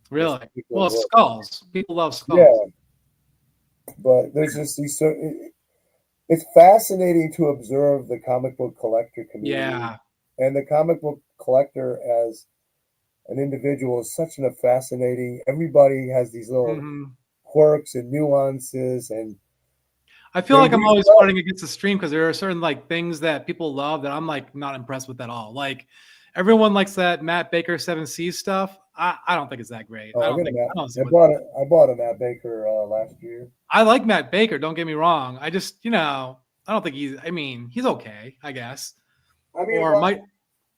Really? particular Well, book. skulls. People love skulls. Yeah, but there's just these certain. It's fascinating to observe the comic book collector community. Yeah. And the comic book collector as an individual is such a fascinating. Everybody has these little Mhm. quirks and nuances, and I feel They like I'm do always love- fighting against the stream because there are certain like things that people love that I'm like not impressed with at all. Like everyone likes that Matt Baker 7C stuff. I don't think it's that great. oh, I I, don't got a think Matt, I don't see I what, bought it. I bought a Matt Baker last year. I like Matt Baker, don't get me wrong. I just, I don't think he's okay, I guess. I mean, Or might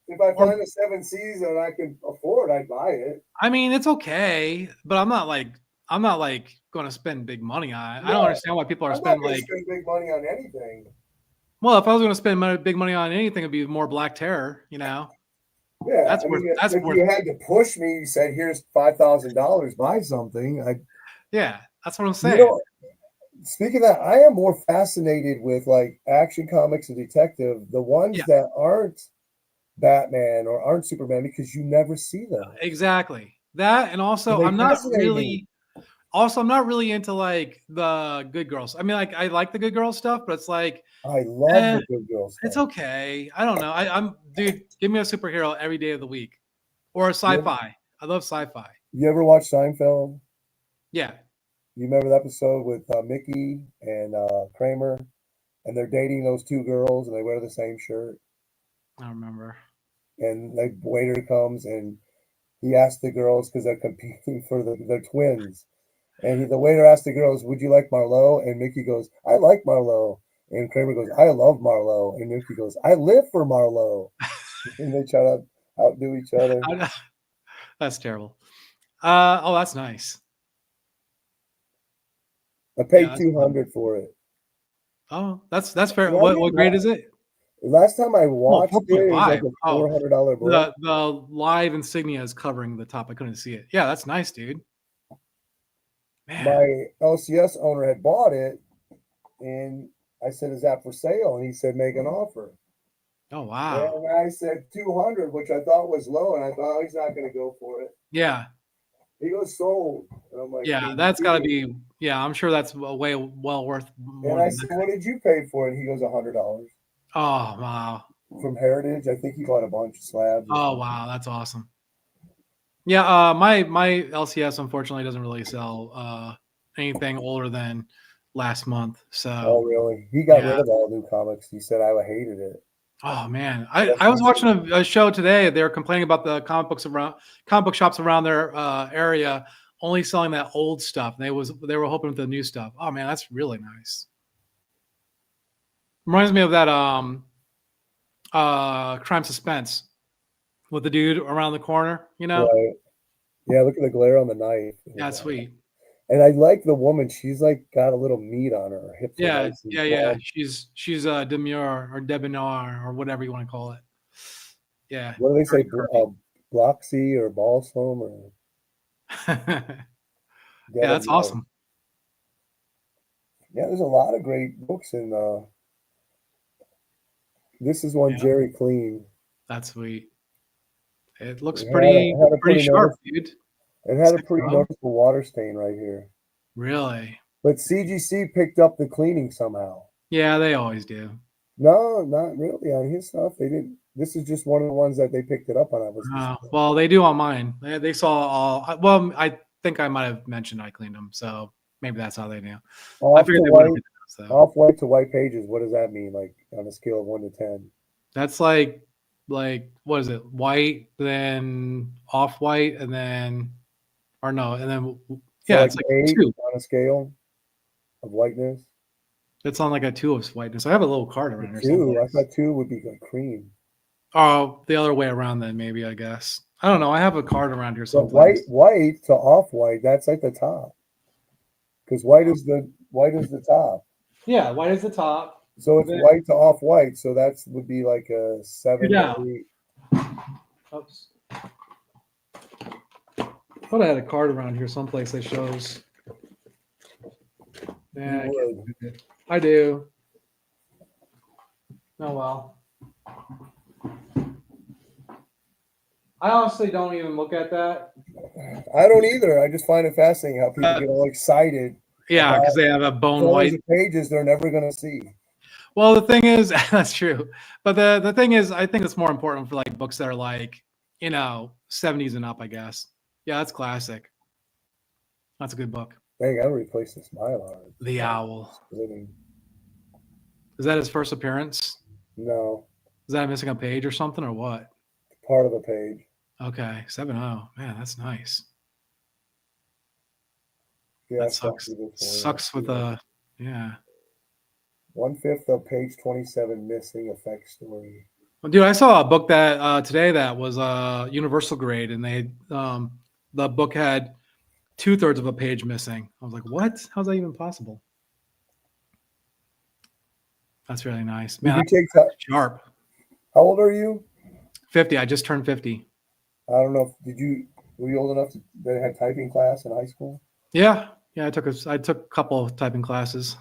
if I or- find a 7Cs that I can afford, I'd buy it. it's okay, but I'm not like going to spend big money on it. I don't No, understand why people are I'm not spending going to like spend big money on anything. well, if I was going to spend big money on anything, it'd be more Black Terror, Yeah, That's I worth- mean, that's if worth- you had to push me, you said, "Here's $5,000, buy something." Yeah, that's what I'm You saying. know, speaking of that, I am more fascinated with like Action Comics and Detective, the ones Yeah. that aren't Batman or aren't Superman, because you never see them. Exactly. That and also They I'm not fascinate really I'm not really into like the good girls. I mean, like I like the good girl stuff, but it's like I love Eh, the Good Girls. it's okay. I don't know. I'm dude, give me a superhero every day of the week. Or a sci-fi. I love sci-fi. You ever watch Seinfeld? Yeah. You remember the episode with Mickey and Kramer, and they're dating those two girls, and they wear the same shirt. I remember. And the waiter comes and he asks the girls because they're competing for they're twins. And the waiter asks the girls, "Would you like Marlowe?" And Mickey goes, "I like Marlowe." And Kramer goes, "I love Marlowe." And Mickey goes, "I live for Marlowe." And they try to outdo each other. That's terrible. Oh, that's nice. I paid that's $200 for it. Oh, that's fair. Yeah, What yeah, grade is it? Last time I watched it, it was like 4.5. a $400 book. The live insignia is covering the top. I couldn't see it. Yeah, that's nice, dude. Man. My LCS owner had bought it, and I said, "Is that for sale?" And he said, "Make an offer." Oh wow. And I said 200, which I thought was low, and I thought, "Oh, he's not going to go for it." Yeah. He goes, "Sold." And I'm like, Yeah, "Can that's you got to do it?" be. Yeah, I'm sure that's way well worth And more I than said, that. "What did you pay for it?" And he goes, $100 Oh wow. from Heritage. I think he bought a bunch of slabs. or Oh something. wow, that's awesome. Yeah, my LCS unfortunately doesn't really sell anything older than last month. Oh, So really? He got Yeah. rid of all new comics. He said I hated it. oh man, I was watching a show today. They were complaining about the comic book shops around their area only selling that old stuff. They were hoping with the new stuff. Oh man, that's really nice. Reminds me of that Crime Suspense with the dude around the corner, Right. Yeah, look at the glare on the knife. Yeah, sweet. And I like the woman. She's like got a little meat on her. Her hips are Yeah, nice and yeah. plump. She's demure or debonair or whatever you want to call it. Yeah. What do they say? Very Bloxy or balsam or Yeah, that's awesome. Yeah, there's a lot of great books in this is one Yeah. Jerry Clean. That's sweet. It looks It had pretty a pretty sharp, dude. It had a Sick, pretty bro. noticeable water stain right here. Really? But CGC picked up the cleaning somehow. Yeah, they always do. No, not really on his stuff. They didn't. This is just one of the ones that they picked it up on. I was Well, they do on mine. They saw all. Well, think I might have mentioned I cleaned them, so maybe that's how they knew. I Off figured to they would have white, been those, though. off white to white pages. What does that mean? Like on a scale of 1 to 10? That's like what is it? White, then off white, and then or no, and then So yeah, it's like an 8 2. on a scale of whiteness. It's on like a 2 of whiteness. I have a little card around here. 2. I someplace. thought 2 would be like cream. Oh, the other way around then maybe, I guess. I don't know. I have a card around here But someplace. white to off white, that's at the top. Because white is the top. Yeah, white is the top. So it's Then- white to off white. So that's would be like a 7 You're or down. 8. Oops. I thought I had a card around here someplace that shows. Yeah, You would. I do. Oh well. I honestly don't even look at that. I don't either. I just find it fascinating how people get all excited. Yeah, because they have a bone There's always white. pages they're never going to see. Well, the thing is, that's true. But the thing is, I think it's more important for like books that are like, 70s and up, I guess. Yeah, that's classic. That's a good book. Dang, I gotta replace this Mylar. The Owl. Splitting. Is that his first appearance? No, Is that missing a page or something or what? part of the page. Okay, 7-0. Man, that's nice. Yeah, That I'll sucks. do this for you. Sucks with yeah. 1/5 of page 27 missing effect story. Well, dude, I saw a book that today that was universal grade, and they the book had 2/3 of a page missing. I was like, what? How's that even possible? That's really nice. Did Man, you take that's sharp. How old are you? 50. I just turned 50. I don't know. Were you old enough to that had typing class in high school? Yeah. I took a couple of typing classes.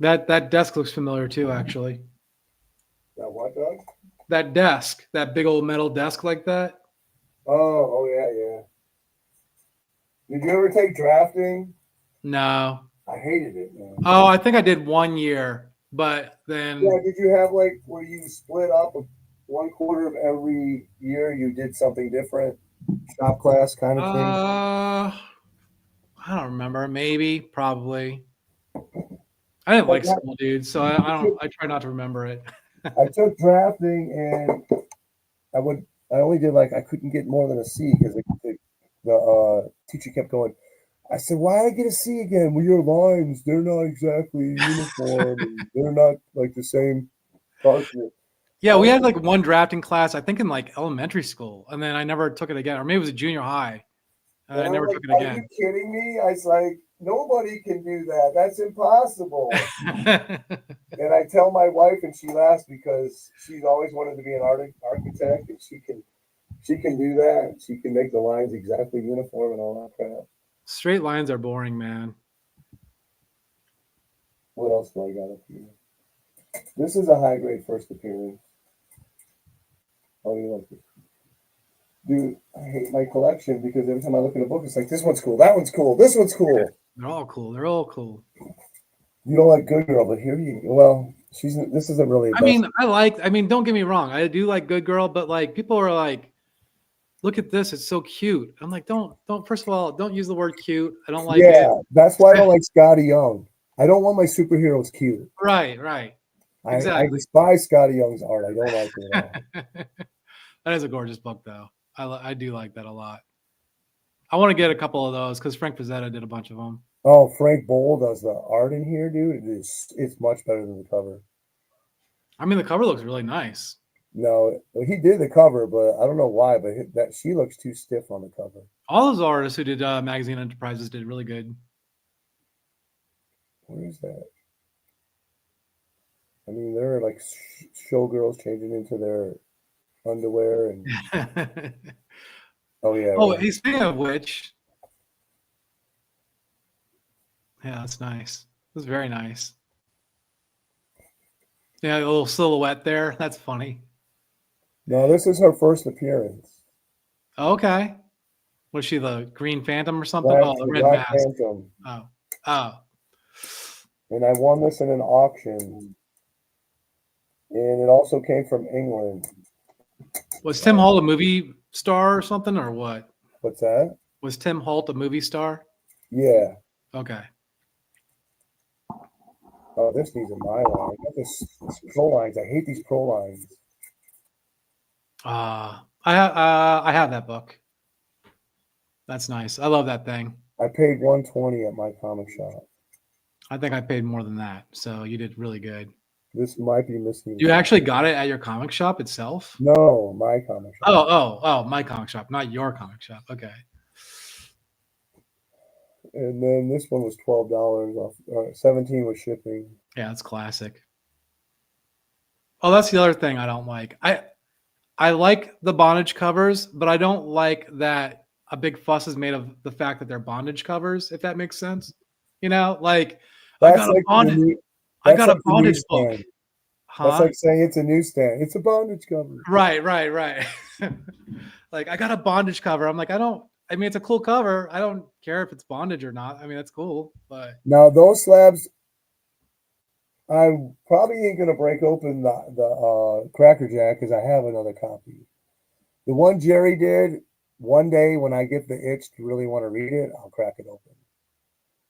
That desk looks familiar too, actually. That what, Doug? That desk, that big old metal desk like that. Oh yeah. Did you ever take drafting? No. I hated it, man. Oh, I think I did 1 year, but then Yeah, did you have like where you split up 1/4 of every year you did something different? Shop class kind of thing? I don't remember. Maybe, probably. I didn't like school, dude, so I try not to remember it. I took drafting and I only did I couldn't get more than a C because the teacher kept going. I said, why did I get a C again? Well, your lines, they're not exactly uniform. And they're not like the same darkness. Yeah, we had like one drafting class, I think in like elementary school, and then I never took it again, or maybe it was a junior high, and I I'm never like, took it are again. you kidding me? I was like, nobody can do that. That's impossible. And I tell my wife, and she laughs because she's always wanted to be an architect, and she can do that. She can make the lines exactly uniform and all that crap. Straight lines are boring, man. What else do I got up here? This is a high grade first appearance. Oh, you like this? Dude, I hate my collection because every time I look in a book, it's like this one's cool, that one's cool, this one's cool. They're all cool. They're all cool. You don't like Good Girl, but here you well, this isn't really. I mean, don't get me wrong. I do like Good Girl, but like people are like, look at this, it's so cute. I'm like, don't. First of all, don't use the word cute. I don't like it. That's why I don't like Scotty Young. I don't want my superheroes cute. Right. I Exactly. despise Scotty Young's art. I don't like it at all. That is a gorgeous book, though. I do like that a lot. I want to get a couple of those because Frank Frazetta did a bunch of them. Oh, Frank Bowl does the art in here, dude. It's much better than the cover. I mean, the cover looks really nice. No, he did the cover, but I don't know why. But that she looks too stiff on the cover. All those artists who did Magazine Enterprises did really good. Where is that? I mean, they're like showgirls changing into their underwear and. Oh yeah. Oh, right. hey, speaking of which, yeah, that's nice. That's very nice. Yeah, a little silhouette there. That's funny. No, this is her first appearance. Okay. Was she the Green Phantom or something? Black, Oh, the Red Black Mask. Phantom. Oh. And I won this in an auction. And it also came from England. Was Tim Hall a movie star or something or what? What's that? Was Tim Holt a movie star? Yeah. Okay. Oh, this needs a Mylar. I got this pro lines. I hate these pro lines. I have that book. That's nice. I love that thing. I paid $120 at my comic shop. I think I paid more than that, so you did really good. This might be missing. You actually got it at your comic shop itself? No, my comic shop. Oh, my comic shop, not your comic shop. Okay. And then this one was $12 off. 17 was shipping. Yeah, that's classic. Oh, that's the other thing I don't like. I like the bondage covers, but I don't like that a big fuss is made of the fact that they're bondage covers, if that makes sense. You know, like That's I got like a bondage, the new- I got that's a like the bondage book. newsstand. Huh? That's like saying it's a newsstand. It's a bondage cover. Right. Like I got a bondage cover. I'm like, I mean, it's a cool cover. I don't care if it's bondage or not. I mean, that's cool, but Now those slabs, I probably ain't gonna break open the Cracker Jack because I have another copy. The one Jerry did, one day when I get the itch to really want to read it, I'll crack it open.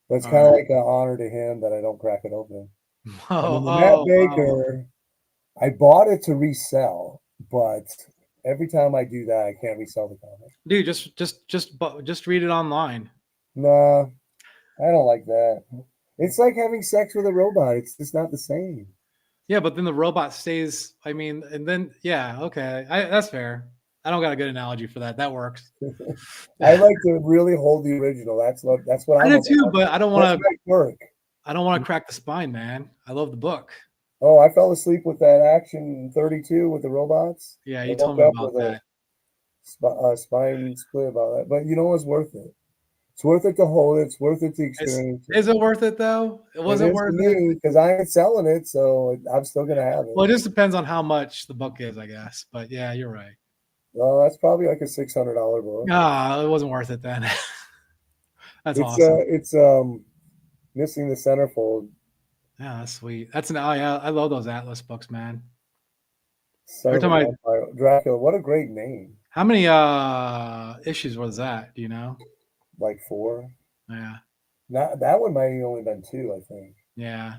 But it's kind of like an honor to him that I don't crack it open. And then the Matt Baker, I bought it to resell, but every time I do that, I can't resell the comic. Dude, just read it online. Nah, I don't like that. It's like having sex with a robot. It's just not the same. Yeah, but then the robot stays. I mean, and then yeah, okay, that's fair. I don't got a good analogy for that. That works. I like to really hold the original. That's what I I'm do about. too, but I don't want Let's to. make work. I don't want to crack the spine, man. I love the book. Oh, I fell asleep with that Action 32 with the robots. Yeah, you I told woke me up about with that. a spine split about that. But you know what's worth it? It's worth it to hold it. It's worth it to experience. Is it worth it though? It wasn't worth it because I ain't selling it, so I'm still gonna have it. Well, it just depends on how much the book is, I guess. But yeah, you're right. Well, that's probably like a $600 book. Ah, it wasn't worth it then. That's It's awesome. it's missing the centerfold. Yeah, that's sweet. Yeah, I love those Atlas books, man. Son Every of a time vampire. Dracula. What a great name. How many issues was that? Do you know? Like 4. Yeah. That one might have only been 2, I think. Yeah.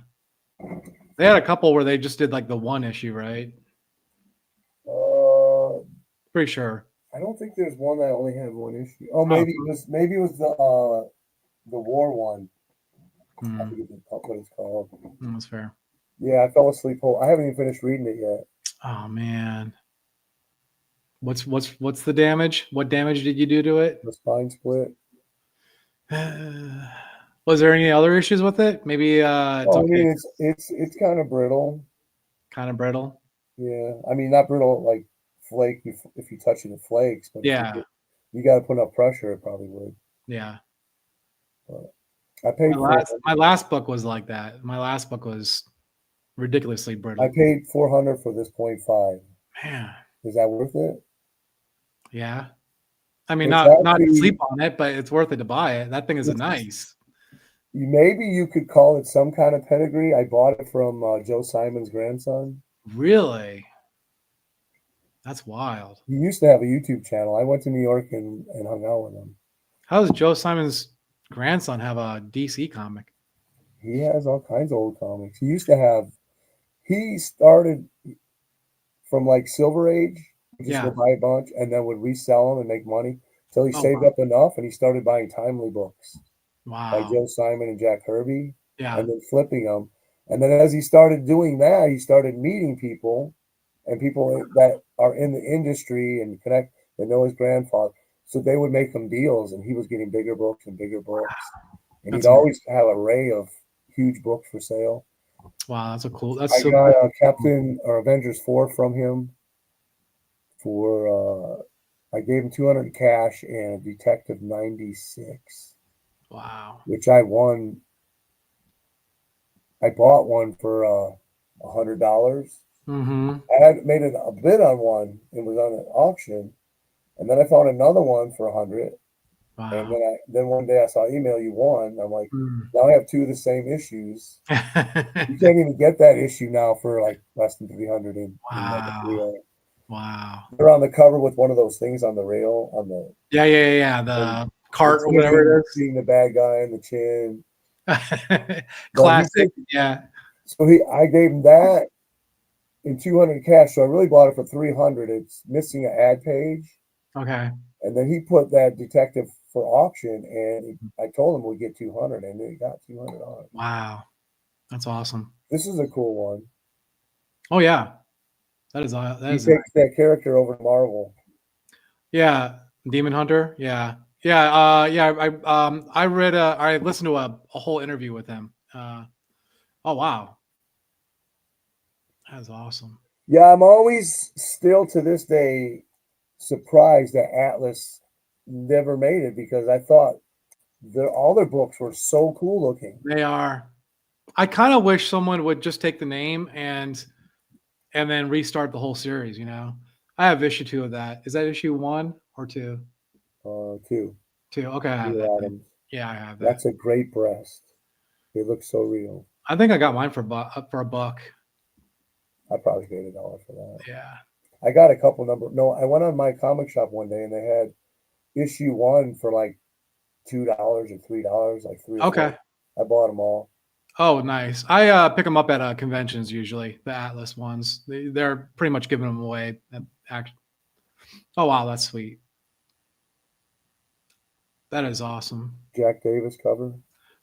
They had a couple where they just did like the one issue, right? Pretty sure. I don't think there's one that only had 1 issue. Oh, maybe it was the war one. I forget what it's called. That's fair. Yeah, I fell asleep. I haven't even finished reading it yet. Oh man. What's the damage? What damage did you do to it? The spine split. Was there any other issues with it? Maybe it's I okay. mean, it's kind of brittle. Kind of brittle. Yeah, I mean, not brittle like flake if you touch it, it flakes. But yeah, you got to put enough pressure. It probably would. Yeah. But I paid. My last book was like that. My last book was ridiculously brittle. I paid $400 for this 0.5. Man, is that worth it? Yeah. I mean, It's not to sleep on it, but it's worth it to buy it. That thing is nice. Maybe you could call it some kind of pedigree. I bought it from Joe Simon's grandson. Really? That's wild. He used to have a YouTube channel. I went to New York and hung out with him. How does Joe Simon's grandson have a DC comic? He has all kinds of old comics. He started from like Silver Age. He just would buy a bunch and then would resell them and make money until he saved up enough and he started buying Timely books. Wow. By Joe Simon and Jack Kirby. Yeah. And then flipping them. And then as he started doing that, he started meeting people and people that are in the industry and that know his grandfather. So they would make him deals and he was getting bigger books and bigger books. And he'd always have an array of huge books for sale. Wow, that's cool. I got Captain or Avengers 4 from him for I gave him $200 cash and Detective 96. Wow. Which I won. I bought one for $100. Mm-hmm. I had made a bid on one. It was on an auction, and then I found another one for $100. Wow. And then one day I saw email you won. I'm like, now I have 2 of the same issues. You can't even get that issue now for like less than $300. Wow. They're on the cover with one of those things on the rail on the. Yeah. The cart or whatever it Seeing the bad guy in the chin. is. Classic. Yeah. So I gave him that in 200 cash. So I really bought it for 300. It's missing an ad page. Okay. And then he put that detective for auction, and I told him we'd get 200, and they got 200 on it. Wow. That's awesome. This is a cool one. Oh yeah. That is He takes that character over to Marvel. Yeah. Demon Hunter. Yeah. Yeah. I read I listened to a whole interview with him. Oh wow. That's awesome. Yeah, I'm always still to this day surprised that Atlas never made it, because I thought all their books were so cool looking. They are. I kind of wish someone would just take the name and then restart the whole series, you know. I have issue 2 of that. Is that issue 1 or 2? 2. 2. Okay, I have that. Adams. Yeah, I have that. That's a great breast. They look so real. I think I got mine for a buck. I probably paid $1 for that. Yeah. I got a couple I went on my comic shop one day and they had issue 1 for like $2 or $3, like 3 or Okay. 4. I bought them all. Oh, nice. I pick them up at conventions usually. The Atlas ones. They're pretty much giving them away. Oh wow, that's sweet. That is awesome. Jack Davis cover.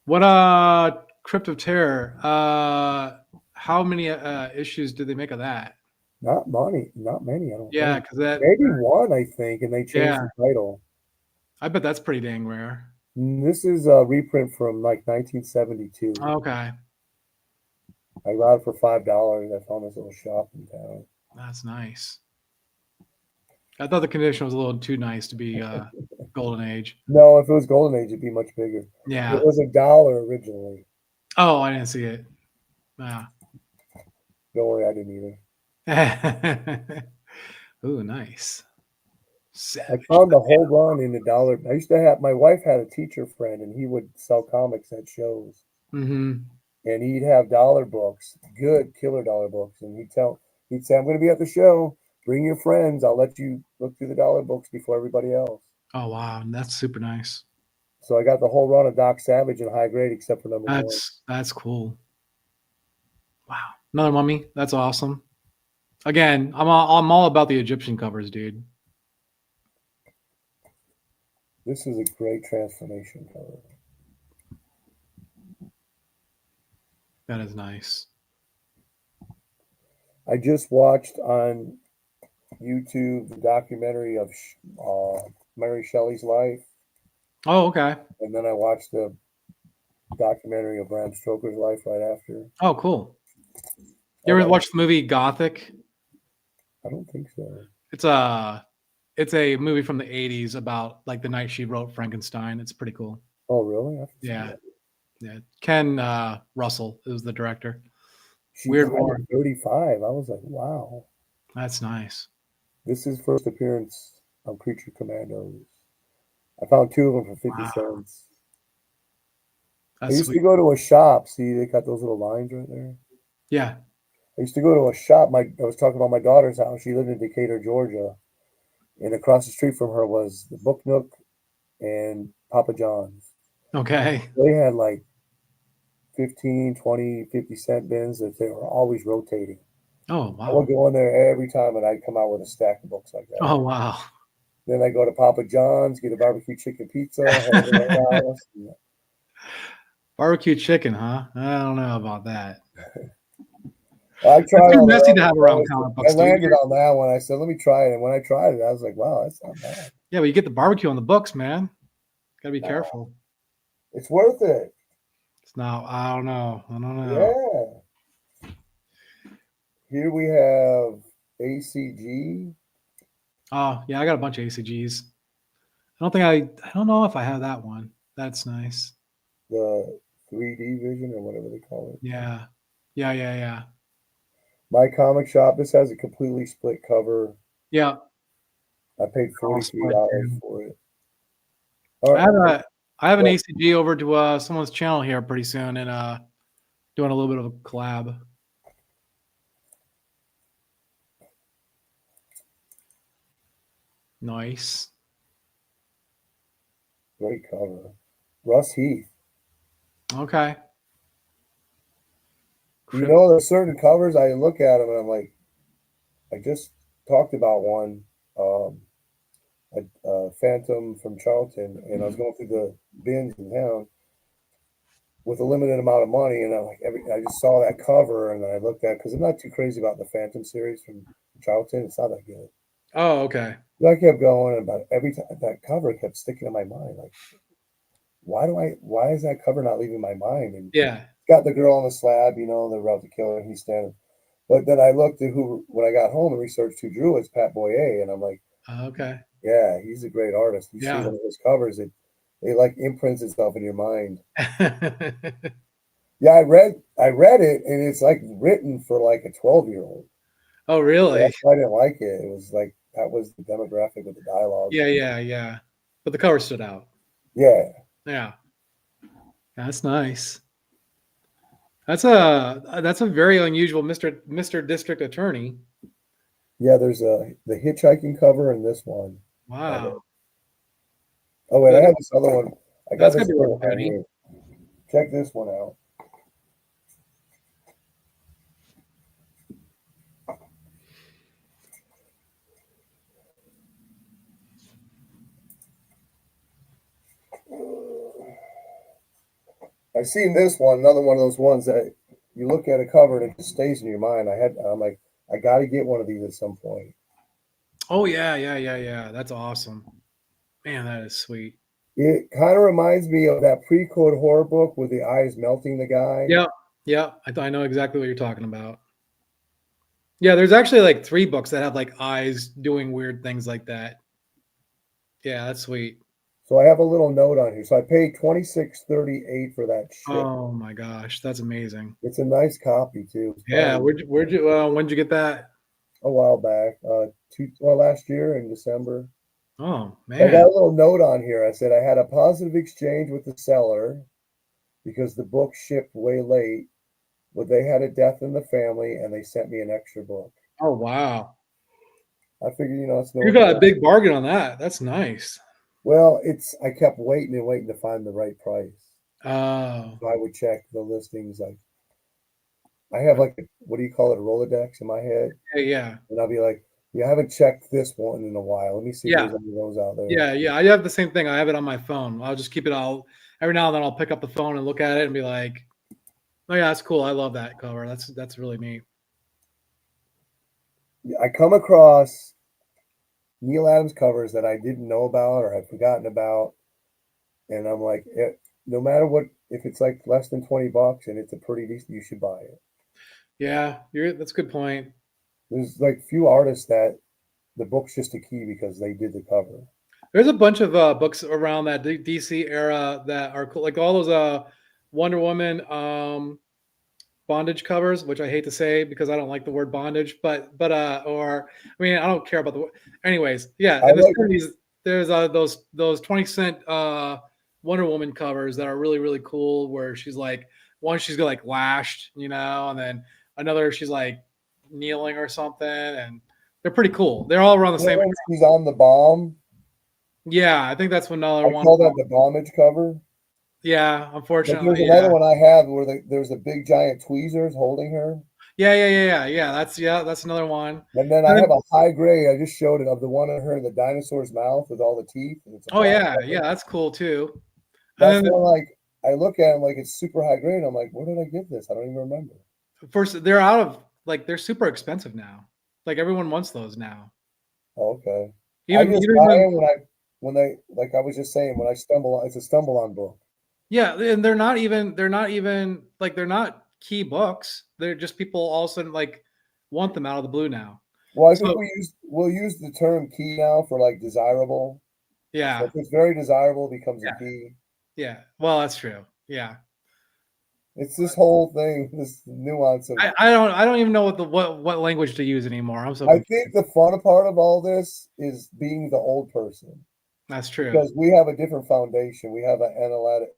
What Crypt of Terror? How many issues did they make of that? Not many. I don't. Yeah, think. because that Maybe 1, I think, and they changed Yeah. the title. I bet that's pretty dang rare. This is a reprint from like 1972. Okay, I got it for $5. I found this little shop in town. that's nice. I thought the condition was a little too nice to be Golden Age. No, if it was Golden Age, it'd be much bigger. Yeah. It was $1 originally. Oh, I didn't see it. Yeah. Don't worry, I didn't either. Ooh, nice. I Savage. found the whole run in $1. I used to have, my wife had a teacher friend, and he would sell comics at shows. Mm-hmm. And he'd have dollar books, good killer dollar books, and he'd say, "I'm going to be at the show. Bring your friends. I'll let you look through the dollar books before everybody else." Oh wow, that's super nice. So I got the whole run of Doc Savage in high grade, except for number 1. That's cool. Wow, another mummy. That's awesome. Again, I'm all about the Egyptian covers, dude. This is a great transformation cover. That is nice. I just watched on YouTube the documentary of Mary Shelley's life, Oh, okay. and then I watched the documentary of Bram Stoker's life right after. Oh, cool. You ever watched the movie Gothic? I don't think so. It's a movie from the 80s about like the night she wrote Frankenstein. It's pretty cool. Oh, really? I have to see Yeah. that. Yeah. Ken Russell is the director. She Weird died War. at 35. I was like, wow. That's nice. This is first appearance on Creature Commandos. I found 2 of them for 50 Wow. cents. I That's used sweet. to go to a shop. See, they got those little lines right there. Yeah. I used to go to a shop. I was talking about my daughter's house. She lived in Decatur, Georgia. And across the street from her was the Book Nook and Papa John's. Okay. They had like 15, 20, 50-cent bins that they were always rotating. Oh, I wow. would go in there every time, and I'd come out with a stack of books like that. Oh, wow. Then I go to Papa John's, get a barbecue chicken pizza. Have it at my house. Barbecue chicken, huh? I don't know about that. I It's tried too all messy that. to have around comic books. I landed on that one. I said, let me try it. And when I tried it, I was like, wow, that's not bad. Yeah, but you get the barbecue on the books, man. Gotta be No. careful. It's worth it. It's now, I don't know. Yeah. Here we have ACG. Oh, yeah, I got a bunch of ACGs. I don't know if I have that one. That's nice. The 3D vision or whatever they call it. Yeah. My comic shop. This has a completely split cover. Yeah. I paid All $43 split, too. for it. All right. I have an Well- ACG over to someone's channel here pretty soon and doing a little bit of a collab. Nice. Great cover. Russ Heath. Okay. You know, there's certain covers I look at them and I'm like, I just talked about one, a Phantom from Charlton, and I was going through the bins in town with a limited amount of money, and I'm like, I just saw that cover and I looked at because I'm not too crazy about the Phantom series from Charlton. It's not that good. Oh, okay. But I kept going, and about every time that cover kept sticking in my mind. Like, why is that cover not leaving my mind? And Yeah. got the girl on the slab, you know, they're about to kill her. He's standing. But then I looked at who, when I got home and researched who drew it, it's Pat Boyer. And I'm like, Okay. yeah, he's a great artist. You see Yeah. one of his covers, it like imprints itself in your mind. Yeah, I read it, and it's like written for like a 12-year-old. Oh, So really? that's why I didn't like it. It was like, that was the demographic with the dialogue. Yeah. But the cover stood out. Yeah. Yeah. That's nice. That's a very unusual Mr. District Attorney. Yeah, there's the hitchhiking cover in this one. Wow. Oh wait, I have this other one. I got That's this gonna be one worth right penny. here. Check this one out. I seen this one, another one of those ones that you look at a cover and it just stays in your mind. I'm like, I got to get one of these at some point. Oh yeah. That's awesome. Man, that is sweet. It kind of reminds me of that pre-code horror book with the eyes melting the guy. Yeah. I know exactly what you're talking about. Yeah, there's actually like 3 books that have like eyes doing weird things like that. Yeah, that's sweet. So I have a little note on here. So I paid $26.38 for that shit. Oh my gosh, that's amazing. It's a nice copy too. It's Yeah, probably when'd you get that? a while back, last year in December. Oh I man. got a little note on here. I said I had a positive exchange with the seller because the book shipped way late, but they had a death in the family and they sent me an extra book. Oh wow. I figured, it's no. You got a big bargain on that. That's nice. Well, I kept waiting and waiting to find the right price. Oh. So I would check the listings. Like, I have like what do you call it, a Rolodex in my head, Yeah. and I'll be like, yeah, I haven't checked this one in a while. Let me see if Yeah. there's any of those out there. Yeah. I have the same thing. I have it on my phone. I'll just keep it all every now and then I'll pick up the phone and look at it and be like, oh yeah, that's cool. I love that cover. That's really neat. I come across Neil Adams covers that I didn't know about or had forgotten about, and I'm like, no matter what, if it's like less than $20 and it's a pretty decent, you should buy it. Yeah, that's a good point. There's like few artists that the book's just a key because they did the cover. There's a bunch of books around that DC era that are cool, like all those Wonder Woman bondage covers, which I hate to say because I don't like the word bondage, but or I mean I don't care about the word. Anyways, yeah, in the 70s, there's those 20-cent Wonder Woman covers that are really really cool, where she's like she's got like lashed, and then another she's like kneeling or something, and they're pretty cool. They're all around the same. She's on the bomb. Yeah, I think that's another one. I call that the bombage cover. Yeah, unfortunately. There's another one I have where there's a big giant tweezers holding her. Yeah. That's another one. And then I have a high grade. I just showed it of the one of her in the dinosaur's mouth with all the teeth. And Oh yeah, that's cool too. That's one like I look at them like it's super high grade. I'm like, where did I get this? I don't even remember. First, they're out of they're super expensive now. Like everyone wants those now. Oh, okay. Even I just buy them when they like I was just saying when I stumble on it's a stumble on book. Yeah, and they're not even like they're not key books. They're just people all of a sudden like want them out of the blue now. Well, I think we'll use the term key now for like desirable. Yeah. So if it's very desirable, it becomes a key. Yeah. Well, that's true. Yeah. It's this whole thing, this nuance of I don't even know what language to use anymore. I'm so confused. I think the fun part of all this is being the old person. That's true. Because we have a different foundation. We have an analytic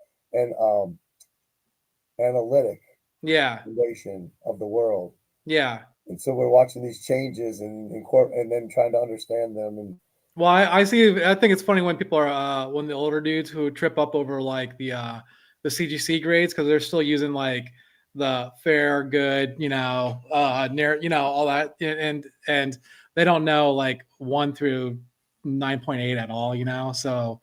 foundation of the world. Yeah. And so we're watching these changes and then trying to understand them. And Well, I see. I think it's funny when people are when the older dudes who trip up over like the CGC grades because they're still using like the fair, good, near, all that, and they don't know like 1 through 9.8 at all, So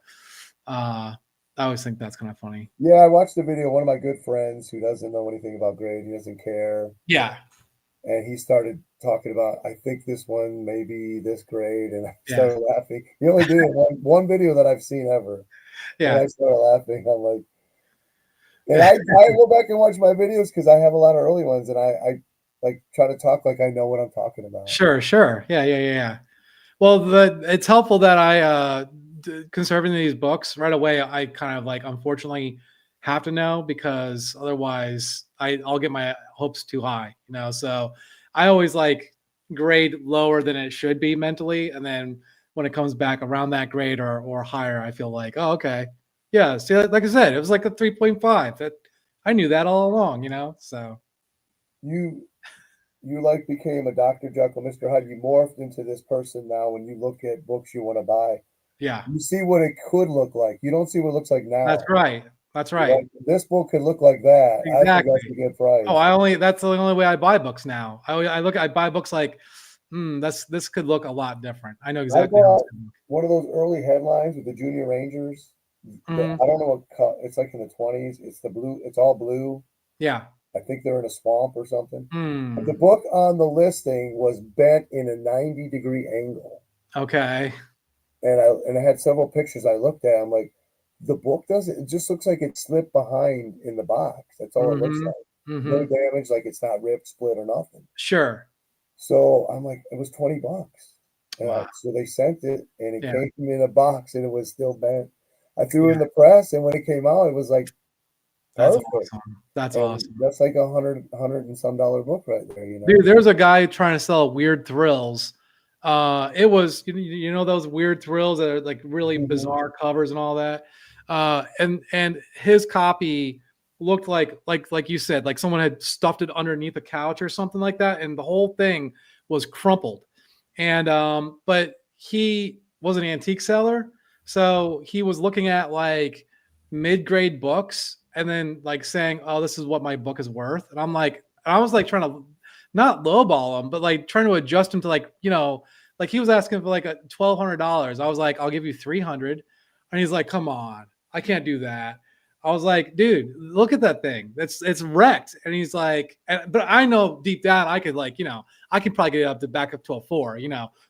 I always think that's kind of funny. Yeah, I watched the video. One of my good friends who doesn't know anything about grade, he doesn't care, Yeah, and he started talking about, I think this one may be this grade, and I yeah, started laughing. He only did it one video that I've seen ever, and yeah, I started laughing. I'm like, and I go back and watch my videos because I have a lot of early ones, and I like try to talk like I know what I'm talking about. sure, yeah. Well, it's helpful that I conserving these books right away. I kind of like unfortunately have to know because otherwise I'll get my hopes too high, So I always like grade lower than it should be mentally, and then when it comes back around that grade or higher, I feel like, oh, okay, yeah. See, like I said, it was like a 3.5. That I knew that all along, So You like became a Dr. Jekyll, Mr. Hyde. You morphed into this person now. When you look at books you want to buy, yeah, you see what it could look like. You don't see what it looks like that's now. right. That's You're right. like, this book could look like that. I think Exactly. that's a good price. Oh, that's the only way I buy books now. I buy books like, this could look a lot different. I know I exactly how it's bought gonna look. one of those early headlines with the Junior Rangers. Mhm. I don't know what it's like in the 20s. It's the blue. It's all blue. Yeah. I think they're in a swamp or something. But the Hmm. book on the listing was bent in a 90-degree angle. Okay. And I had several pictures I looked at. I'm like, the book doesn't. It just looks like it slipped behind in the box. That's all it looks Mhm. like. No Mhm. damage, like it's not ripped, split, or nothing. Sure. So I'm like, it was $20. Wow. So they sent it, and it Yeah. came in a box, and it was still bent. I threw it Yeah. in the press, and when it came out, it was like That's perfect. awesome. That's And awesome. that's like hundred and some dollar book right there, Dude, there's a guy trying to sell Weird Thrills. It was those Weird Thrills that are like really Mhm. bizarre covers and all that. And his copy looked like you said, like someone had stuffed it underneath a couch or something like that, and the whole thing was crumpled. And but he was an antique seller, so he was looking at like mid-grade books and then like saying, "Oh, this is what my book is worth." And I was like trying to not lowball him, but like trying to adjust him to like, like he was asking for like a $1,200. I was like, I'll give you 300. And he's like, come on, I can't do that. I was like, dude, look at that thing. It's wrecked. And he's like, but I know deep down I could like, I could probably get it up to back up to a 4,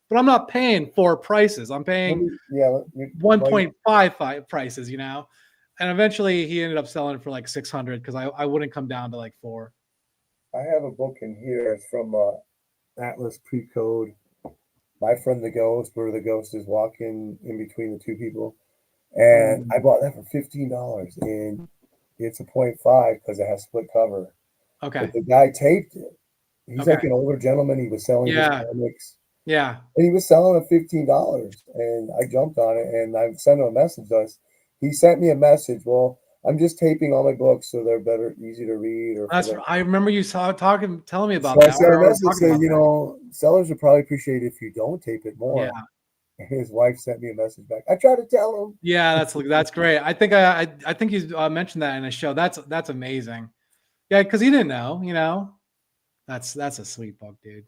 but I'm not paying 4 prices. I'm paying Yeah, 1.55 prices, And eventually he ended up selling it for like 600 because I wouldn't come down to like 4. I have a book in here. It's from Atlas Pre-Code. My Friend the Ghost, where the ghost is walking in between the two people. And I bought that for $15, and it's a 0.5 because it has split cover. Okay. But the guy taped it. He's Okay. like an older gentleman. He was selling his Yeah. comics, Yeah. and he was selling at $15. And I jumped on it, and I sent him a message. He sent me a message. Well, I'm just taping all my books so they're better, easy to read, or for the. I remember you telling me about So I that. We sent a were already message talking saying, about that. sellers would probably appreciate it if you don't tape it Yeah. more. And his wife sent me a message back. I tried to tell him. Yeah, that's great. I think I think you mentioned that in a show. That's amazing. Yeah, because he didn't know. That's a sweet book, dude.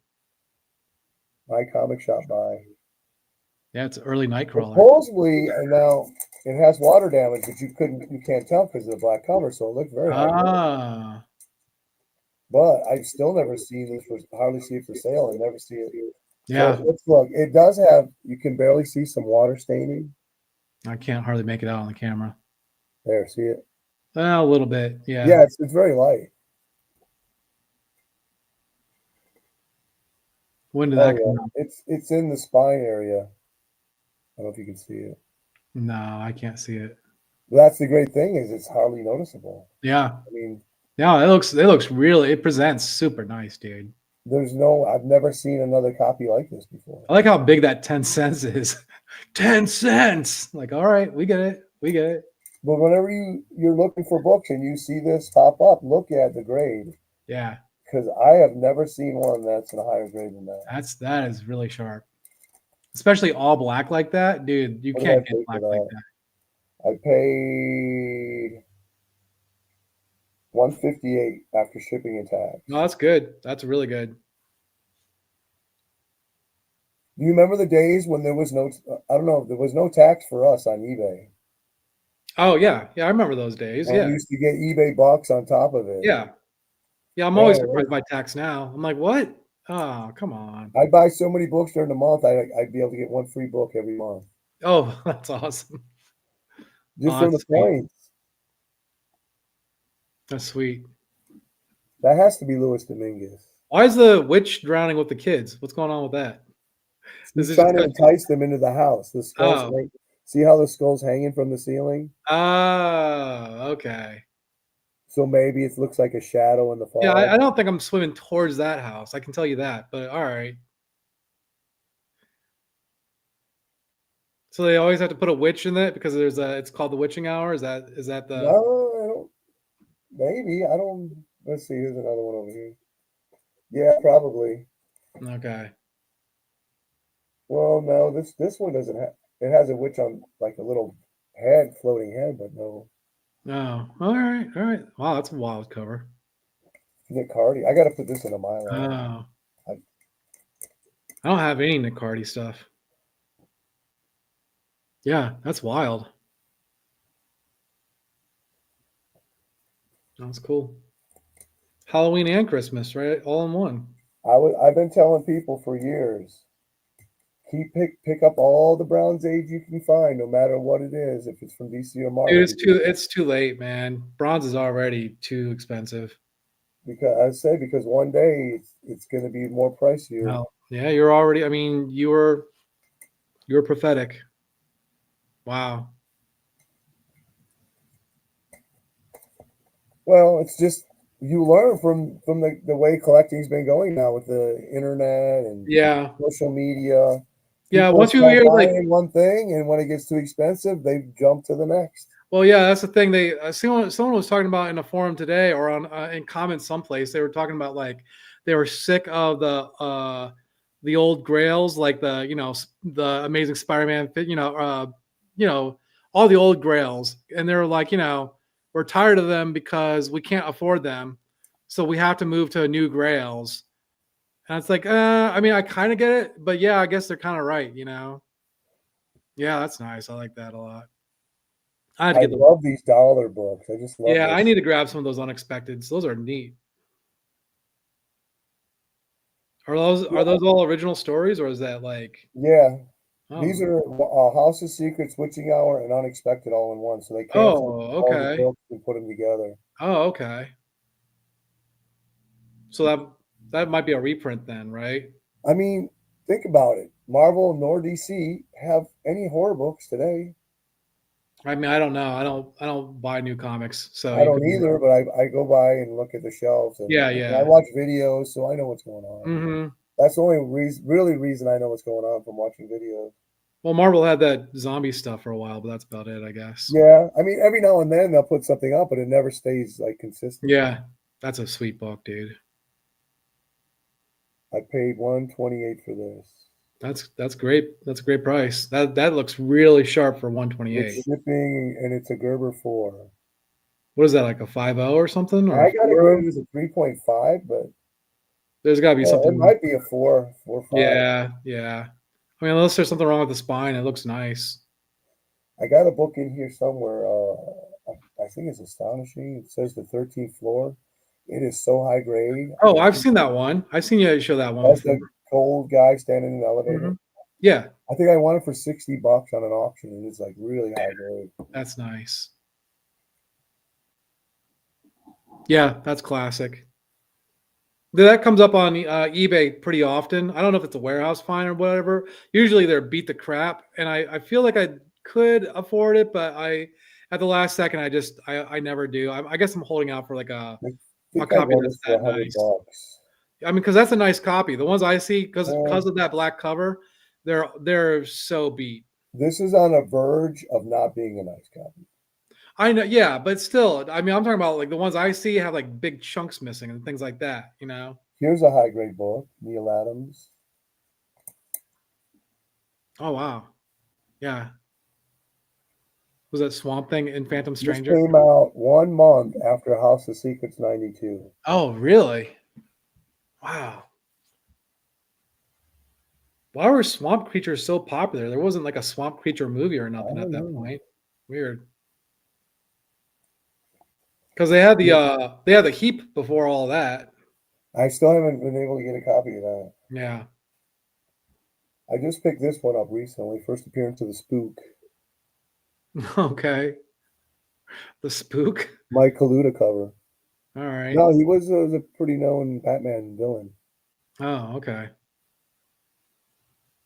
My comic shop by. Yeah, it's early Nightcrawler. Supposedly, and now it has water damage, but you can't tell because of the black cover, so it looks very high. Ah, But I've still never seen this hardly see it for sale and never see it. yeah. So let's look. It does have, you can barely see some water staining. I can't hardly make it out on the camera. There, see it? A little bit, yeah. Yeah, it's very light. When did Oh that come yeah, out? it's in the spine area. I don't know if you can see it. No, I can't see it. But that's the great thing is it's hardly noticeable. Yeah, I mean, yeah. It presents super nice, dude. I've never seen another copy like this before. I like how big that 10 cents is. 10 cents. Like, all right, we get it. We get it. But whenever you're looking for books and you see this pop up, look at the grade. Yeah. Because I have never seen one that's in a higher grade than that. That is really sharp. especially all black like that, dude. You What did I can't pay get for black like that? that. I paid $158 after shipping and tax. No, that's good. That's really good. Do you remember the days when there was no? I don't know. There was no tax for us on eBay. Oh yeah, yeah. I remember those days. And Yeah, we used to get eBay bucks on top of it. yeah, yeah. I'm Man, always surprised by tax now. I'm like, what? Oh, come on. I'd buy so many books during the month. I'd be able to get one free book every month Oh, that's awesome. just Oh, from the that's sweet. points. That's sweet. That has to be Louis Dominguez. Why is the witch drowning with the kids? What's going on with that? Is He's it trying just to 'cause entice them into the house. The skulls. Oh. See how the skull's hanging from the ceiling? Oh, okay. So maybe it looks like a shadow in the fog. Yeah, I don't think I'm swimming towards that house. I can tell you that. But all right. So they always have to put a witch in it because there's a. It's called the witching hour. Is that the? No, I don't. Maybe I don't. Let's see. Here's another one over here. Yeah, probably. Okay. Well, no, this one doesn't have. It has a witch on like a little head, floating head, but no. Oh, all right, all right. Wow, that's a wild cover. Nick Cardy. I got to put this in a Mylar. Oh, I- I don't have any Nick Cardy stuff. Yeah, that's wild. That's cool. Halloween and Christmas, right? All in one. I've been telling people for years. Pick up all the Bronze Age you can find, no matter what it is. If it's from DC or Marvel, Dude, it's too late, man. Bronze is already too expensive. because one day it's going to be more pricier. No. Yeah, you're already. I mean, you're prophetic. Wow. Well, it's just you learn from the way collecting's been going now with the internet and Yeah. social media. Yeah. People Once you start hear like, buying one thing, and when it gets too expensive, they jump to the next. well, yeah, that's the thing. They someone was talking about in a forum today or on in comments someplace. They were talking about like they were sick of the old grails, like the Amazing Spider-Man, all the old grails, and they were like, we're tired of them because we can't afford them, so we have to move to new grails. And it's like, I mean, I kind of get it, but yeah, I guess they're kind of right, Yeah, that's nice. I like that a lot. I had to I get the love these dollar books. I just love. Yeah, I this. need to grab some of those unexpecteds. Those are neat. Are those all original stories, or is that like? Yeah, Oh, these are House of Secrets, Witching Hour, and Unexpected all in one. So they canceled all the okay. books and put them together. Oh, okay. So that might be a reprint then, right? I mean, think about it. Marvel nor DC have any horror books today. I mean, I don't know. I don't buy new comics, so I you don't could be either, but I go by and look at the shelves. And, Yeah, and yeah. I watch videos, so I know what's going on. Mm-hmm. That's the only reason I know what's going on from watching videos. Well, Marvel had that zombie stuff for a while, but that's about it, I guess. Yeah, I mean, every now and then they'll put something up, but it never stays like consistent. Yeah, that's a sweet book, dude. I paid $128 for this. That's great. That's a great price. That looks really sharp for 128. It's shipping, and it's a Gerber 4. What is that, like a 5.0 or something? Or I got it when it was a 3.5, but there's got to be it something. might be a 4, 4.5. Yeah, yeah. I mean, unless there's something wrong with the spine, it looks nice. I got a book in here somewhere. I think it's astonishing. It says the 13th floor. It is so high grade. Oh, I've seen that one. I've seen you show that one That's before. the cold guy standing in the elevator. Mhm. Yeah, I think I won it for $60 on an auction, and it's like really high grade. that's nice. Yeah, that's classic. That comes up on eBay pretty often. I don't know if it's a warehouse find or whatever. Usually they're beat the crap, and I feel like I could afford it, but at the last second I never do. I guess I'm holding out for like a I copy won that's it for that nice. $100. I mean, because that's a nice copy. The ones I see, because Yeah. of that black cover, they're so beat. This is on a verge of not being a nice copy. I know, yeah, but still, I mean, I'm talking about like the ones I see have like big chunks missing and things like that. Here's a high grade book, Neil Adams. Oh wow. Yeah. Was that Swamp Thing in Phantom This Stranger? came out 1 month after House of Secrets 92. Oh, really? Wow. Why were swamp creatures so popular? There wasn't like a swamp creature movie or nothing I at don't that know. point. Weird. Because they had the heap before all that. I still haven't been able to get a copy of that. Yeah. I just picked this one up recently. First appearance of the Spook. Okay. The Spook. Mike Kaluta cover. All right. No, he was a pretty known Batman villain. Oh, okay.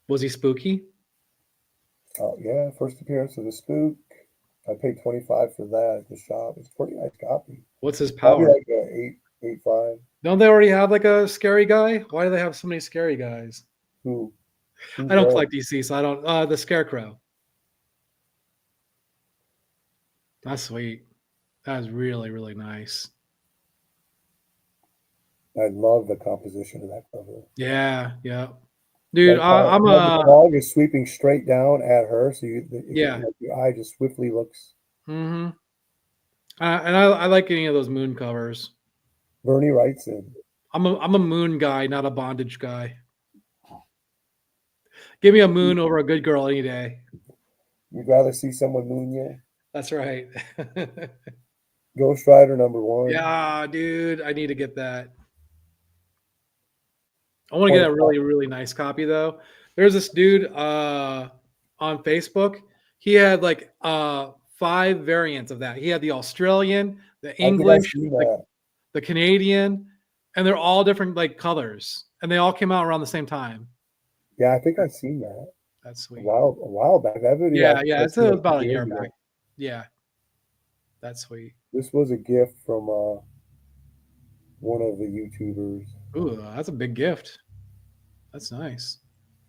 Was he spooky? Oh yeah, first appearance of the Spook. I paid $25 for that at the shop. It's a pretty nice copy. What's his Probably power? like a 8.5. Don't they already have like a scary guy? Why do they have so many scary guys? Who? I don't collect DC, so I don't. The Scarecrow. That's sweet. That is really, really nice. I love the composition of that cover. Yeah, yeah. Dude, Like, I'm the dog is sweeping straight down at her, so Yeah. like, your eye just swiftly looks. Mm-hmm. And I like any of those moon covers. Bernie writes in. I'm a moon guy, not a bondage guy. Give me a moon over a good girl any day. You'd rather see someone moon you? That's right. Ghost Rider #1. Yeah, dude, I need to get that. I want to get a really, really nice copy though. There's this dude on Facebook. He had like 5 variants of that. He had the Australian, the English, the Canadian, and they're all different like colors, and they all came out around the same time. Yeah, I think I've seen that. That's A sweet. while back. That video. Yeah, it's about a year back. Yeah, that's sweet. This was a gift from one of the YouTubers. Ooh, that's a big gift. That's nice.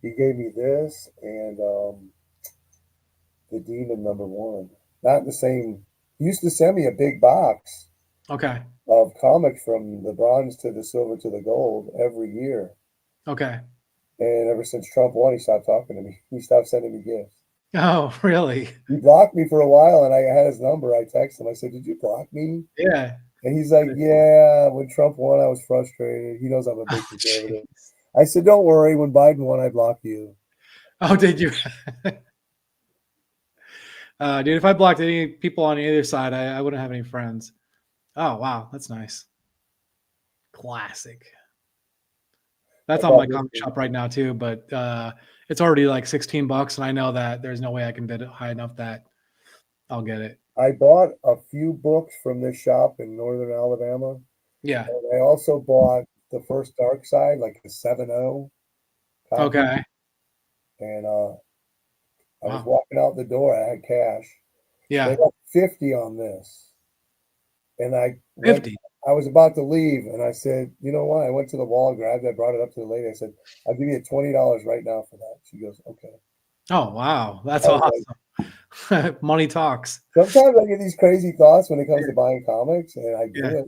He gave me this and the Demon #1. Not the same. He used to send me a big box Okay. of comics from the bronze to the silver to the gold every year. Okay. And ever since Trump won, he stopped talking to me. He stopped sending me gifts. Oh, really? He blocked me for a while, and I had his number. I texted him. I said, "Did you block me?" Yeah. And he's like, "Yeah, when Trump won, I was frustrated. He knows I'm a big conservative." I said, "Don't worry. When Biden won, I blocked you." Oh, did you? Dude, if I blocked any people on either side, I wouldn't have any friends. Oh, wow. That's nice. Classic. That's on my comic shop right now too, but it's already like $16, and I know that there's no way I can bid it high enough that I'll get it. I bought a few books from this shop in northern Alabama. Yeah. And I also bought the first Dark Side, like the 7.0 copy. Okay. And I was walking out the door. I had cash. Yeah. They got 50 on this. And I 50. I was about to leave, and I said, "You know what?" I went to the wall, grabbed it, I brought it up to the lady. I said, "I'll give you $20 right now for that." She goes, "Okay." Oh, wow. That's awesome. Money talks. Sometimes I get these crazy thoughts when it comes to buying comics, and I do it.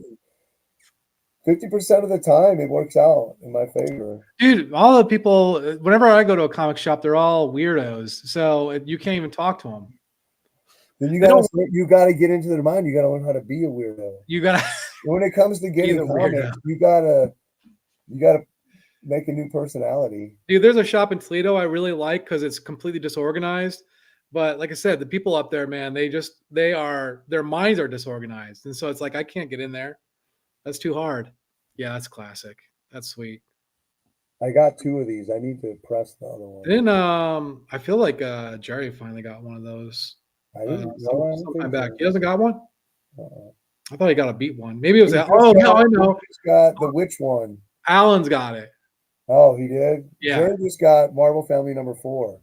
50% of the time, it works out in my favor. Dude, all the people, whenever I go to a comic shop, they're all weirdos. So you can't even talk to them. Then you gotta get into their mind. You gotta learn how to be a weirdo. You gotta. When it comes to getting comics, you gotta make a new personality. Dude, there's a shop in Toledo I really like because it's completely disorganized. But like I said, the people up there, man, their minds are disorganized. And so it's like, I can't get in there. That's too hard. Yeah, that's classic. That's sweet. I got 2 of these. I need to press the other one. Then I feel like Jerry finally got one of those. I didn't sometime back. He hasn't got one? Uh-uh. I thought he got a beat one. Maybe it was no, I know. He just got the Witch one. Alan's got it. Oh, he did? Yeah. Jerry just got Marvel Family #4.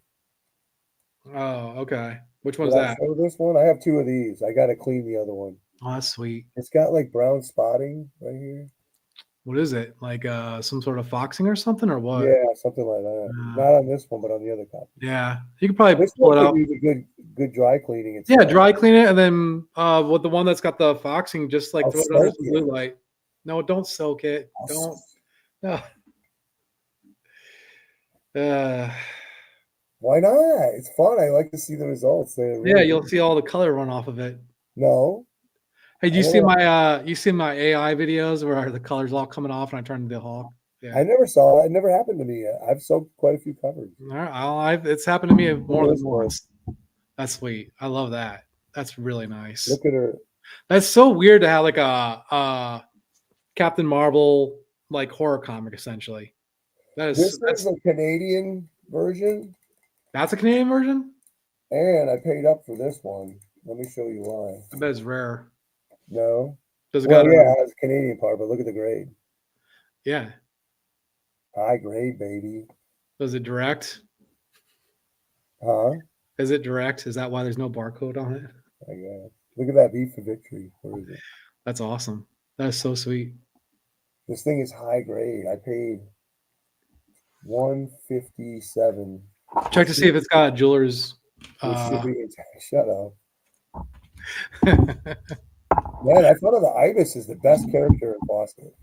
Oh, okay. Which one's that? So this one, I have 2 of these. I got to clean the other one. Oh, that's sweet. It's got like brown spotting right here. What is it? Like some sort of foxing or something, or what? Yeah, something like that. Not on this one, but on the other copy. Yeah, you could probably This pull it one out. could use a good dry cleaning. Yeah, dry clean it, and then with the one that's got the foxing, just like throw it under some blue light. No, don't soak it. Don't. No. Why not? It's fun. I like to see the results. They're Yeah, really you'll see all the color run off of it. no. Hey, do I you don't see know. my AI videos where the colors all coming off and I turn into the Hulk? Yeah. I never saw it. It never happened to me yet. I've sold quite a few covers. All right, it's happened to me more this than one. once. That's sweet. I love that. That's really nice. Look at her. That's so weird to have like a Captain Marvel like horror comic essentially. This is a Canadian version, That's a Canadian version? and I paid up for this one. Let me show you why. I bet it's rare. No. Does it Well, got yeah, it has a Canadian part, but look at the grade. yeah. High grade, baby. Does it direct? Huh? Is it direct? Is that why there's no barcode on it? I guess. Look at that V for victory. Where is it? That's awesome. That is so sweet. This thing is high grade. I paid $157. Check to see if it's got jeweler's with shipping and tax. Shut up. Man, I thought of the Ibis is the best character in Fawcett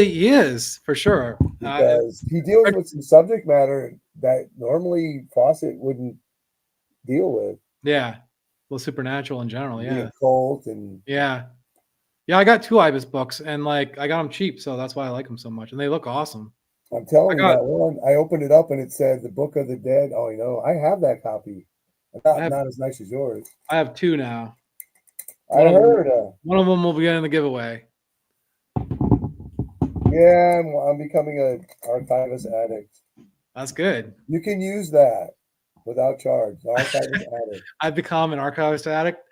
he is for sure. because he deals with some subject matter that normally Fawcett wouldn't deal with. Yeah. Well, supernatural in general. The Yeah. occult and Yeah. Yeah. I got 2 Ibis books and like I got them cheap. So that's why I like them so much. And they look awesome. I'm telling you got- that one. I opened it up and it said the Book of the Dead. Oh, you know, I have that copy. Not as nice as yours. I have 2 now. I heard. One of them will be in the giveaway. Yeah, I'm becoming an archivist addict. That's good. You can use that without charge. Archivist addict. I've become an archivist addict.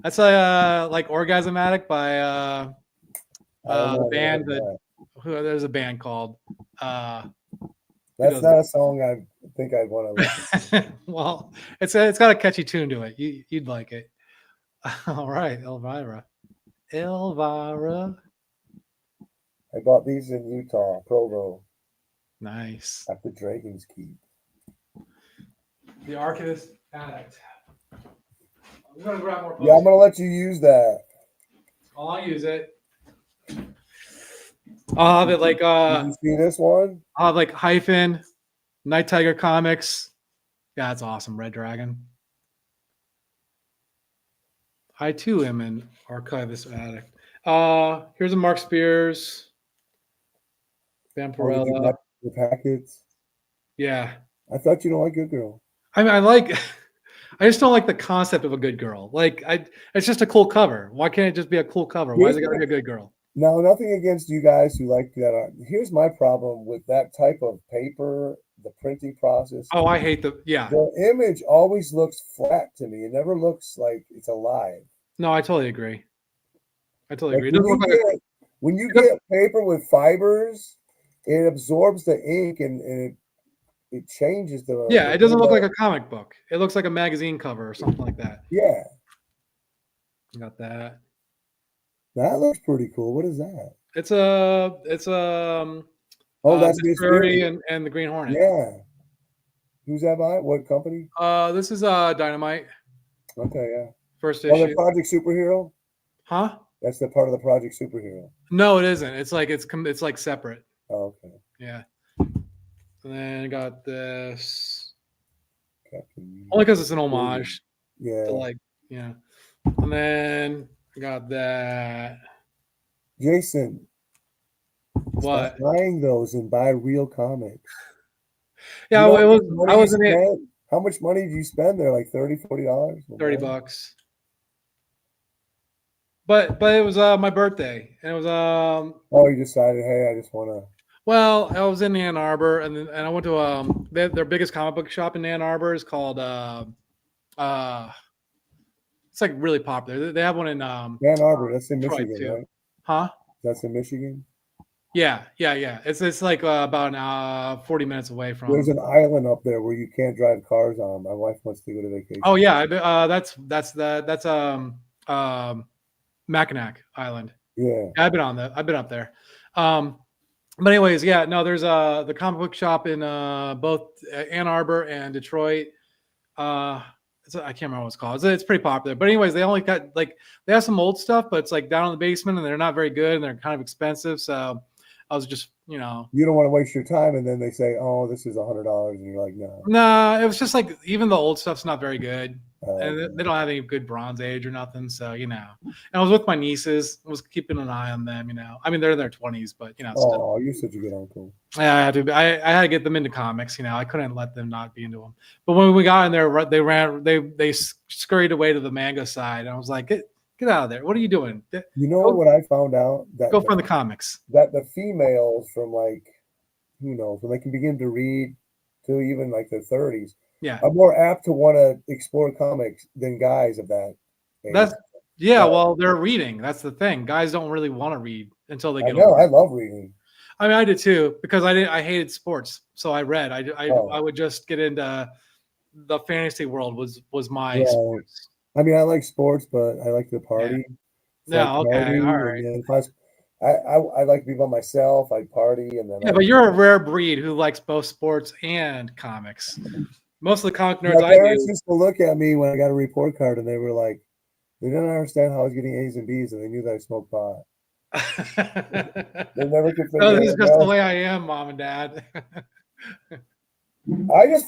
That's like Orgasm Addict by I don't know, the band that. there's a band called That's not a song I think I'd want to listen. well, it's got a catchy tune to it. You'd like it. All right, Elvira. I bought these in Utah, Provo, Nice. at the Dragon's Keep. The Archivist Addict. I'm gonna grab more. Yeah, I'm gonna let you use that. I'll use it. I'll have it like Did you see this one? I'll have like hyphen, Night Tiger Comics. Yeah, that's awesome. Red Dragon. I too am an archivist addict. Here's a Mark Spears. Vampirella. The packets. Yeah. I thought you don't like Good Girl. I mean, I just don't like the concept of a good girl. Like it's just a cool cover. Why can't it just be a cool cover? Why is it gotta be a good girl? Now, nothing against you guys who like that. Here's my problem with that type of paper, the printing process. Oh, I hate the The image always looks flat to me. It never looks like it's alive. No, I totally agree. I totally Like, agree. It doesn't look like when you get paper with fibers, it absorbs the ink and it changes the. yeah, it doesn't look like a comic book. It looks like a magazine cover or something like that. Yeah, Got that. that looks pretty cool. What is that? It's Oh, that's Miss Miss Fury Fury. and the Green Hornet. Yeah. Who's that by? What company? This is Dynamite Okay, yeah. first Oh, the issue. Project Superhero. Huh? That's the part of the Project Superhero. No, it isn't. It's like separate. Oh, okay. Yeah. And then I got this Captain. only because it's an homage Yeah. to like And then I got that. Jason. What? Stop buying those and buy real comics. Yeah, You know it how was. much money I you wasn't it. spent? How much money did you spend there? Like $30, $40? $30. But it was my birthday, and it was Oh, you decided, hey, I just want to. well, I was in Ann Arbor, and I went to their biggest comic book shop in Ann Arbor is called it's like really popular. They have one in Ann Arbor, that's in Detroit, Michigan, too. right? Huh? That's in Michigan. Yeah. It's like about 40 minutes away from. There's an island up there where you can't drive cars on. My wife wants to go to vacation. Oh yeah, that's Mackinac Island. Yeah. I've been up there. But anyways, yeah, no, there's the comic book shop in both Ann Arbor and Detroit. I can't remember what it's called. It's pretty popular. But anyways, they only got they have some old stuff, but it's like down in the basement and they're not very good and they're kind of expensive. So I was just, you know, You don't want to waste your time, and then they say, "Oh, this is $100," and you're like, "No." nah, it was just like even the old stuff's not very good. And Okay. they don't have any good Bronze Age or nothing. So, you know, and I was with my nieces, I was keeping an eye on them, you know. I mean, they're in their 20s, but, you know, still. Oh, you're such a good uncle. Yeah, I had to get them into comics, you know. I couldn't let them not be into them. But when we got in there, they scurried away to the manga side. And I was like, get out of there. What are you doing? You know Go- what I found out? That Go find the comics. that the females from like, who knows, when they can begin to read to even like their 30s, Yeah. are more apt to want to explore comics than guys of that age. Yeah, Yeah. well, they're reading. That's the thing. Guys don't really want to read until they I get know. older. I love reading. I mean, I did too because I hated sports, so I read. I Oh. would just get into the fantasy world was my Right. sports. I mean, I like sports, but I like to party. So Yeah, I'd okay, party, all and right. then if I like to be by myself. I'd party, and then Yeah, but you're a rare breed who likes both sports and comics. Most of the comic nerds my I parents do. used to look at me when I got a report card, and they were like, they didn't understand how I was getting A's and B's, and they knew that I smoked pot. They never could figure No, this is it just the out. way I am, mom and dad.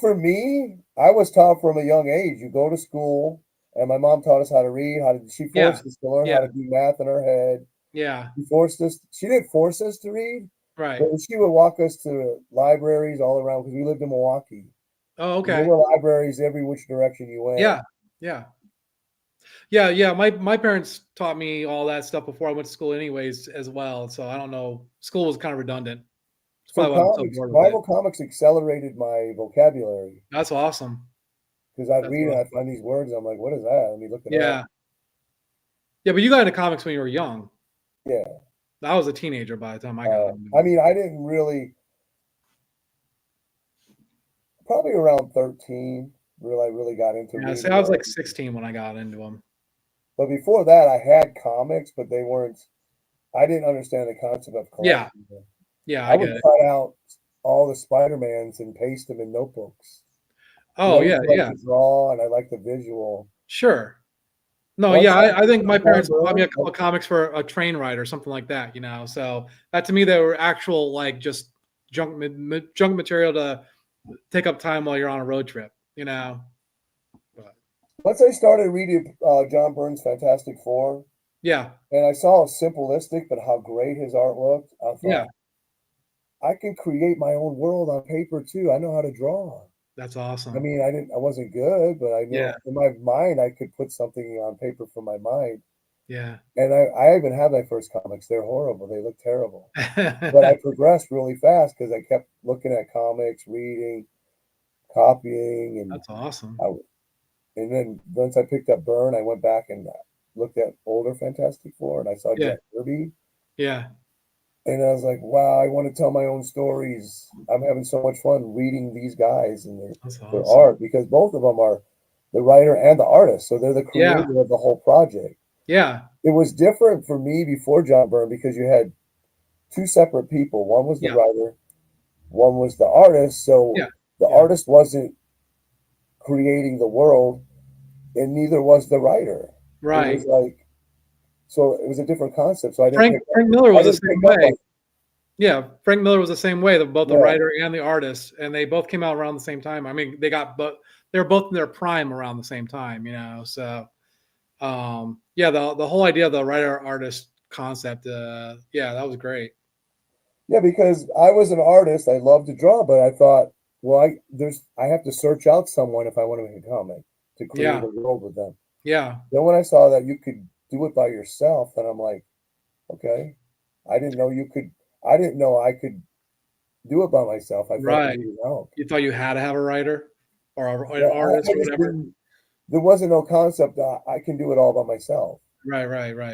For me, I was taught from a young age. You go to school, and my mom taught us how to read. She Yeah, forced us to learn yeah. how to do math in her head. Yeah, She forced us. She didn't force us to read, right. but she would walk us to libraries all around because we lived in Milwaukee. Oh, And there okay. were libraries every which direction you went. Yeah, yeah. Yeah. My parents taught me all that stuff before I went to school, anyways, as well. So I don't know. School was kind of redundant. That's So probably why I'm so comics, bored with it. Marvel comics accelerated my vocabulary That's awesome. because I'd That's read and awesome. I'd find these words. I'm like, what is that? Let me look it Yeah, up. yeah. But you got into comics when you were young. Yeah. I was a teenager by the time I got into I it. mean, I didn't really, probably around 13, really got into Yeah, reading. see, I was like 16 when I got into them. But before that, I had comics, but they weren't, I didn't understand the concept of Yeah, collecting them. yeah, I I would get it. cut out all the Spider-Mans and paste them in notebooks. Oh, I yeah, just like yeah, to draw and I like the visual. sure. No, Once yeah, I I think my picked up parents John bought me a Byrne, couple of comics for a train ride or something like that, you know. So that to me, they were actual like just junk material to take up time while you're on a road trip, you know. But once I started reading John Byrne's Fantastic Four, yeah, and I saw how simplistic but how great his art looked, I thought, yeah, I can create my own world on paper too. I know how to draw. that's I awesome. mean, I wasn't good, but I knew Yeah, in my mind I could put something on paper from my mind. yeah. And I even had my first comics. They're horrible. They look terrible. But I progressed really fast because I kept looking at comics, reading, copying, and That's awesome. and then once I picked up Byrne, I went back and looked at older Fantastic Four, and I saw Yeah, Jack Kirby, yeah, and I was like, wow, I want to tell my own stories. I'm having so much fun reading these guys and that's their awesome. art because both of them are the writer and the artist, so they're the Yeah, creator of the whole project. yeah, It was different for me before John Byrne because you had two separate people. One was the yeah, writer, one was the artist. So yeah, the yeah. artist wasn't creating the world, and neither was the writer. It Right. was like, so it was a different concept. So I didn't Frank Miller was the didn't same pick up way. on, Yeah, Frank Miller was the same way. Both the yeah. writer and the artist, and they both came out around the same time. I mean, they were both in their prime around the same time, you know. So, yeah, the whole idea of the writer artist concept, yeah, that was great. Yeah, because I was an artist, I love to draw, but I thought, well, I have to search out someone if I want to make a comic to create Yeah, a world with them. yeah, Then when I saw that you could do it by yourself, then I'm like, okay, I didn't know I could do it by myself. I thought I right. needed help. You thought you had to have a writer or an Yeah, artist I or just whatever. there wasn't no concept that I can do it all by myself. Right.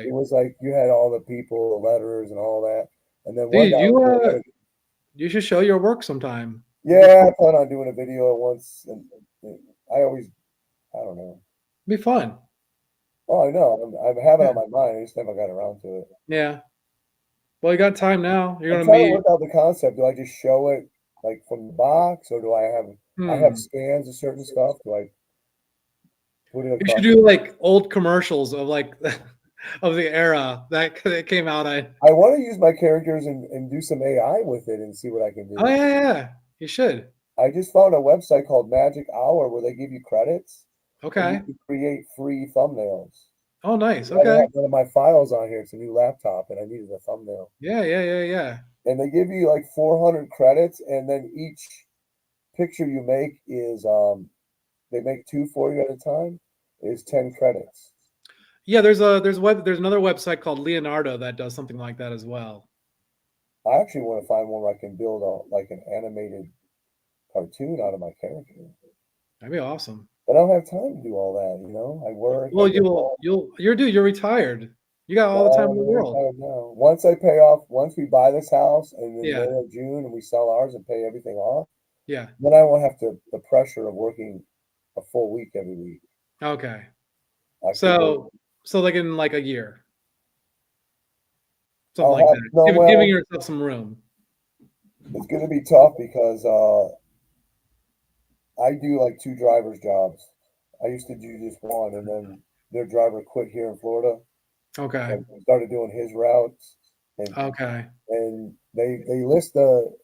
It was like you had all the people, the letters, and all that, and then one Dude, guy was like, you should show your work sometime. yeah, I plan on doing a video once, and I always, I don't know. It'd be fun. Oh, I know. I have it Yeah. on my mind. I just never got around to it. Yeah. Well, you got time now. You're I'm gonna trying to be. work out the concept. Do I just show it like from the box, or do I have scans of certain stuff? Do I put it You should across? do like old commercials of like of the era that came out. I want to use my characters and do some AI with it and see what I can do. Oh yeah, you should. I just found a website called Magic Hour where they give you credits and Okay. you can create free thumbnails. Oh, nice. I don't Okay. have none of my files on here. It's a new laptop and I needed a thumbnail. Yeah. And they give you like 400 credits, and then each picture you make is they make 2 for you at a time, is 10 credits. Yeah, there's another website called Leonardo that does something like that as well. I actually want to find one where I can build like an animated cartoon out of my character. That'd be awesome. But I don't have time to do all that, you know. I work. Well, I get home. you're retired. You got all the time in the I'm world. retired now. Once we buy this house and in Yeah. May or June and we sell ours and pay everything off, Yeah. then I won't have the pressure of working a full week every week. Okay. I can So like in like a year. I'll Something like have- that. no, well- Giving yourself some room. It's going to be tough because I do like 2 drivers' jobs. I used to do just one, and then their driver quit here in Florida Okay. and started doing his routes. Okay. And they list the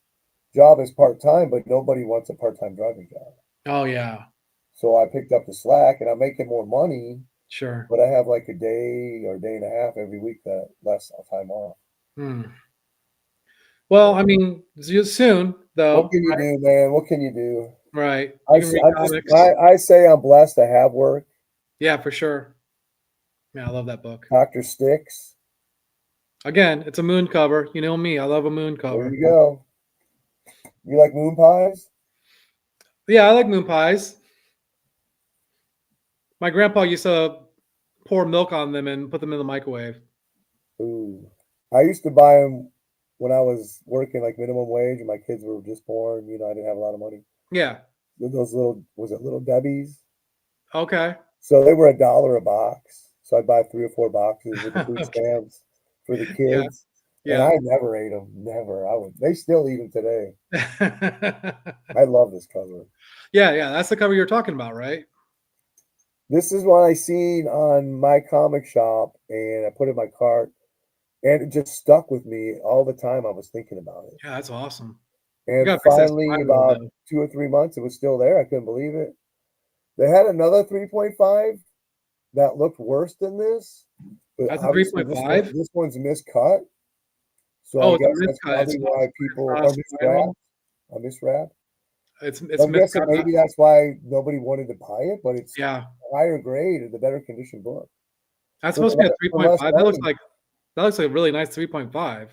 job as part-time, but nobody wants a part-time driving job. Oh yeah. So I picked up the slack, and I'm making more money, Sure. but I have like a day or a day and a half every week that less time off. Hmm. Well, I mean, soon though. What can you do, man? What can you do? Right. I, You can read comics. I say I'm blessed to have work. Yeah, for sure. Yeah, I love that book. Dr. Sticks. Again, it's a moon cover. You know me, I love a moon There cover. you go. You like moon pies? Yeah, I like moon pies. My grandpa used to pour milk on them and put them in the microwave. Ooh. I used to buy them when I was working like minimum wage and my kids were just born. You know, I didn't have a lot of money. Yeah. Those Little Debbie's? Okay. So they were $1 a box. So I'd buy 3 or 4 boxes with the food Okay. stamps for the kids. And Yeah. I never ate them. Never. They still eat them today. Yeah. I love this cover. Yeah. That's the cover you're talking about, right? This is one I seen on my comic shop and I put it in my cart and it just stuck with me all the time. I was thinking about it. Yeah, that's awesome. And gotta fix that finally, spiral, about though. 2 or 3 months, it was still there. I couldn't believe it. They had another 3.5 that looked worse than this. But That's a obviously 3.5? This one's miscut. So Oh, I it's a guess that's miscut. It's probably why people are cross spiral. miswrapped. It's I'm guessing miscut. maybe that's why nobody wanted to buy it, but it's Yeah. higher grade and the better conditioned book. That's For supposed to be a less 3.5. That looks money. like a really nice 3.5.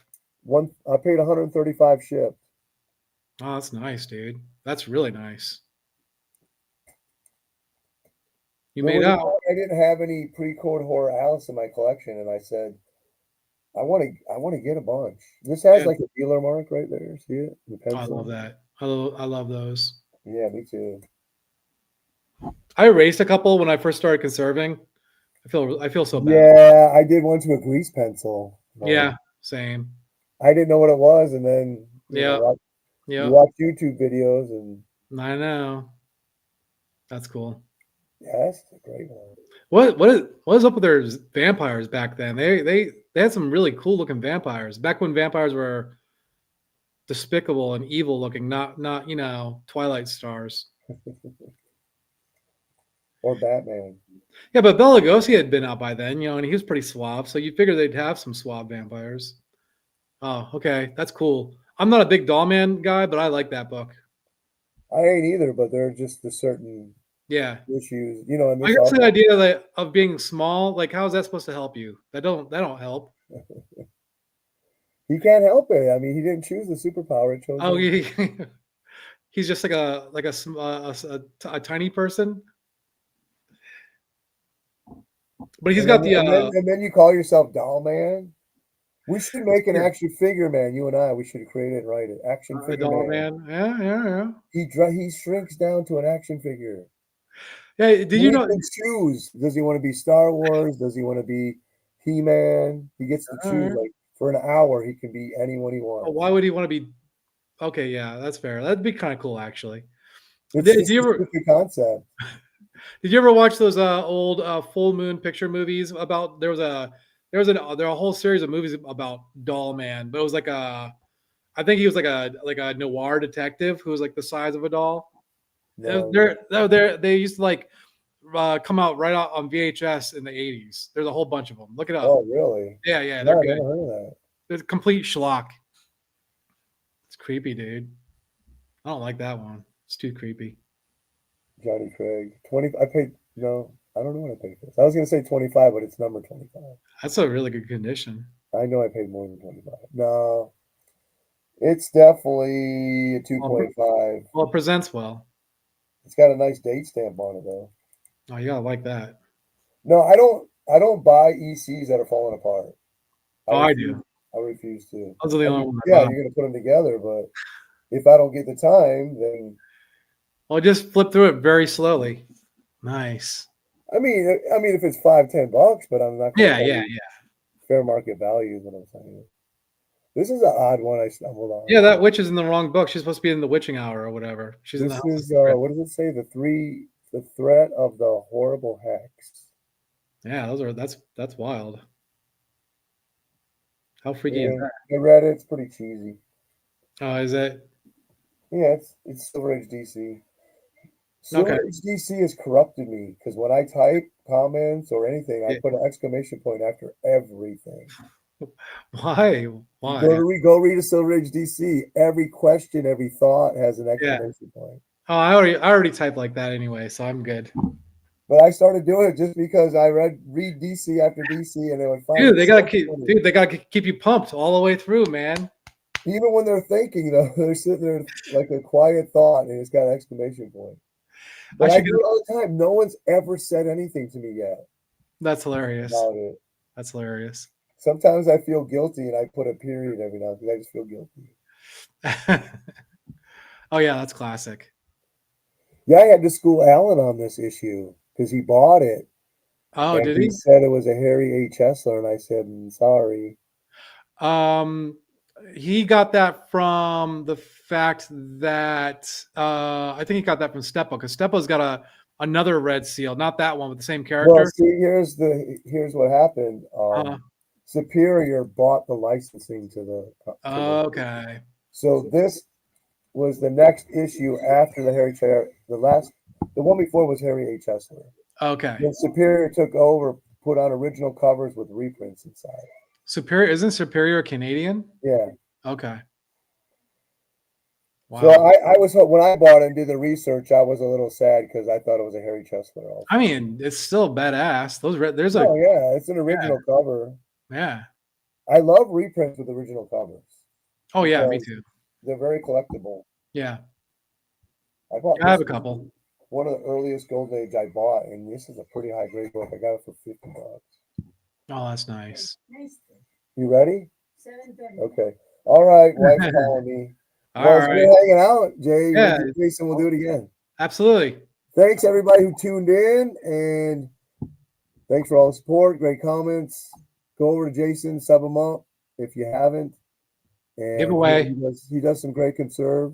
I paid 135 shipped. Oh, that's nice, dude. That's really nice. You But made when out. I didn't have any pre-code horror Alice in my collection, and I said, I want to get a bunch. This has Yeah. like a dealer mark right there. See it? The I pencil. love that. I love those. Yeah, me too. I erased a couple when I first started conserving. I feel so bad. Yeah, I did one to a grease pencil. Yeah, same. I didn't know what it was, and then Yeah. you Yeah, watch YouTube videos, and I know. That's cool. yeah, that's a great one. What is up with their vampires back then? They had some really cool looking vampires back when vampires were despicable and evil looking, not Twilight stars. Or Batman. Yeah, but Bela Lugosi had been out by then, and he was pretty suave, so you figure they'd have some suave vampires. Oh, okay, that's cool. I'm not a big Doll Man guy, but I like that book. I ain't either, but there are just the certain Yeah, issues, and I this guess also, the idea of being small, like how is that supposed to help you? That don't help. he can't help it. I mean, he didn't choose the superpower; it chose Oh, him. he's just like a tiny person. But he's got the and then you call yourself Doll Man. We should make an Yeah. action figure man. You and I, we should create it and write it. Action figure Doll man. Man. Yeah. He shrinks down to an action figure. Yeah, did you He know? can choose? Does he want to be Star Wars? Does he want to be He-Man? He gets to choose. Like for an hour, he can be anyone he wants. Why would he want to be? Okay, yeah, that's fair. That'd be kind of cool, actually. It's Did just you a ever- stupid concept. Did you ever watch those old full moon picture movies about there was a There are a whole series of movies about Doll Man, but it was like I think he was like a noir detective who was like the size of a doll. No, They used to like come out right out on VHS in the 80s. There's a whole bunch of them. Look it up. oh, really? Yeah, yeah, No, they're I good. never heard of that. It's complete schlock. It's creepy, dude. I don't like that one. It's too creepy. Johnny Craig. 20. I paid. No, I don't know what I paid for this. I was going to say 25, but it's number 25. That's a really good condition. I know I paid more than 25. No, it's definitely a 2.5. Well, it presents well. It's got a nice date stamp on it, though. Oh, you gotta like that. No, I don't. I don't buy ECs that are falling apart. Oh, I refuse- do. I refuse to. Those are the only ones. Yeah, you're going to put them together, but if I don't get the time, then Well, just flip through it very slowly. Nice. I mean, if it's $5-10, but I'm not. Gonna Yeah, pay yeah, yeah. Fair market value is what I'm saying. This is an odd one I stumbled on. Yeah, that witch is in the wrong book. She's supposed to be in the witching hour or whatever. She's in the This house. is what does it say? The threat of the horrible hex. Yeah, that's wild. How freaky is Yeah, that? I read it. It's pretty cheesy. Oh, is it? Yeah, it's Silver Age DC. Silver Okay. Age DC has corrupted me because when I type comments or anything, I Yeah. put an exclamation point after everything. Why? Why? Go read a Silver Age DC. Every question, every thought has an exclamation point. Oh, I already type like that anyway, so I'm good. But I started doing it just because I read DC after DC, and they would find. Dude, they gotta keep you pumped all the way through, man. Even when they're thinking, though, they're sitting there like a quiet thought, and it's got an exclamation point. But I should do it all the time. No one's ever said anything to me yet That's hilarious. about it. That's hilarious. Sometimes I feel guilty, and I put a period every now and then. I just feel guilty. Oh yeah, that's classic. Yeah, I had to school Alan on this issue because he bought it. Oh, and did he? said it was a Harry H. Hessler, and I said, sorry. He got that from the fact that I think he got that from Steppo because Steppo's got another red seal, not that one with the same character. Well, see, here's what happened. Superior bought the licensing to the. Okay. So this was the next issue after the Harry Chair. The one before was Harry H. Hessler. Okay. Then Superior took over, put on original covers with reprints inside. Isn't Superior Canadian? Yeah. Okay. Wow. So I was when I bought it and did the research, I was a little sad because I thought it was a Harry Chesler. Also. I mean, it's still badass. There's Oh yeah, it's an original cover. Yeah. I love reprints with original covers. Oh yeah, me too. They're very collectible. Yeah. I have a couple. One of the earliest Golden Age I bought, and this is a pretty high grade book. I got it for $50. Oh, that's nice. You ready? 7:30. Okay. All right. Wife's calling me. All Well, right. it's good hanging out, Jay. Yeah. Jason, we'll do it again. Absolutely. Thanks everybody who tuned in, and thanks for all the support. Great comments. Go over to Jason, sub him up if you haven't. And Giveaway. He does some great conserve.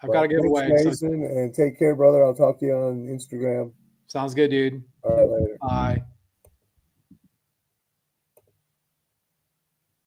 I've got a Thanks, giveaway. Jason, and take care, brother. I'll talk to you on Instagram. Sounds good, dude. All right, later. Bye.